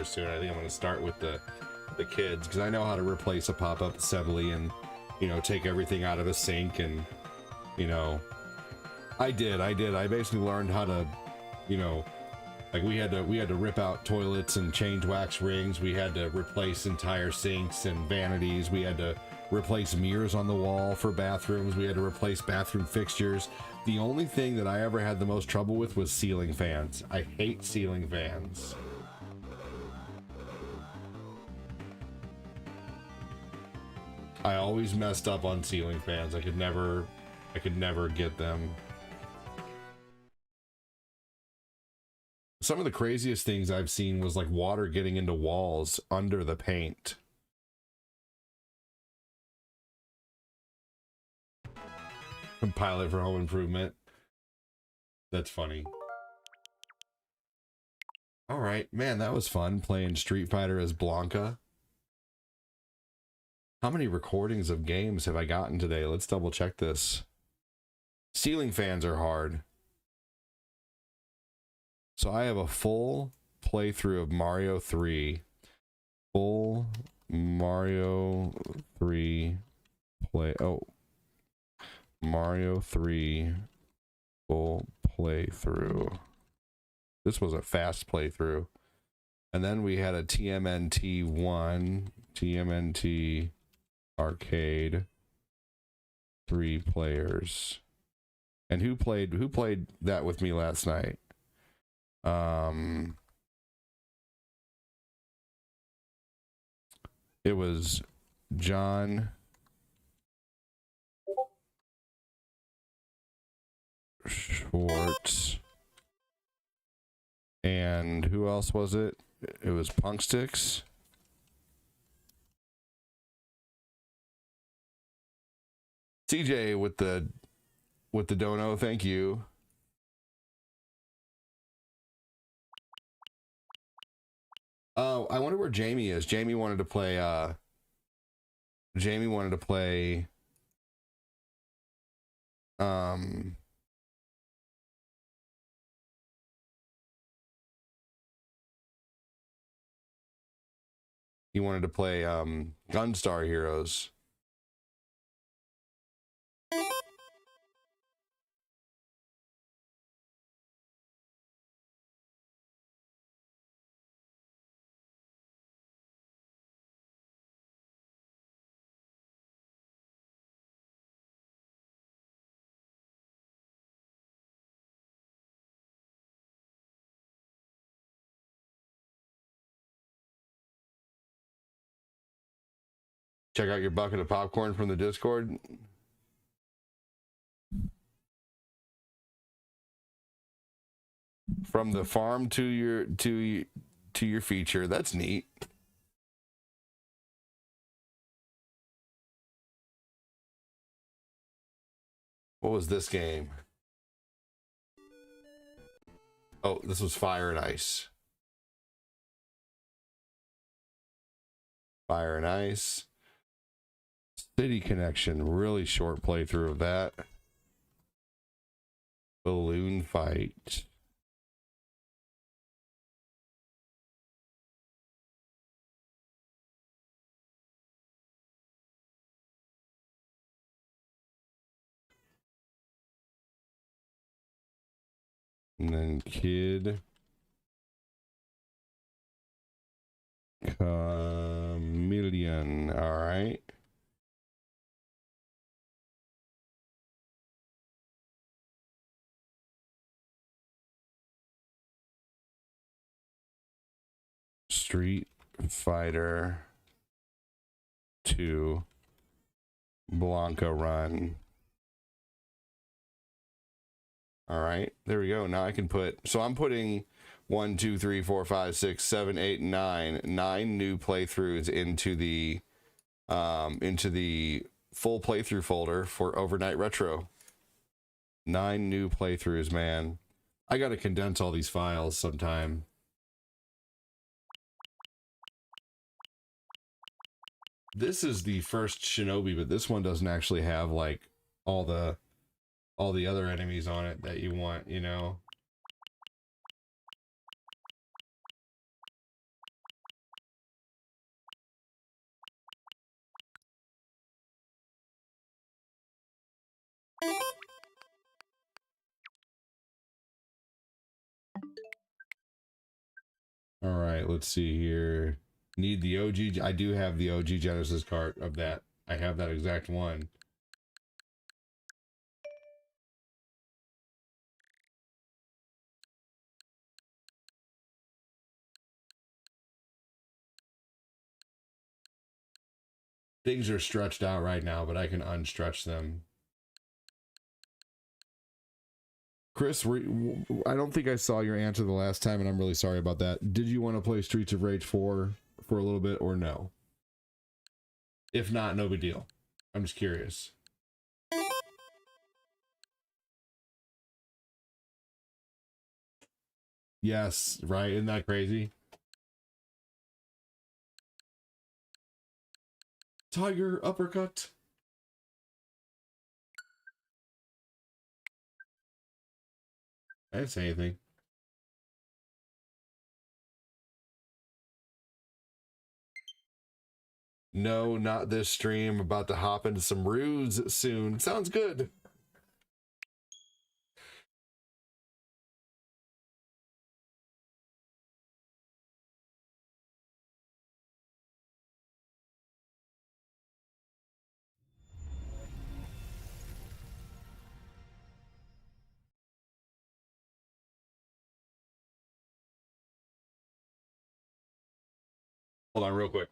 soon. I think I'm gonna start with the kids, because I know how to replace a pop-up assembly and, you know, take everything out of a sink, and, you know, I basically learned how to, you know, like, we had to rip out toilets and change wax rings. We had to replace entire sinks and vanities. We had to replace mirrors on the wall for bathrooms. We had to replace bathroom fixtures. The only thing that I ever had the most trouble with was ceiling fans. I hate ceiling fans. I always messed up on ceiling fans. I could never get them. Some of the craziest things I've seen was, like, water getting into walls under the paint. Compile it for Home Improvement. That's funny. All right, man, that was fun playing Street Fighter as Blanca. How many recordings of games have I gotten today? Let's double check this. Ceiling fans are hard. So I have a full playthrough of Mario 3. Full Mario 3 Mario 3 full playthrough. This was a fast playthrough. And then we had a TMNT 1, TMNT arcade, 3 players. And who played that with me last night? It was John Schwartz. And who else was it? It was Punksticks. CJ with the dono, thank you. Oh, I wonder where Jamie is. Jamie wanted to play he wanted to play Gunstar Heroes. Check out your bucket of popcorn from the Discord. From the farm to your feature. That's neat. What was this game? Oh, this was Fire and Ice. Fire and Ice. City Connection, really short playthrough of that. Balloon Fight. And then Kid Chameleon, all right. Street Fighter 2 Blanca Run. All right, there we go. Now I can put, so I'm putting 1, 2, 3, 4, 5, 6, 7, 8, 9 new playthroughs into the full playthrough folder for Overnight Retro. 9 new playthroughs, man. I got to condense all these files sometime. This is the first Shinobi, but this one doesn't actually have like all the other enemies on it that you want, you know. All right, let's see here. Need the OG. I do have the OG Genesis cart of that. I have that exact one. Things are stretched out right now, but I can unstretch them. Chris, I don't think I saw your answer the last time, and I'm really sorry about that. Did you want to play Streets of Rage 4 for a little bit, or no? If not, no big deal. I'm just curious. Yes, right. Isn't that crazy? Tiger uppercut. I didn't say anything. No, not this stream. About to hop into some ruse soon. Sounds good. Hold on real quick.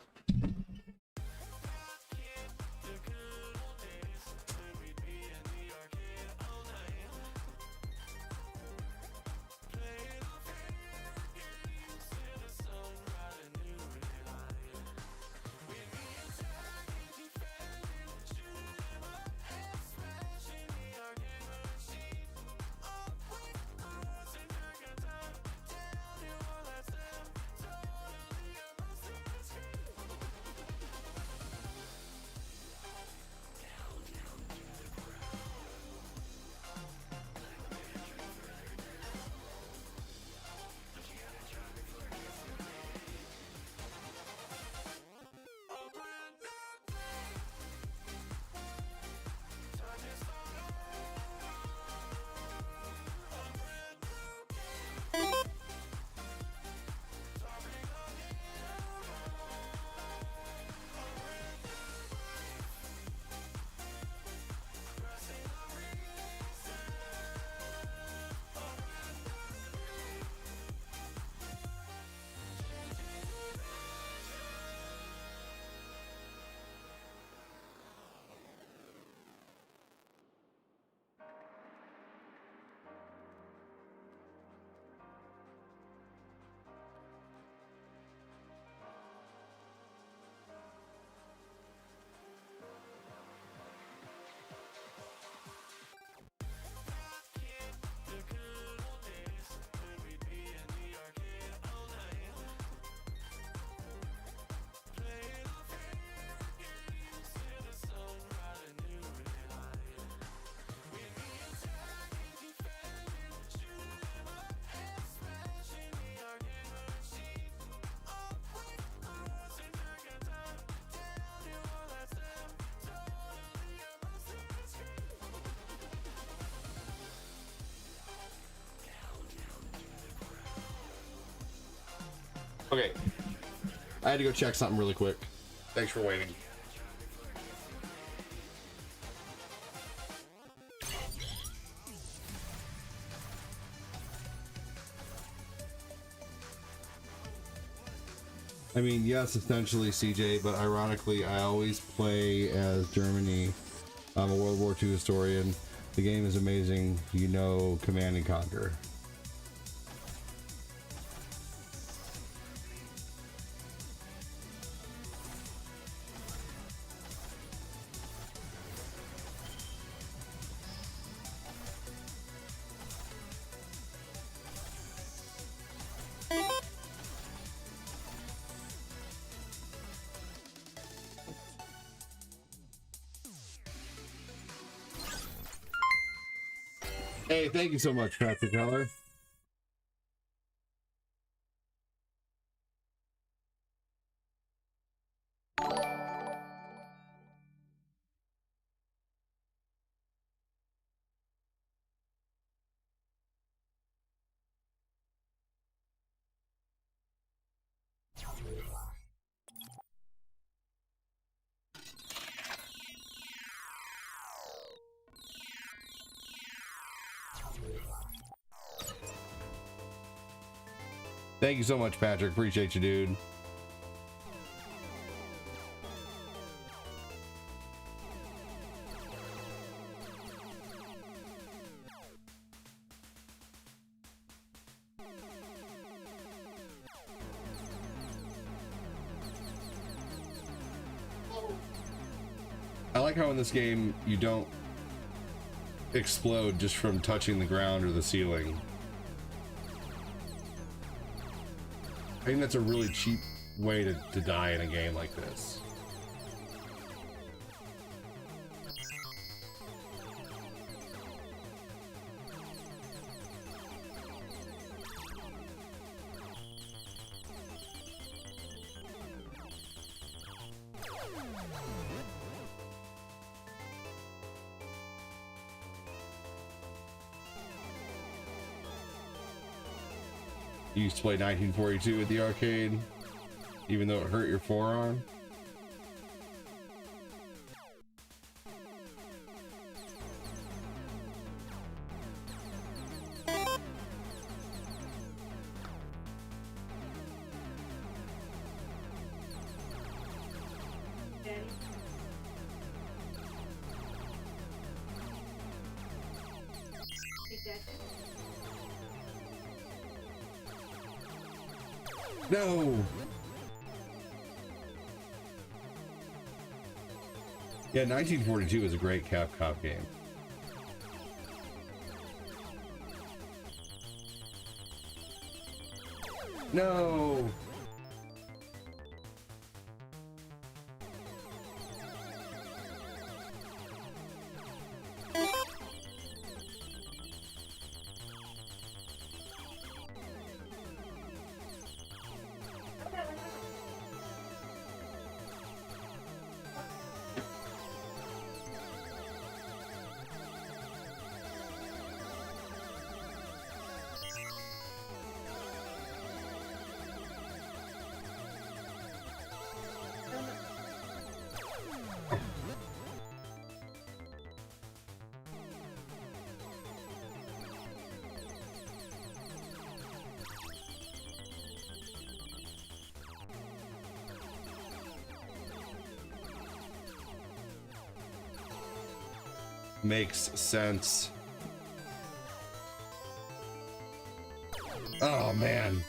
Okay. I had to go check something really quick. Thanks for waiting. I mean, yes, essentially CJ, but ironically, I always play as Germany. I'm a World War II historian. The game is amazing. You know, Command and Conquer. Hey, thank you so much, Patrick Keller. Thank you so much, Patrick. Appreciate you, dude. I like how in this game you don't explode just from touching the ground or the ceiling. I think that's a really cheap way to die in a game like this. You used to play 1942 at the arcade, even though it hurt your forearm. No. Yeah, 1942 is a great Capcom game. No. Makes sense. Oh man.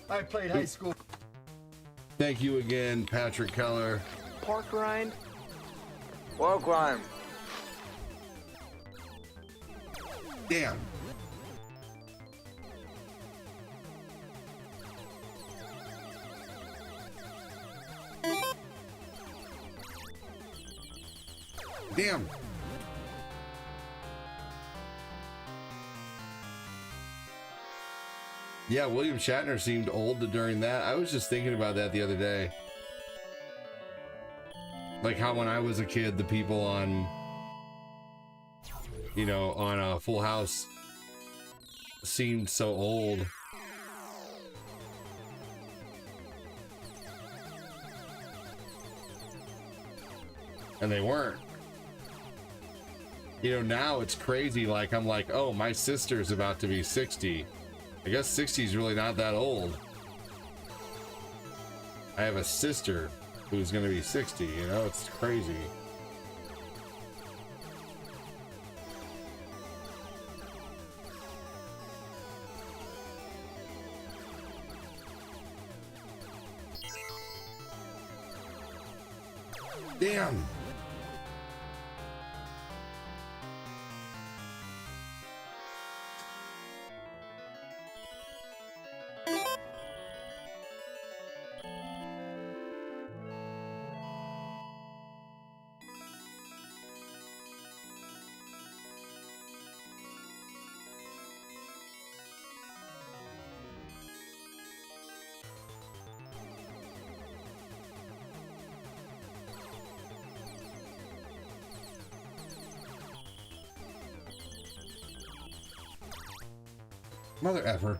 I played high school. Thank you again, Patrick Keller. Park grind. War crime. Damn. Damn. Yeah, William Shatner seemed old during that. I was just thinking about that the other day. Like how when I was a kid, the people on, you know, on Full House seemed so old. And they weren't. You know, now it's crazy. Like, I'm like, oh, my sister's about to be 60. I guess 60 is really not that old. I have a sister who's going to be 60, you know, it's crazy. Damn. Mother effer.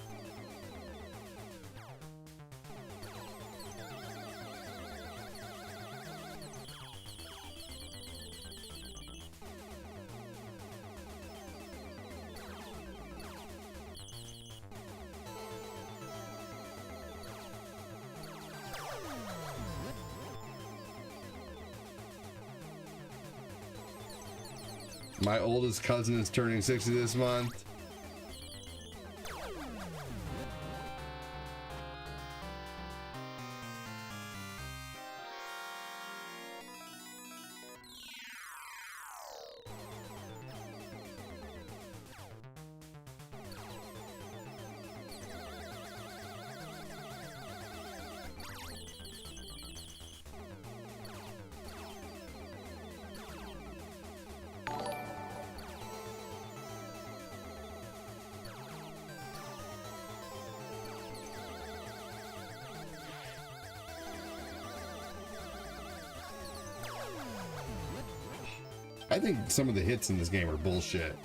My oldest cousin is turning 60 this month. I think some of the hits in this game are bullshit.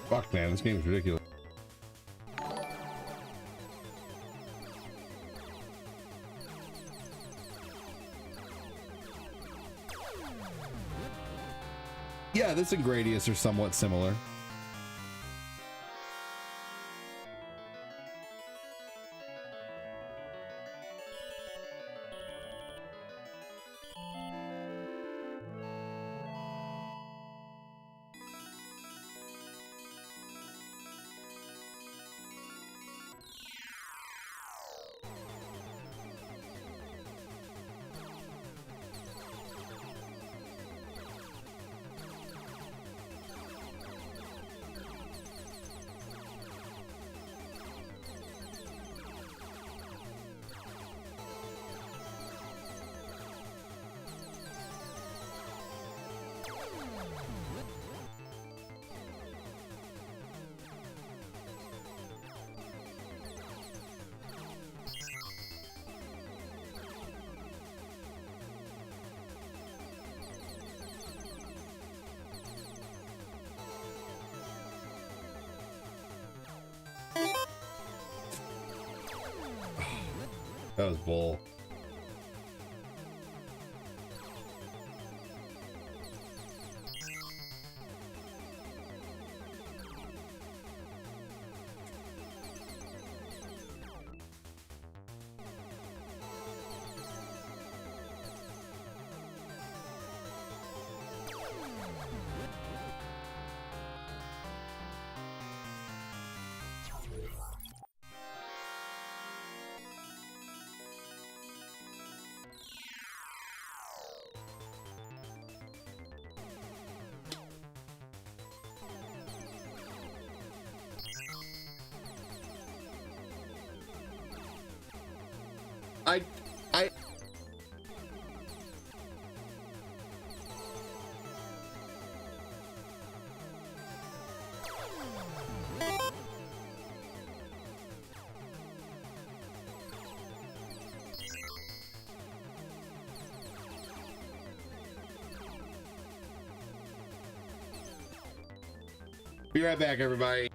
Fuck, man, this game is ridiculous. Yeah, this and Gradius are somewhat similar. That was bull. I Be right back, everybody.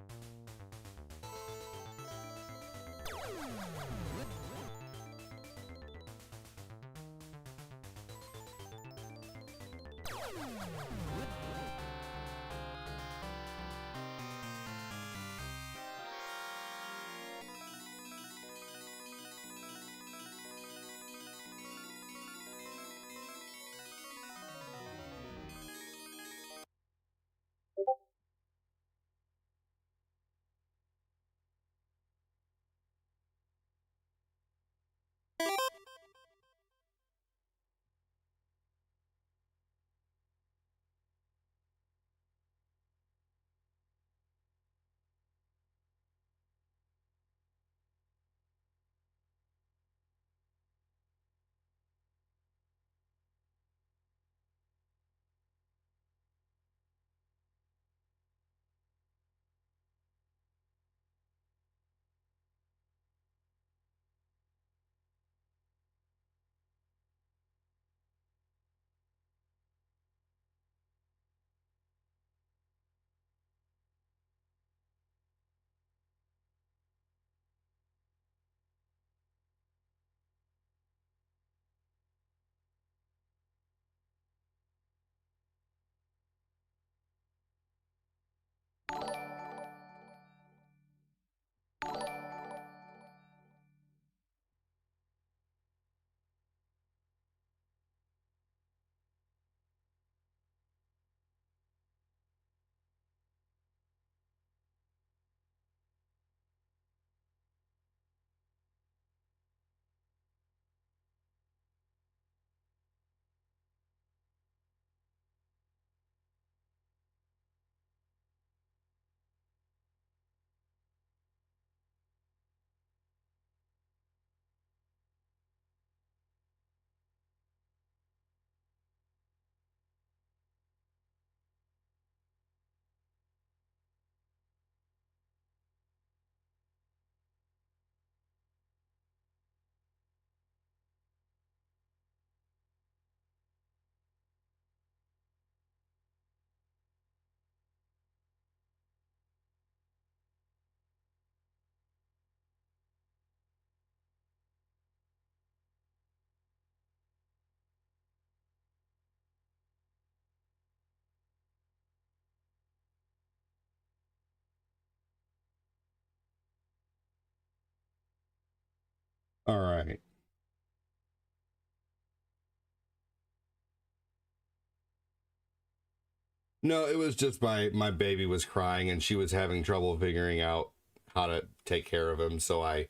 All right. No, it was just my baby was crying and she was having trouble figuring out how to take care of him. So I,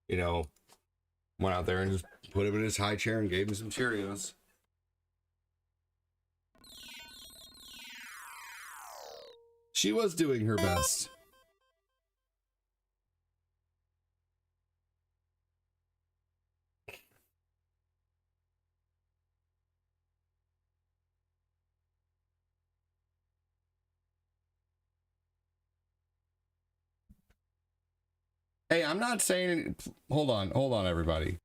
you know, went out there and just put him in his high chair and gave him some Cheerios. She was doing her best. Hey, I'm not saying, hold on, everybody.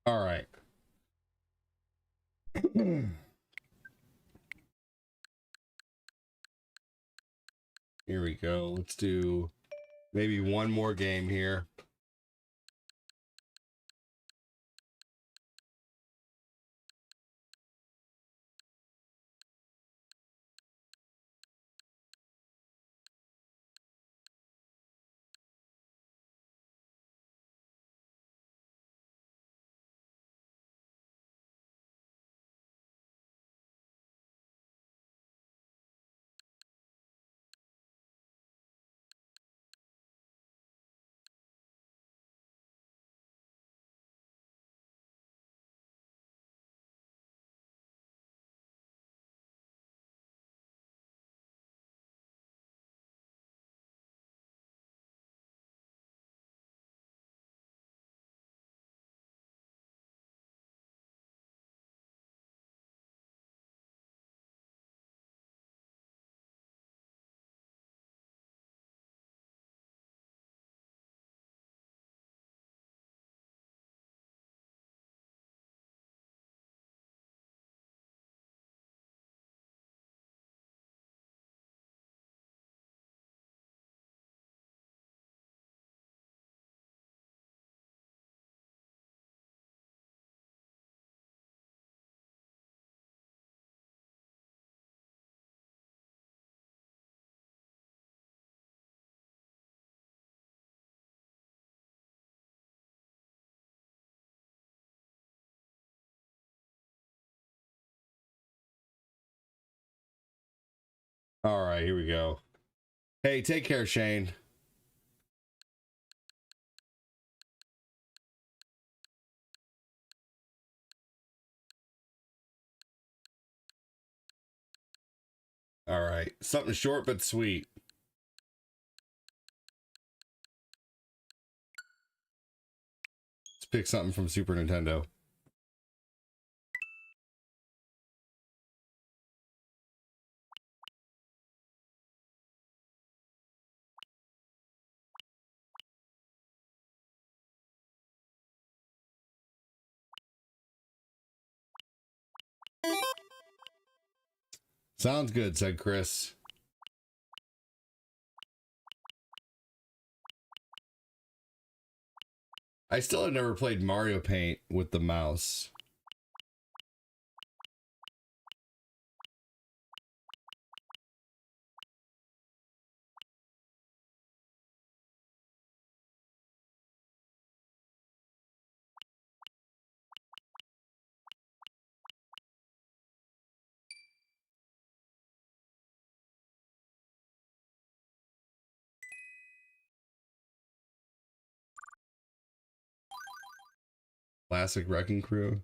All right. Here we go. Let's do maybe one more game here. All right, here we go. Hey, take care, Shane. All right, something short but sweet. pick something from Super Nintendo. Sounds good, said Chris. I still have never played Mario Paint with the mouse. Classic Wrecking Crew.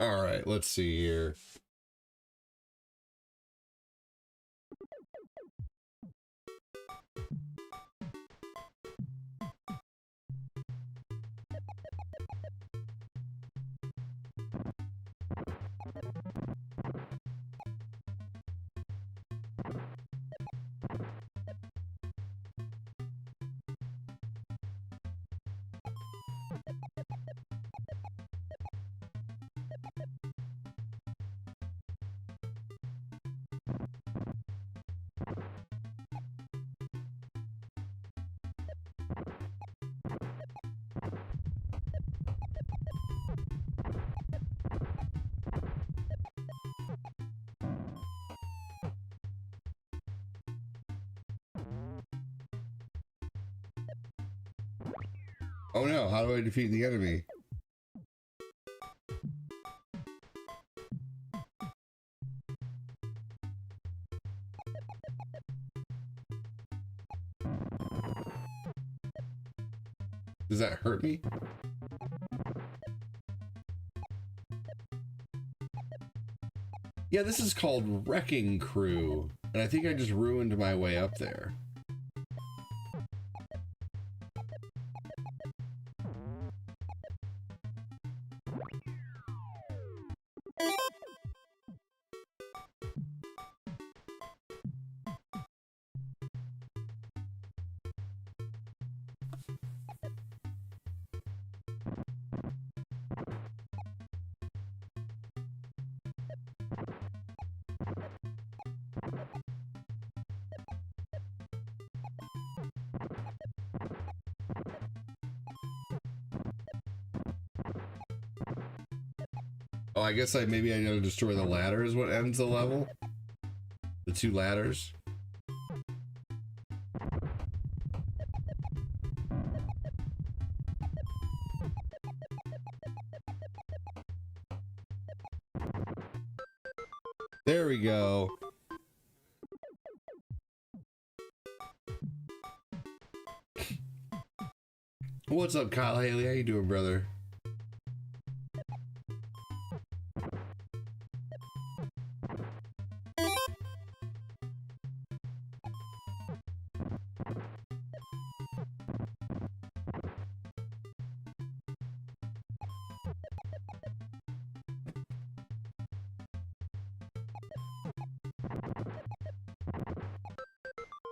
All right, let's see here. Oh no, how do I defeat the enemy? Does that hurt me? Yeah, this is called Wrecking Crew, and I think I just ruined my way up there. Oh, I guess maybe I gotta destroy the ladder is what ends the level. The two ladders. There we go. What's up, Kyle Haley? How you doing, brother?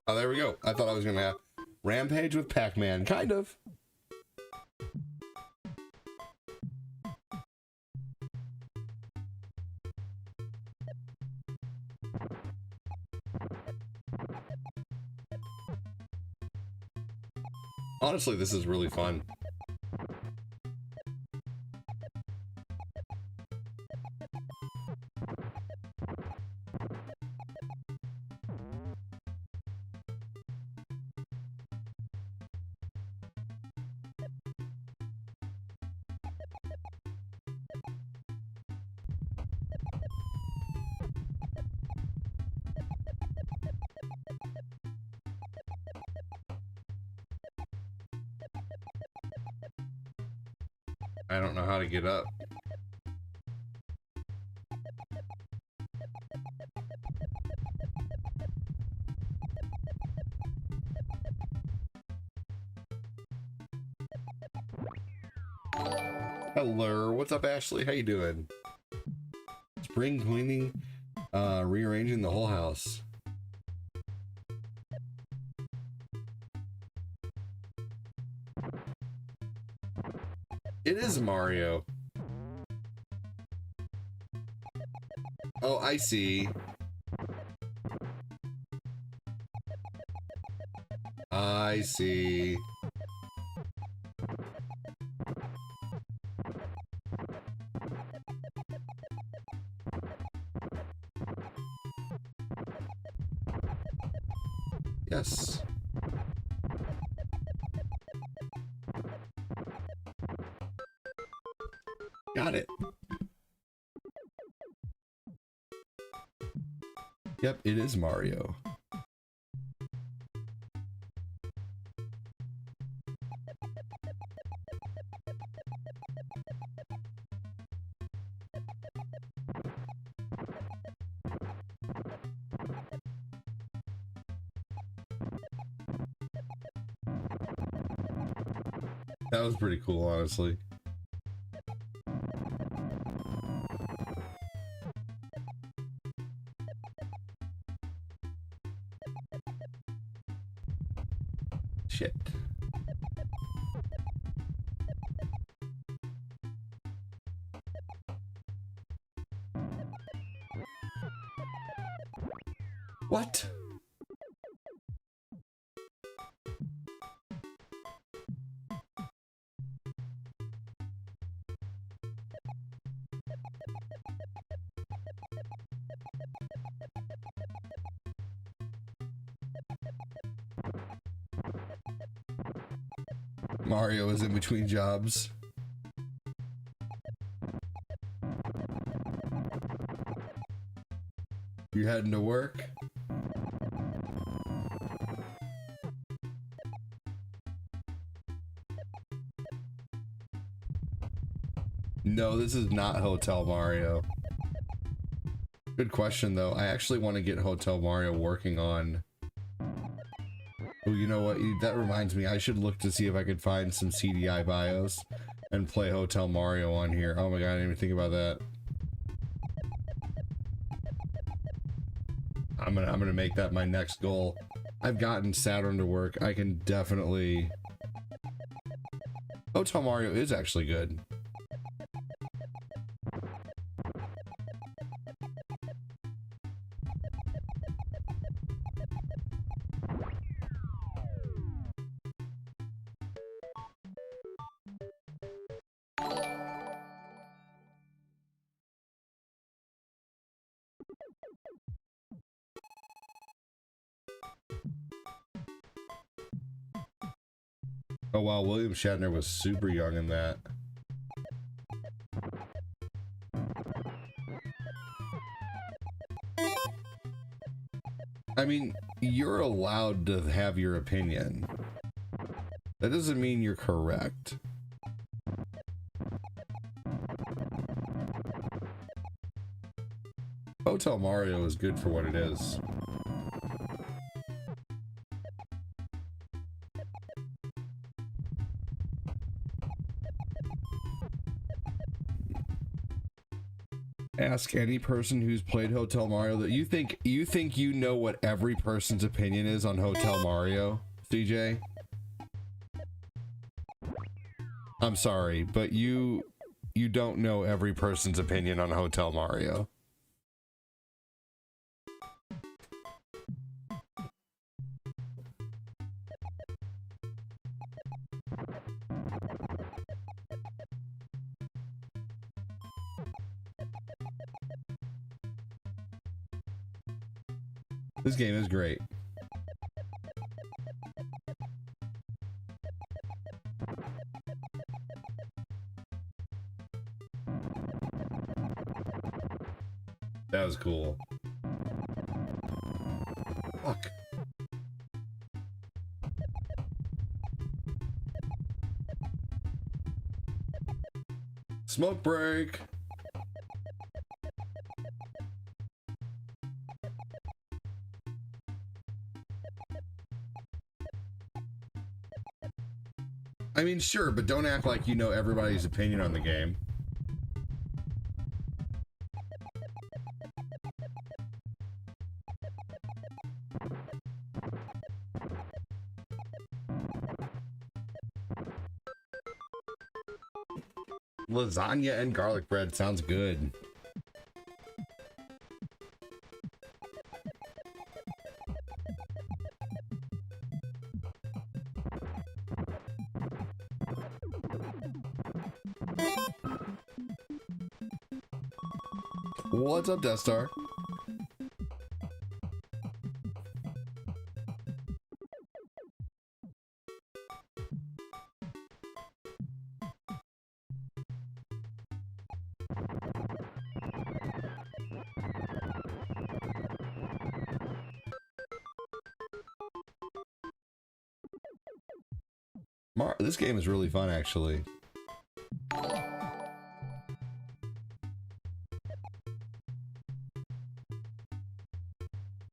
Oh, there we go. I thought I was gonna have Rampage with Pac-Man. Kind of. Honestly, this is really fun. I don't know how to get up. Hello, what's up, Ashley? How you doing? Spring cleaning, rearranging the whole house. It is Mario. Oh, I see. I see. Yes. Got it. Yep, it is Mario. That was pretty cool, honestly. Shit. What? Mario is in between jobs. You heading to work? No, this is not Hotel Mario. Good question, though. I actually want to get Hotel Mario working on... Oh, you know what? That reminds me. I should look to see if I could find some CDI BIOS and play Hotel Mario on here. Oh my god, I didn't even think about that. I'm gonna make that my next goal. I've gotten Saturn to work. I can definitely... Hotel Mario is actually good. Oh wow, William Shatner was super young in that. I mean, you're allowed to have your opinion. That doesn't mean you're correct. Hotel Mario is good for what it is. Ask any person who's played Hotel Mario that you think you know what every person's opinion is on Hotel Mario, CJ. I'm sorry, but you don't know every person's opinion on Hotel Mario. This game is great. That was cool. Fuck. Smoke break. I mean, sure, but don't act like you know everybody's opinion on the game. Lasagna and garlic bread sounds good. What's up, Death Star? This game is really fun, actually.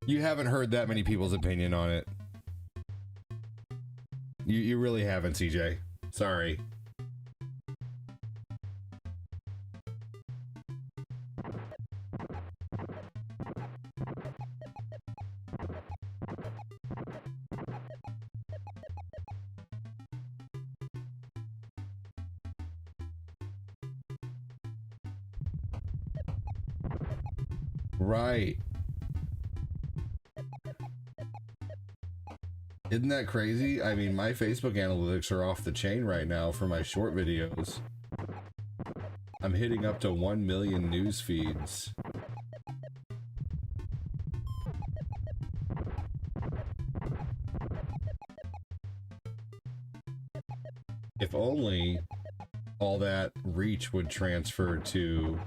You haven't heard that many people's opinion on it. You really haven't, CJ. Sorry. Right. Isn't that crazy? I mean, my Facebook analytics are off the chain right now for my short videos. I'm hitting up to 1 million news feeds. If only all that reach would transfer to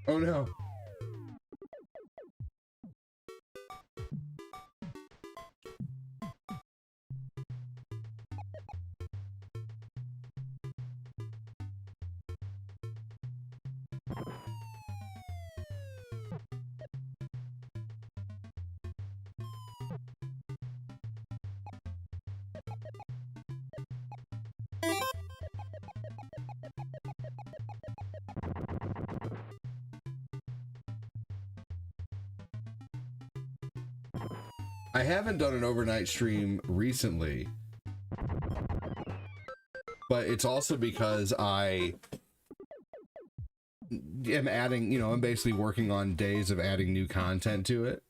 oh no. I haven't done an overnight stream recently, but it's also because I am adding, you know, I'm basically working on days of adding new content to it.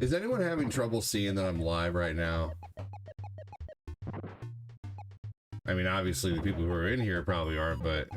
Is anyone having trouble seeing that I'm live right now? I mean, obviously the people who are in here probably aren't, but...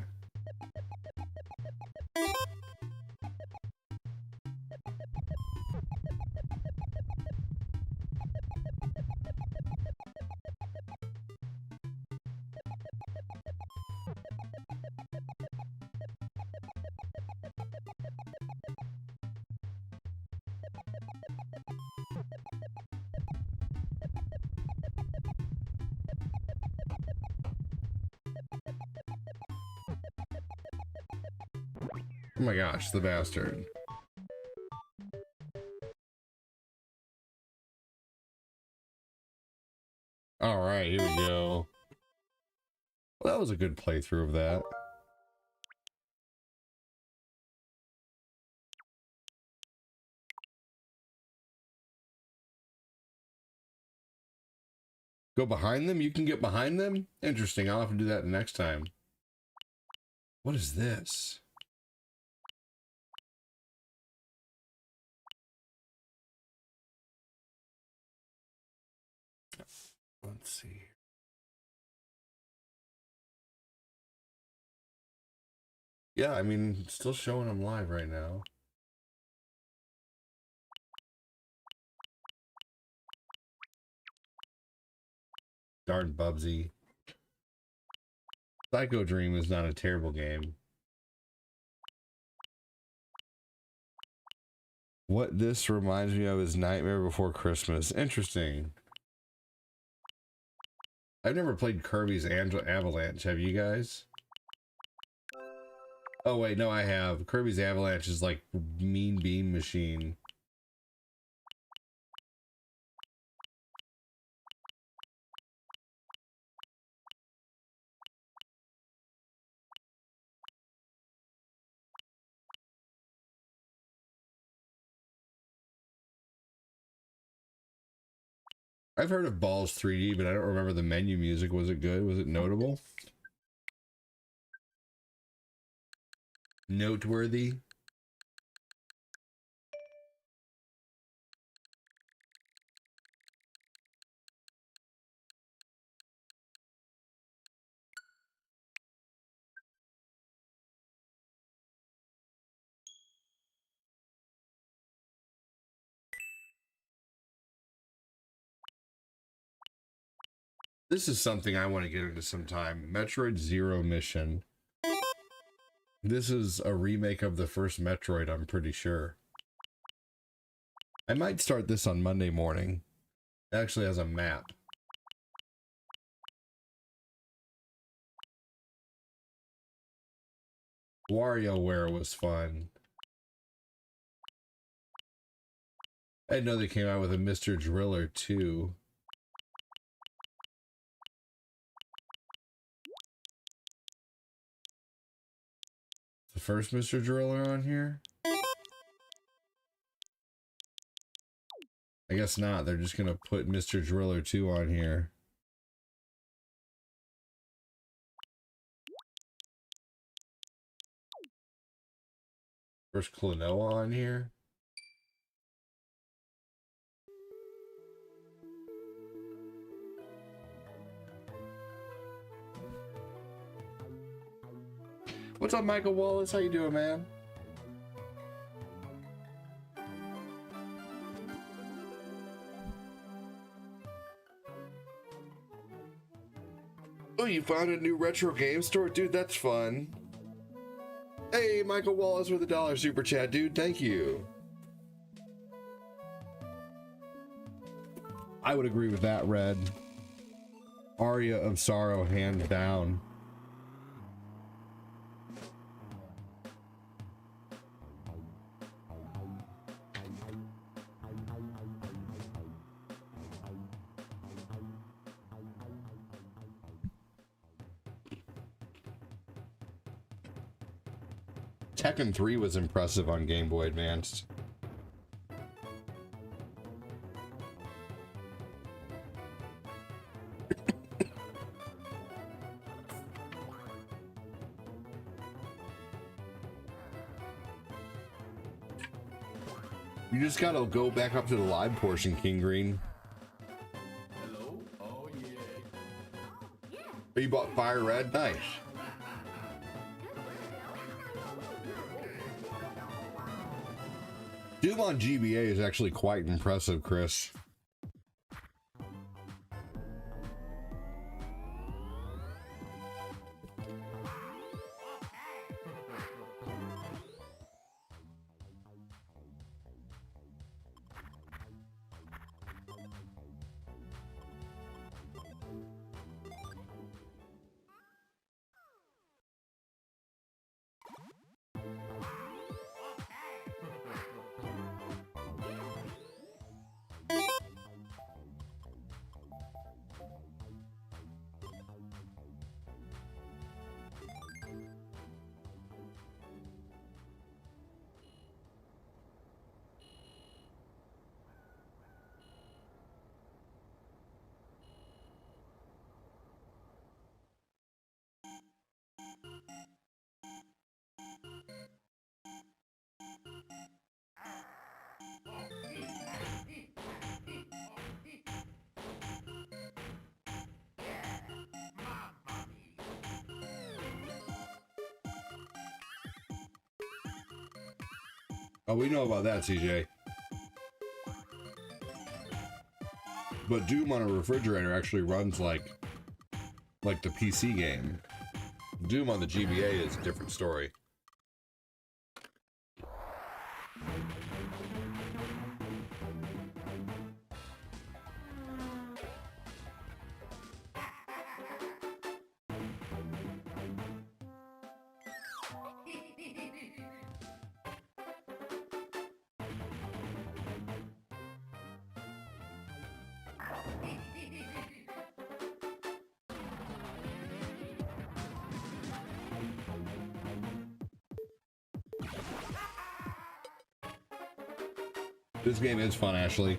Oh my gosh, the bastard. All right, here we go. Well, that was a good playthrough of that. Go behind them? You can get behind them? Interesting. I'll have to do that next time. What is this? Let's see. Yeah, I mean, it's still showing them live right now. Darn Bubsy. Psycho Dream is not a terrible game. What this reminds me of is Nightmare Before Christmas. Interesting. I've never played Kirby's Avalanche. Have you guys? Oh wait, no, I have. Kirby's Avalanche is like Mean Bean Machine. I've heard of Balls 3D, but I don't remember the menu music. Was it good? Was it notable? Noteworthy? This is something I want to get into sometime. Metroid Zero Mission. This is a remake of the first Metroid, I'm pretty sure. I might start this on Monday morning. It actually has a map. WarioWare was fun. I didn't know they came out with a Mr. Driller too. The first Mr. Driller on here? I guess not. They're just gonna put Mr. Driller 2 on here. First Klonoa on here? What's up, Michael Wallace? How you doing, man? Oh, you found a new retro game store? Dude, that's fun. Hey, Michael Wallace with $1 super chat, dude. Thank you. I would agree with that, Red. Aria of Sorrow, hands down. Tekken 3 was impressive on Game Boy Advance. You just gotta go back up to the live portion, King Green. Hello? Oh yeah. Oh, you bought Fire Red? Nice. Doom on GBA is actually quite impressive, Chris. Oh, we know about that, CJ. But Doom on a refrigerator actually runs like the PC game. Doom on the GBA is a different story. This game is fun, Ashley.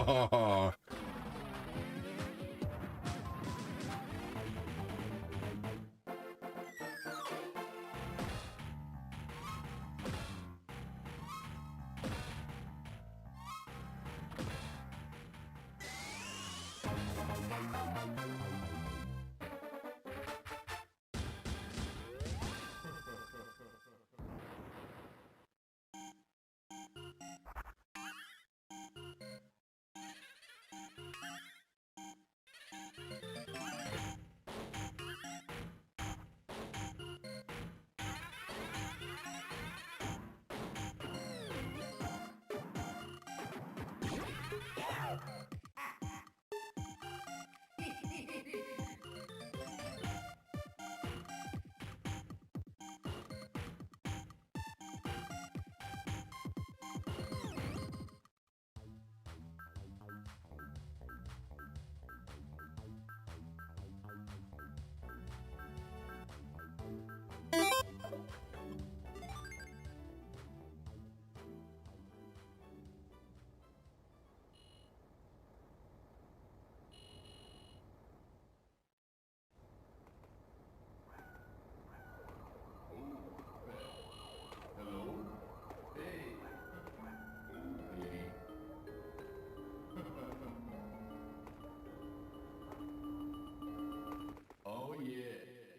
Oh.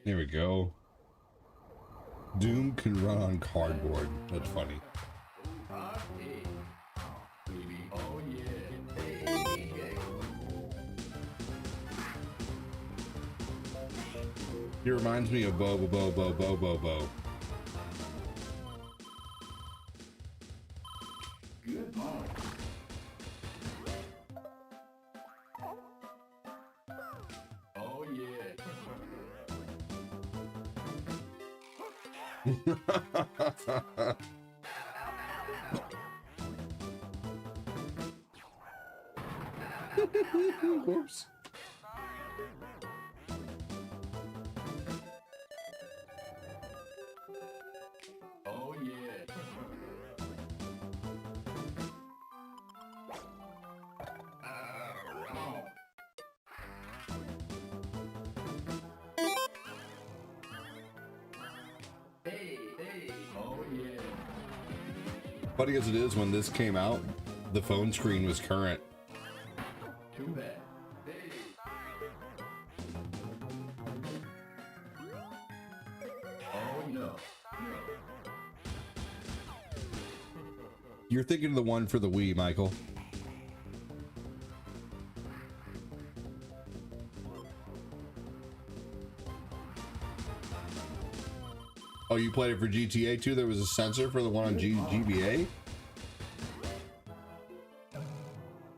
There we go. Doom can run on cardboard. That's funny. He reminds me of Bo Bo Bo Bo Bo Bo Bo. Good morning. Oh yeah. Whoops. Oh yeah. Hey, hey. Oh yeah. Funny as it is, when this came out, the phone screen was current. Too bad. Hey. Oh no. You're thinking of the one for the Wii, Michael. Oh, you played it for GTA 2? There was a sensor for the one on GBA?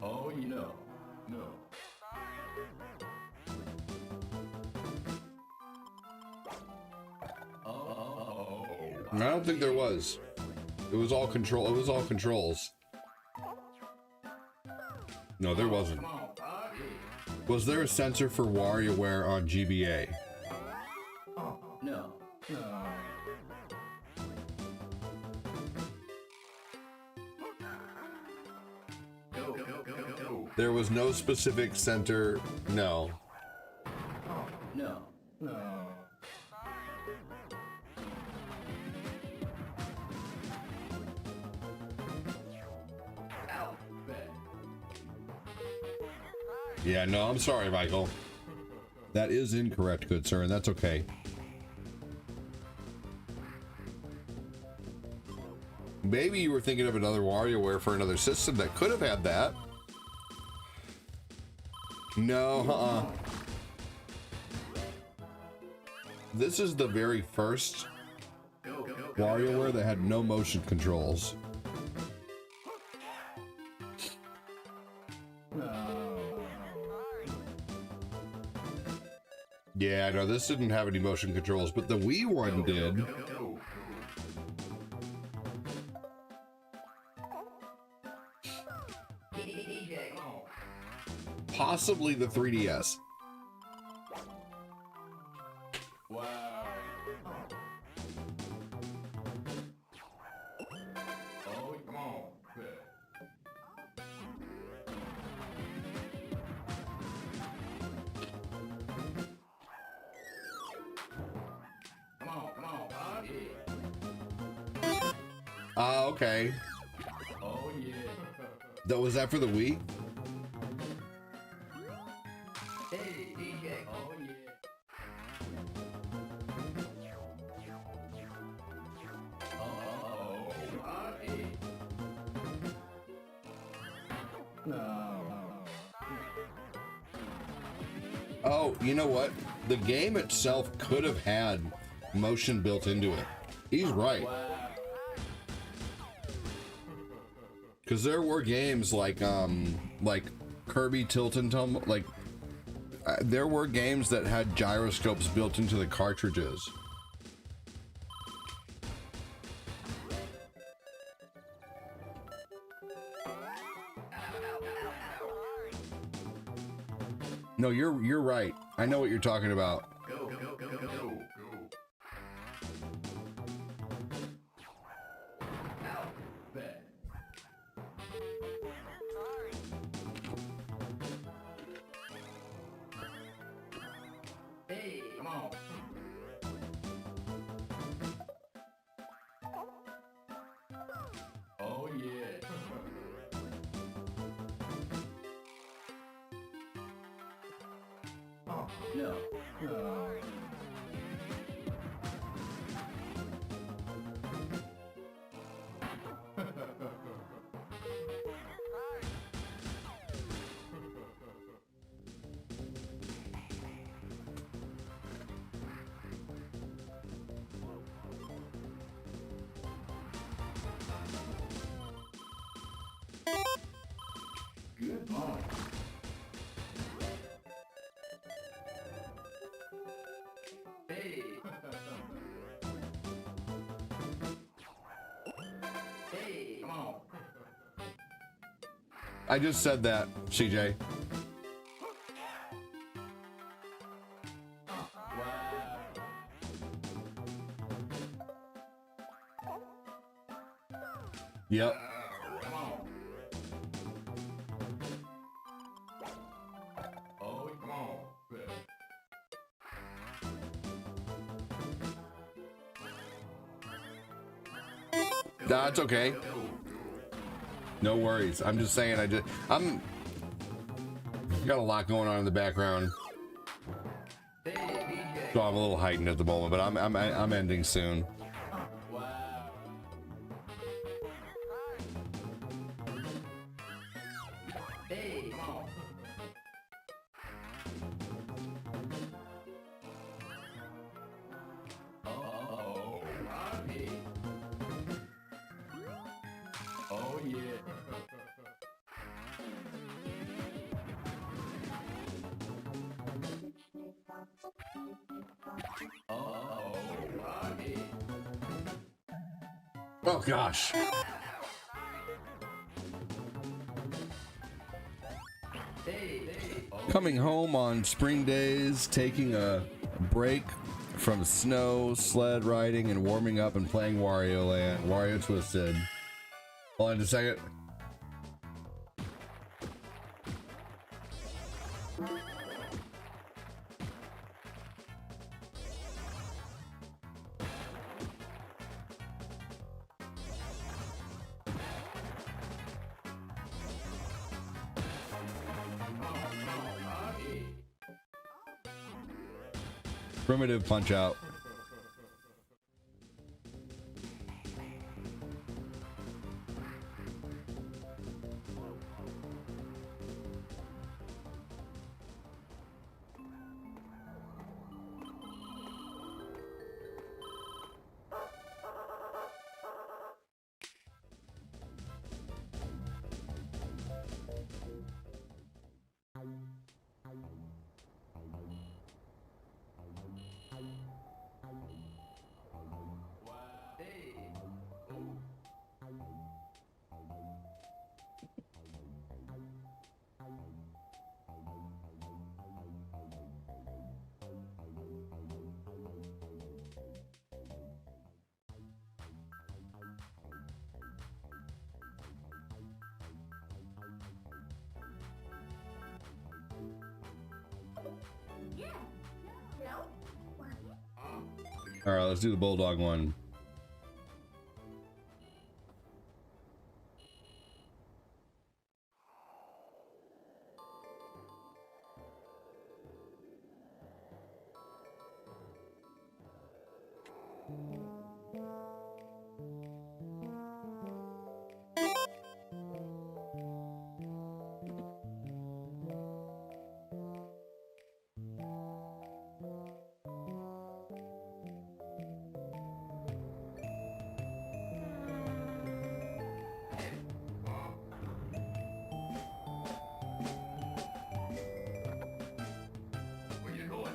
Oh no. No. Oh. I don't think there was. It was all control. It was all controls. No, there wasn't. Was there a sensor for WarioWare on GBA? No. No. There was no specific center. No. No. No. Alphabet. Yeah, no, I'm sorry, Michael. That is incorrect, good sir, and that's okay. Maybe you were thinking of another WarioWare for another system that could have had that. No, This is the very first WarioWare that had no motion controls. Yeah, no, this didn't have any motion controls, but the Wii one did. Possibly the 3DS. Wow. Oh, come on. Come on, party. Okay. Oh, yeah. Was that for the Wii? Hey, DJ. Oh, yeah. Oh, party. No. Oh, you know what? The game itself could have had motion built into it. He's right. Because there were games like Kirby Tilt and Tumble, there were games that had gyroscopes built into the cartridges. No, you're right. I know what you're talking about. Go. Alphabet. Hey, come on. Oh, yeah. Oh, no. No. Good morning. Hey. Hey, come on. I just said that, CJ. Yep. Come on. Oh, come on. Nah, it's okay. No worries. I'm just saying. I'm got a lot going on in the background, so I'm a little heightened at the moment. But I'm ending soon. Hey, come on. Oh, party. Oh, yeah. Oh, party. Oh gosh. Coming home on spring days, taking a break from snow, sled riding, and warming up and playing Wario Twisted. Hold on just a second. Primitive punch out. All right, let's do the bulldog one. Where you going?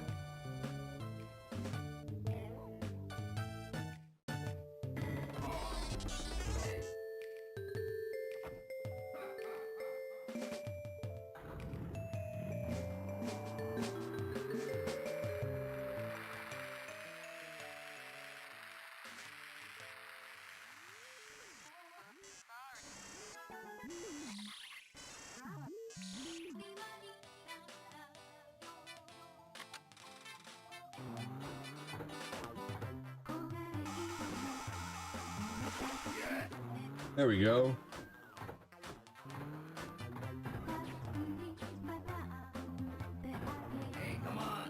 There we go. Hey, come on.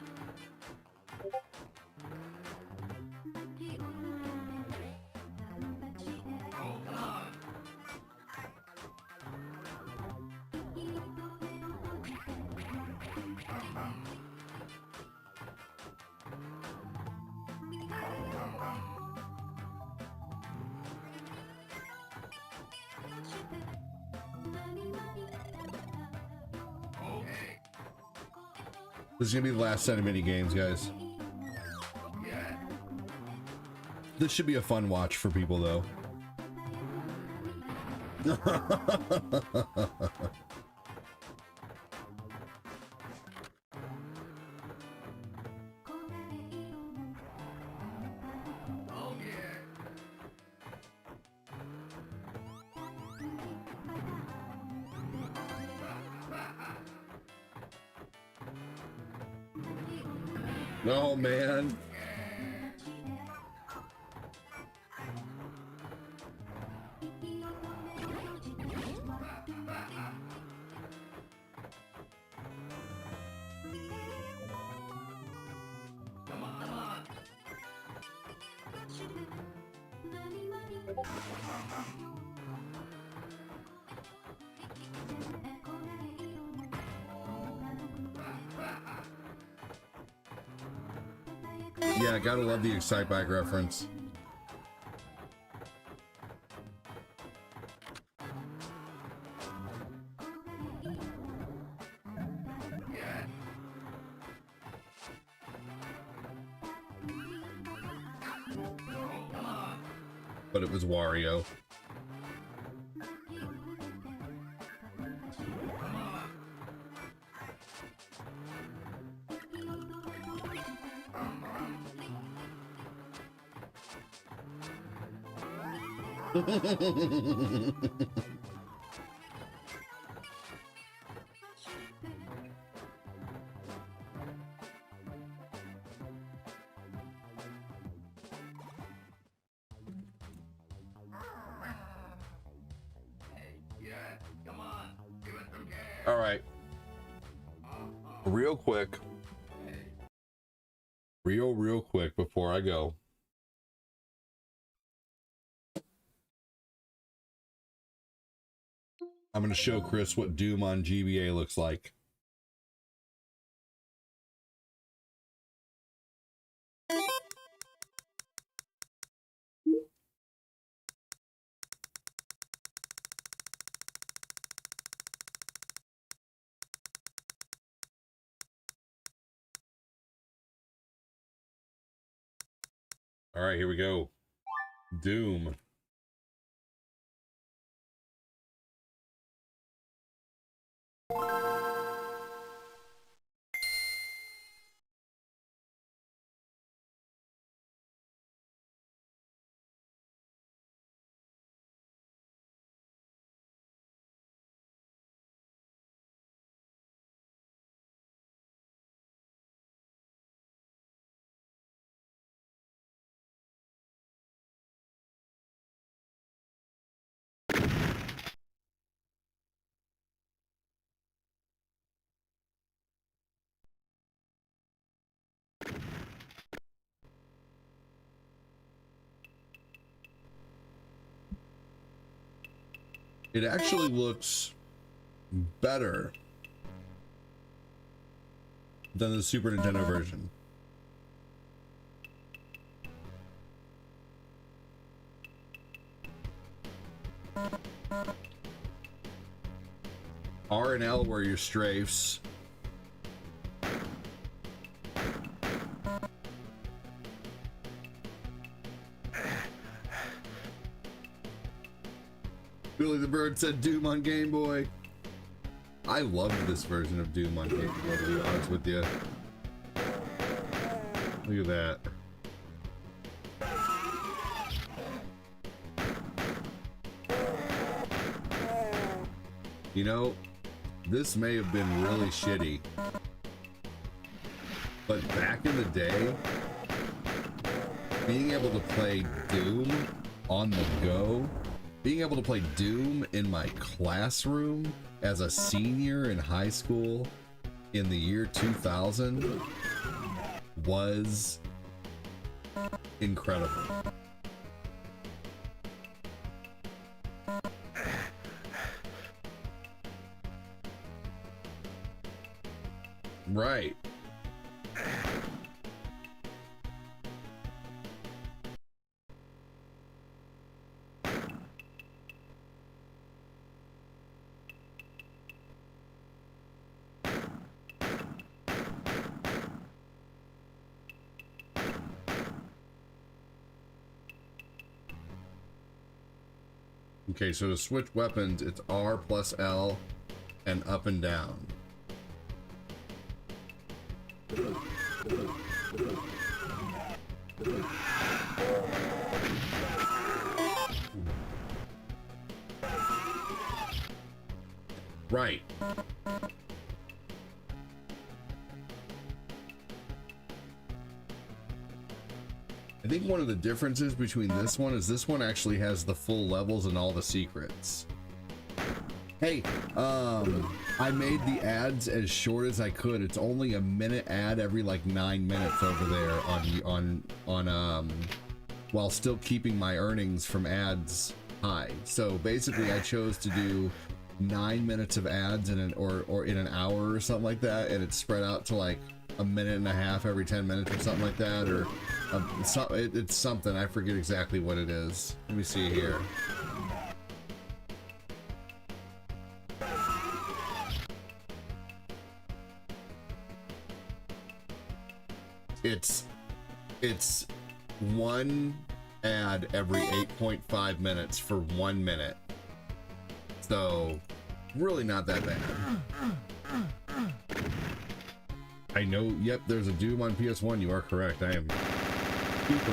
Oh, come on. Okay. This is gonna be the last set of mini games, guys. Yeah. This should be a fun watch for people, though. Oh, yeah. Oh man. Come on, come on. Yeah, gotta love the Excite Bike reference. Yeah. Oh, come on. But it was Wario. Come on. All right. Real quick. Real quick before I go. I'm going to show Chris what Doom on GBA looks like. All right, here we go. Doom. It actually looks better than the Super Nintendo version. R and L were your strafes. Billy the Bird said Doom on Game Boy. I loved this version of Doom on Game Boy, to be honest with you. Look at that. You know, this may have been really shitty, but back in the day, being able to play Doom on the go, being able to play Doom in my classroom as a senior in high school in the year 2000 was incredible. Right. Okay, so to switch weapons, it's R plus L and up and down. Right. I think one of the differences between this one is this one actually has the full levels and all the secrets. Hey, I made the ads as short as I could. It's only a minute ad every like 9 minutes over there on while still keeping my earnings from ads high. So basically I chose to do 9 minutes of ads in an hour or something like that, and it's spread out to like a minute and a half every 10 minutes or something like that, or it's something. I forget exactly what it is. Let me see here. It's one ad every 8.5 minutes for 1 minute. So really not that bad. I know, yep, there's a Doom on PS1. You are correct. I am super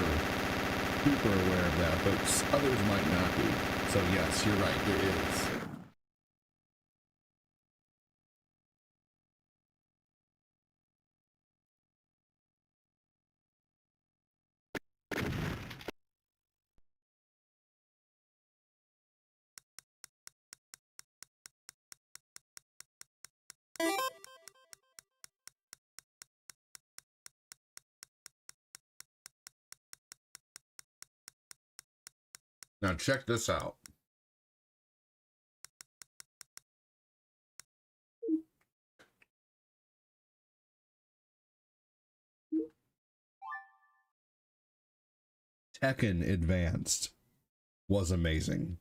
aware of that, but others might not be. So yes, you're right, there is. Now check this out. Tekken Advanced was amazing.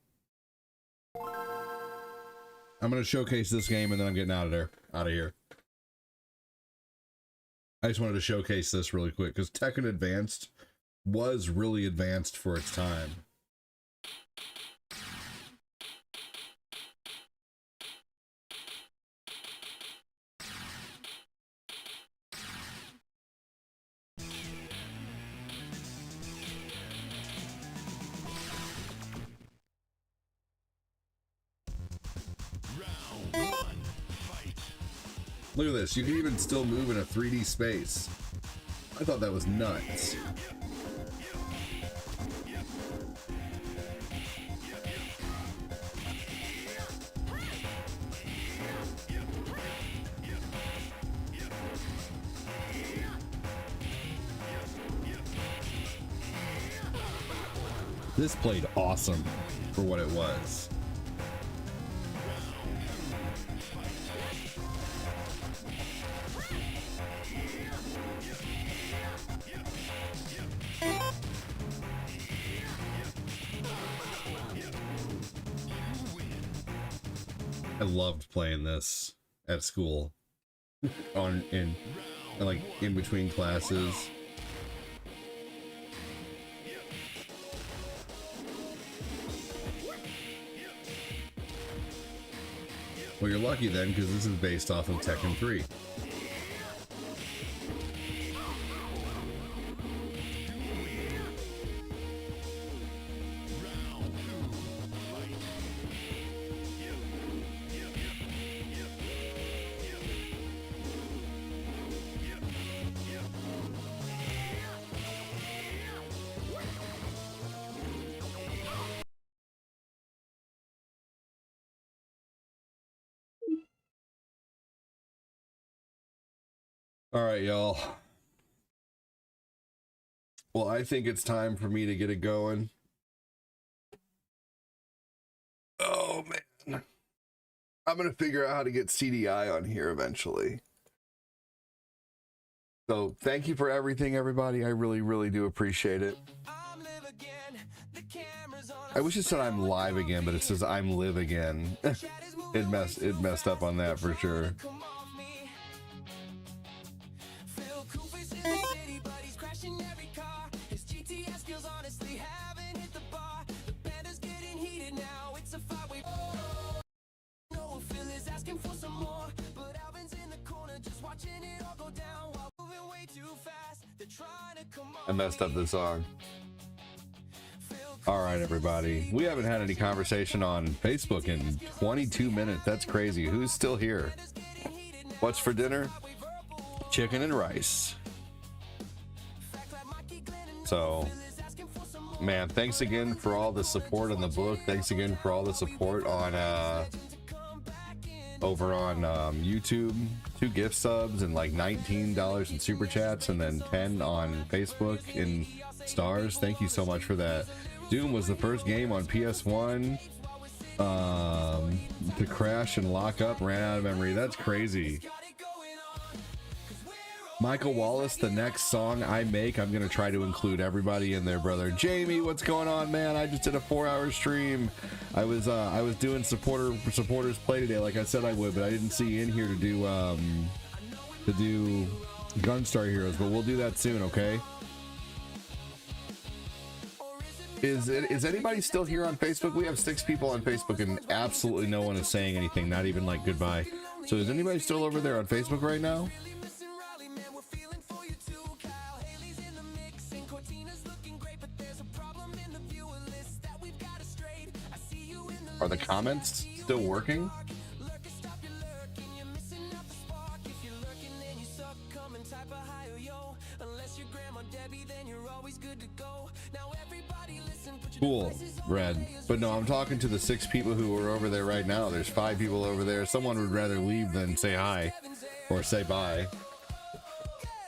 I'm going to showcase this game and then I'm getting out of here. I just wanted to showcase this really quick because Tekken Advanced was really advanced for its time. Look at this, you can even still move in a 3D space. I thought that was nuts. This played awesome for what it was. I loved playing this at school in like in between classes. Well, you're lucky then, because this is based off of Tekken 3. All right, y'all. Well, I think it's time for me to get it going. Oh, man. I'm going to figure out how to get CDI on here eventually. So thank you for everything, everybody. I really, really do appreciate it. I wish it said I'm live again, but it says I'm live again. It messed up on that for sure. I messed up the song. All right, everybody. We haven't had any conversation on Facebook in 22 minutes. That's crazy. Who's still here? What's for dinner? Chicken and rice. So, man, thanks again for all the support on the book. Thanks again for all the support on over on YouTube. 2 gift subs and like $19 in super chats, and then 10 on Facebook in stars. Thank you so much for that. Doom was the first game on PS1 to crash and lock up, ran out of memory. That's crazy. Michael Wallace, the next song I make, I'm gonna try to include everybody in there, brother. Jamie, what's going on, man? I just did a 4-hour stream. I was doing supporters play today, like I said I would, but I didn't see you in here to do Gunstar Heroes, but we'll do that soon, okay? Is anybody still here on Facebook? We have 6 people on Facebook and absolutely no one is saying anything, not even like goodbye. So is anybody still over there on Facebook right now? Are the comments still working? Cool, Red. But no, I'm talking to the 6 people who are over there right now. There's 5 people over there. Someone would rather leave than say hi or say bye.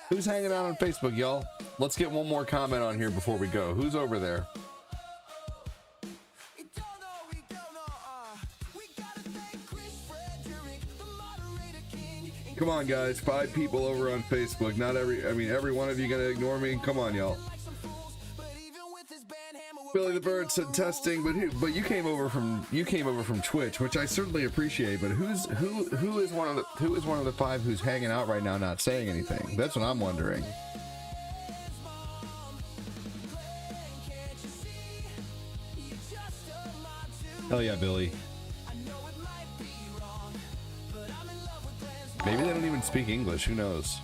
Who's hanging out on Facebook, y'all? Let's get one more comment on here before we go. Who's over there? Come on, guys. 5 people over on Facebook. Not every one of you gonna ignore me? Come on, y'all. Billy the Bird said testing, but you came over from Twitch, which I certainly appreciate. But who is one of the 5 who's hanging out right now, not saying anything? That's what I'm wondering. Hell yeah, Billy. Maybe they don't even speak English. Who knows?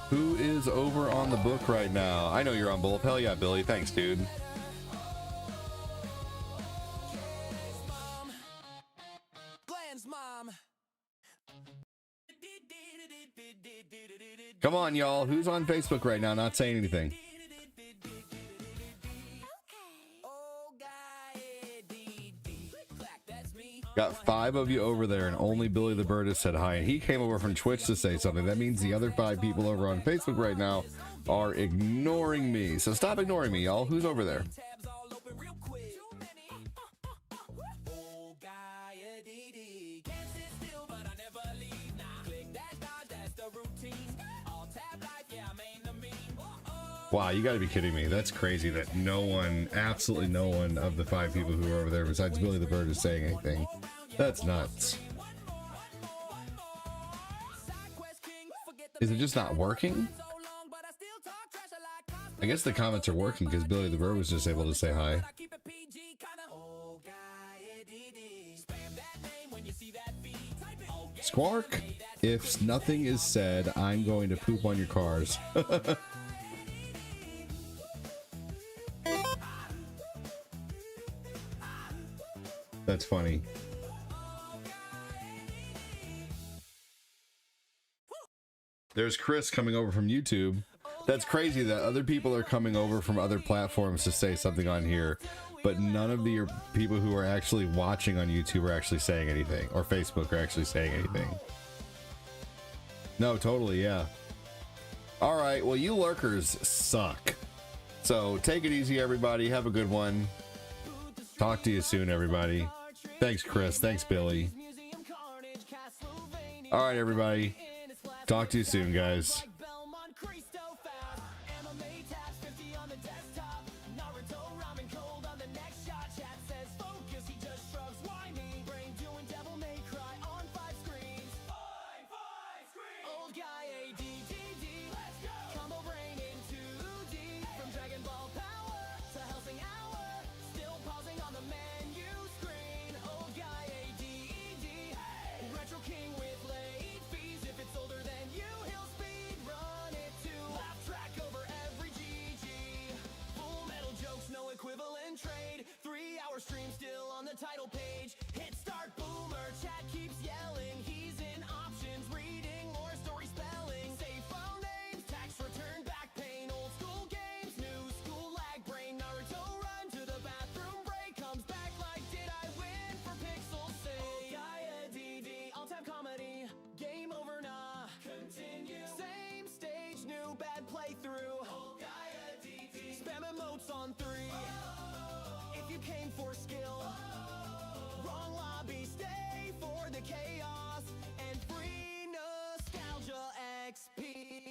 Who is over on the book right now? I know you're on both. Hell yeah, Billy. Thanks, dude. Come on, y'all. Who's on Facebook right now not saying anything? Got 5 of you over there, and only Billy the Bird has said hi, and he came over from Twitch to say something. That means the other 5 people over on Facebook right now are ignoring me. So stop ignoring me, y'all. Who's over there? Wow, you gotta be kidding me. That's crazy that no one, absolutely no one of the 5 people who are over there besides Billy the Bird is saying anything. That's nuts. Is it just not working? I guess the comments are working because Billy the Bird was just able to say hi. Squark, if nothing is said, I'm going to poop on your cars. That's funny. There's Chris coming over from YouTube. That's crazy that other people are coming over from other platforms to say something on here, but none of the people who are actually watching on YouTube are actually saying anything, or Facebook are actually saying anything. No, totally, yeah. All right, well, you lurkers suck. So take it easy, everybody. Have a good one. Talk to you soon, everybody. Thanks, Chris. Thanks, Billy. All right, everybody. Talk to you soon, guys. Trade 3-hour stream still on the title page. Hit start, boomer chat keeps yelling. He's in options, reading more story spelling. Save file names, tax return, back pain, old school games, new school lag brain. Naruto run to the bathroom break, comes back like did I win for Pixel Save? Gaia DD, all-time comedy, game over nah. Continue, same stage, new bad playthrough. Gaia DD, spam emotes on 3. If you came for skill, wrong lobby, stay for the chaos and free nostalgia XP.